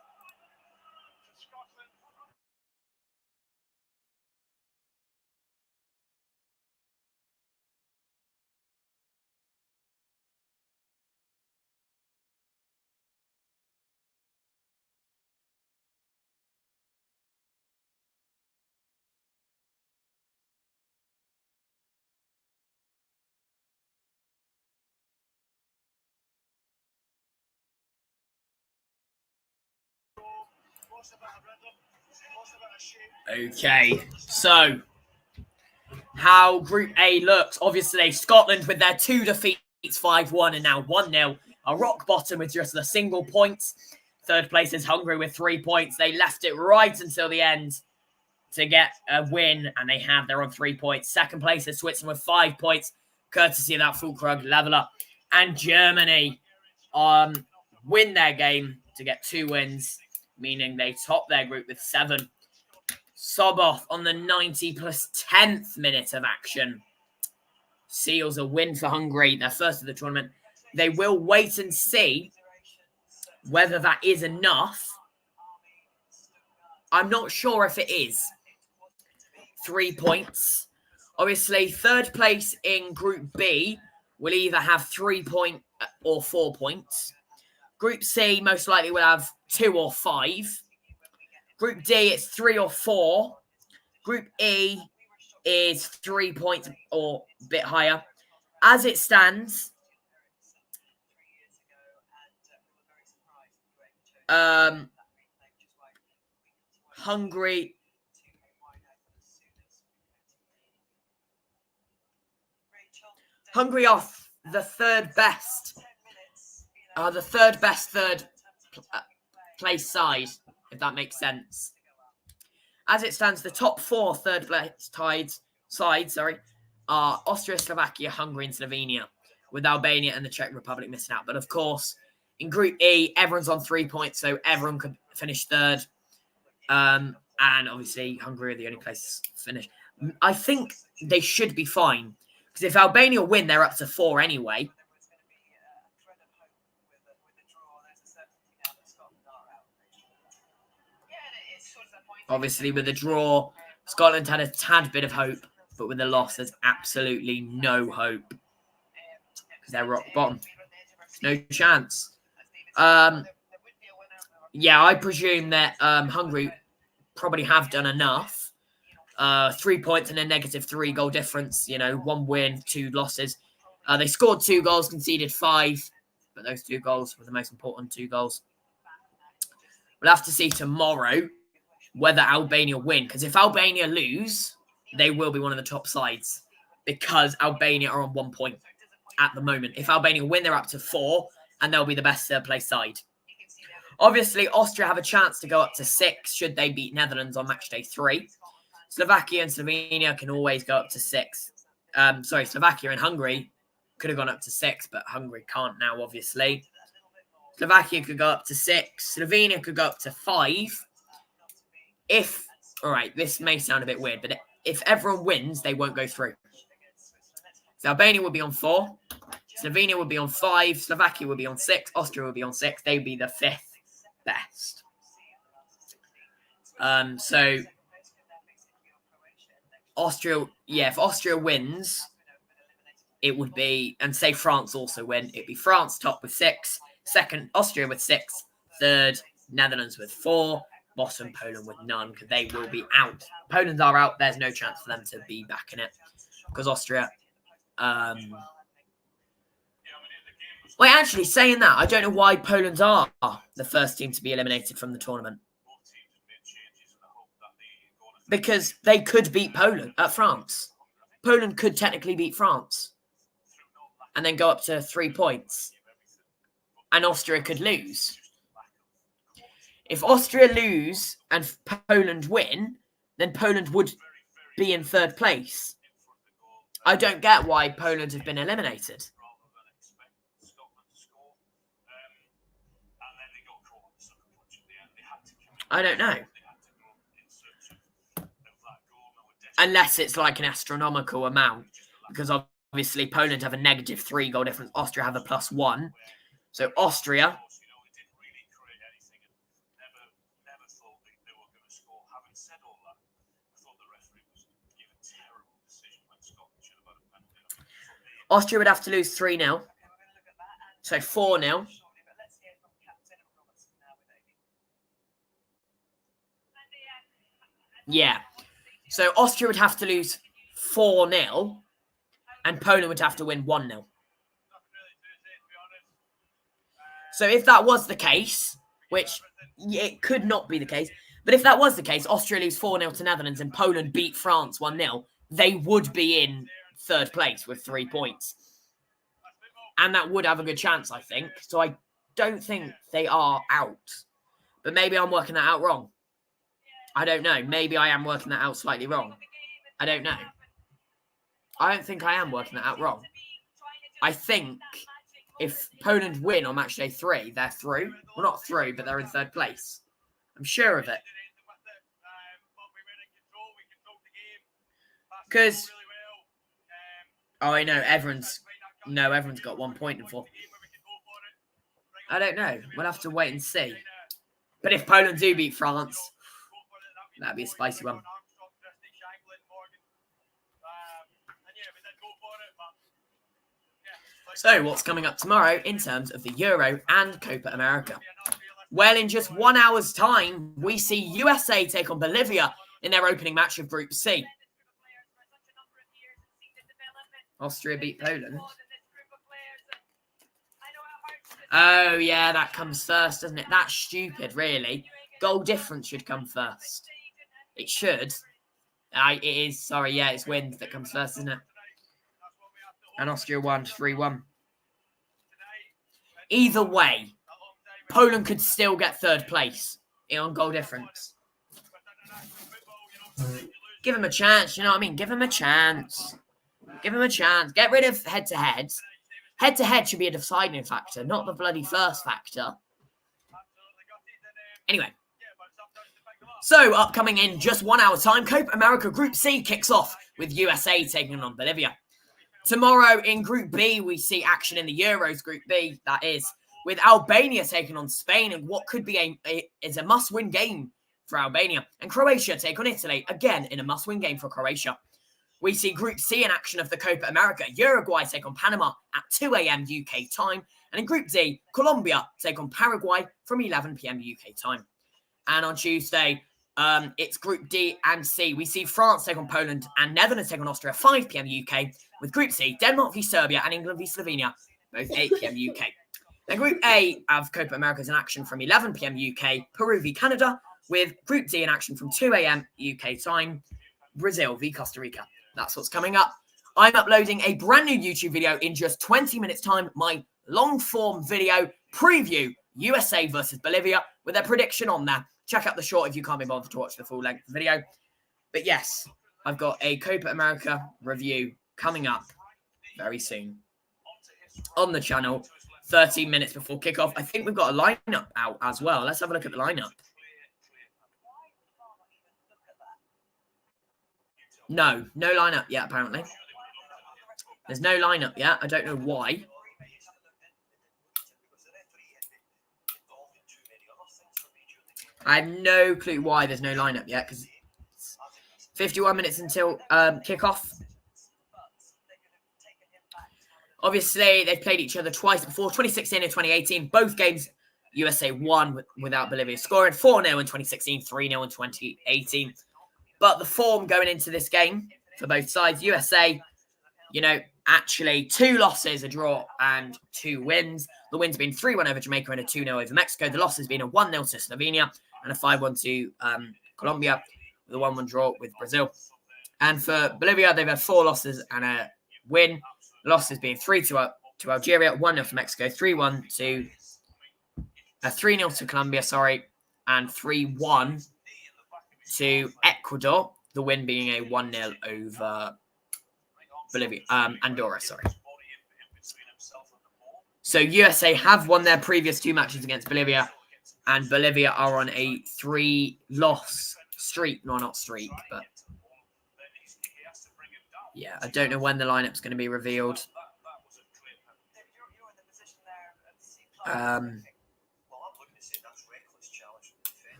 Okay, so how Group A looks. Obviously, Scotland with their 2 defeats, 5-1 and now 1-0. A rock bottom with just a single point. Third place is Hungary with 3 points. They left it right until the end to get a win, and they have. They're on 3 points. Second place is Switzerland with 5 points, courtesy of that Fulkrug leveler. And Germany win their game to get 2 wins, meaning they top their group with 7. Suboth on the 90 plus 10th minute of action seals a win for Hungary, their first of the tournament. They will wait and see whether that is enough. I'm not sure if it is. 3 points. Obviously, third place in Group B will either have 3 points or 4 points. Group C most likely will have 2 or 5. Group D, it's 3 or 4. Group E is 3 points or a bit higher. As it stands, Hungary are the third best. The third best third place side, if that makes sense. As it stands, the top 4 third place sides are Austria, Slovakia, Hungary, and Slovenia, with Albania and the Czech Republic missing out. But of course, in Group E, everyone's on 3 points, so everyone could finish third. And obviously, Hungary are the only place to finish. I think they should be fine, because if Albania win, they're up to 4 anyway. Obviously, with the draw, Scotland had a tad bit of hope, but with the loss, there's absolutely no hope, because they're rock bottom. No chance. Yeah, I presume that Hungary probably have done enough. 3 points and a -3 goal difference. 1 win, 2 losses. They scored 2 goals, conceded 5, but those 2 goals were the most important 2 goals. We'll have to see tomorrow whether Albania win, because if Albania lose, they will be one of the top sides, because Albania are on 1 point at the moment. If Albania win, they're up to 4, and they'll be the best third place side. Obviously, Austria have a chance to go up to 6 should they beat Netherlands on Matchday 3. Slovakia and Slovenia can always go up to 6. Slovakia and Hungary could have gone up to 6, but Hungary can't now, obviously. Slovakia could go up to 6. Slovenia could go up to 5. This may sound a bit weird, but if everyone wins, they won't go through. So Albania would be on 4. Slovenia would be on 5. Slovakia would be on 6. Austria would be on 6. They'd be the 5th best. So Austria, if Austria wins, it would be, and say France also win, it'd be France top with 6, second Austria with 6, third Netherlands with 4, bottom Poland with none, because they will be out. Poland are out. There's no chance for them to be back in it, because Austria. Wait, actually, saying that, I don't know why Poland are the first team to be eliminated from the tournament. Because they could beat France. Poland could technically beat France. And then go up to 3 points. And Austria could lose. If Austria lose and Poland win, then Poland would be in 3rd place. I don't get why Poland have been eliminated. I don't know. Unless it's like an astronomical amount. Because obviously Poland have a -3 goal difference. Austria have a +1. So Austria. Austria would have to lose 3-0. So 4-0. Yeah. So Austria would have to lose 4-0. And Poland would have to win 1-0. So if that was the case, which it could not be the case, but if that was the case, Austria lose 4-0 to Netherlands and Poland beat France 1-0, they would be in 3rd place with 3 points. And that would have a good chance, I think. So I don't think they are out. But maybe I'm working that out wrong. I don't know. Maybe I am working that out slightly wrong. I don't know. I don't think I am working that out wrong. I think if Poland win on Matchday 3, they're through. Well, not through, but they're in 3rd place. I'm sure of it. Because... Oh, I know. Everyone's got 1 point in 4. I don't know. We'll have to wait and see. But if Poland do beat France, that'd be a spicy one. So, what's coming up tomorrow in terms of the Euro and Copa America? Well, in just 1 hour's time, we see USA take on Bolivia in their opening match of Group C. Austria beat Poland. Oh, yeah, that comes first, doesn't it? That's stupid, really. Goal difference should come first. It should. It is. Sorry, yeah, it's wins that comes first, isn't it? And Austria won 3-1. Either way, Poland could still get 3rd place on goal difference. Give him a chance, you know what I mean? Give him a chance. Give him a chance. Get rid of head-to-heads. Head-to-head should be a deciding factor, not the bloody first factor. Anyway. So, upcoming in just 1 hour time, Copa America Group C kicks off with USA taking on Bolivia. Tomorrow in Group B, we see action in the Euros Group B, that is, with Albania taking on Spain in what could be a must-win game for Albania. And Croatia take on Italy, again in a must-win game for Croatia. We see Group C in action of the Copa America. Uruguay take on Panama at 2 a.m. UK time. And in Group D, Colombia take on Paraguay from 11 p.m. UK time. And on Tuesday, it's Group D and C. We see France take on Poland and Netherlands take on Austria 5 p.m. UK. With Group C, Denmark v Serbia and England v Slovenia, both 8 p.m. UK. And Group A of Copa America is in action from 11 p.m. UK, Peru v Canada, with Group D in action from 2 a.m. UK time, Brazil v Costa Rica. That's what's coming up. I'm uploading a brand new YouTube video in just 20 minutes time, my long-form video preview USA versus Bolivia with a prediction on that. Check out the short if you can't be bothered to watch the full-length video. But yes, I've got a Copa America review coming up very soon on the channel, 13 minutes before kickoff. I think we've got a lineup out as well. Let's have a look at the lineup. No lineup yet, apparently. There's no lineup yet. I don't know why. I have no clue why there's no lineup yet, because 51 minutes until kickoff. Obviously, they've played each other twice before, 2016 and 2018. Both games, USA won without Bolivia scoring 4-0 in 2016, 3-0 in 2018. But the form going into this game for both sides, USA, you know, actually 2 losses, a draw, and 2 wins. The wins being 3-1 over Jamaica and a 2-0 over Mexico. The losses being a 1-0 to Slovenia and a 5-1 to Colombia, with a 1-1 draw with Brazil. And for Bolivia, they've had 4 losses and a win. Losses being 3-2 to Algeria, 1-0 to Mexico, 3-1 to 3-0 to Colombia, and 3-1 to Ecuador. The win being a 1-0 over Bolivia, Andorra. So USA have won their previous 2 matches against Bolivia, and Bolivia are on a 3-loss streak. No, not streak, but yeah, I don't know when the lineup's going to be revealed.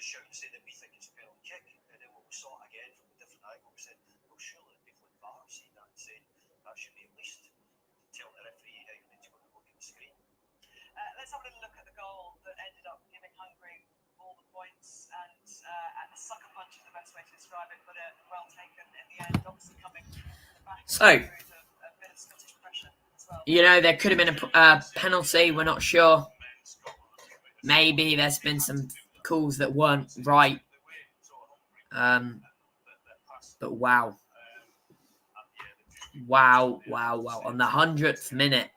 Shouting to say that we think it's a penalty kick, and then when we saw it again from a different angle, we said, well, surely the people in VAR have seen that and saying that should be at least telling the referee, you need to go and look at the screen.
Let's have a little look at the goal that ended up giving Hungary all the points, and a sucker punch is the best way to describe it, but well taken in the end, obviously coming back
so,
with a bit of Scottish pressure as well.
You know, there could have been a penalty, we're not sure. Maybe there's been some calls that weren't right. But wow. On the 100th minute.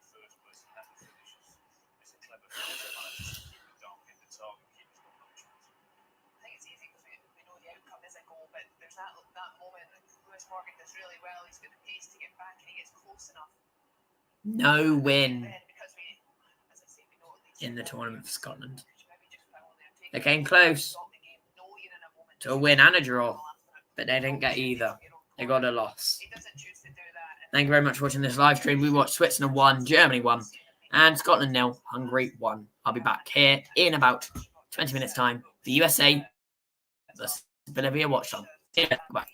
No win in the tournament for Scotland. They came close to a win and a draw, but they didn't get either. They got a loss. Thank you very much for watching this live stream. We watched Switzerland 1, Germany 1, and Scotland 0, Hungary 1. I'll be back here in about 20 minutes' time. The USA versus Bolivia Watchalong. See you. Bye.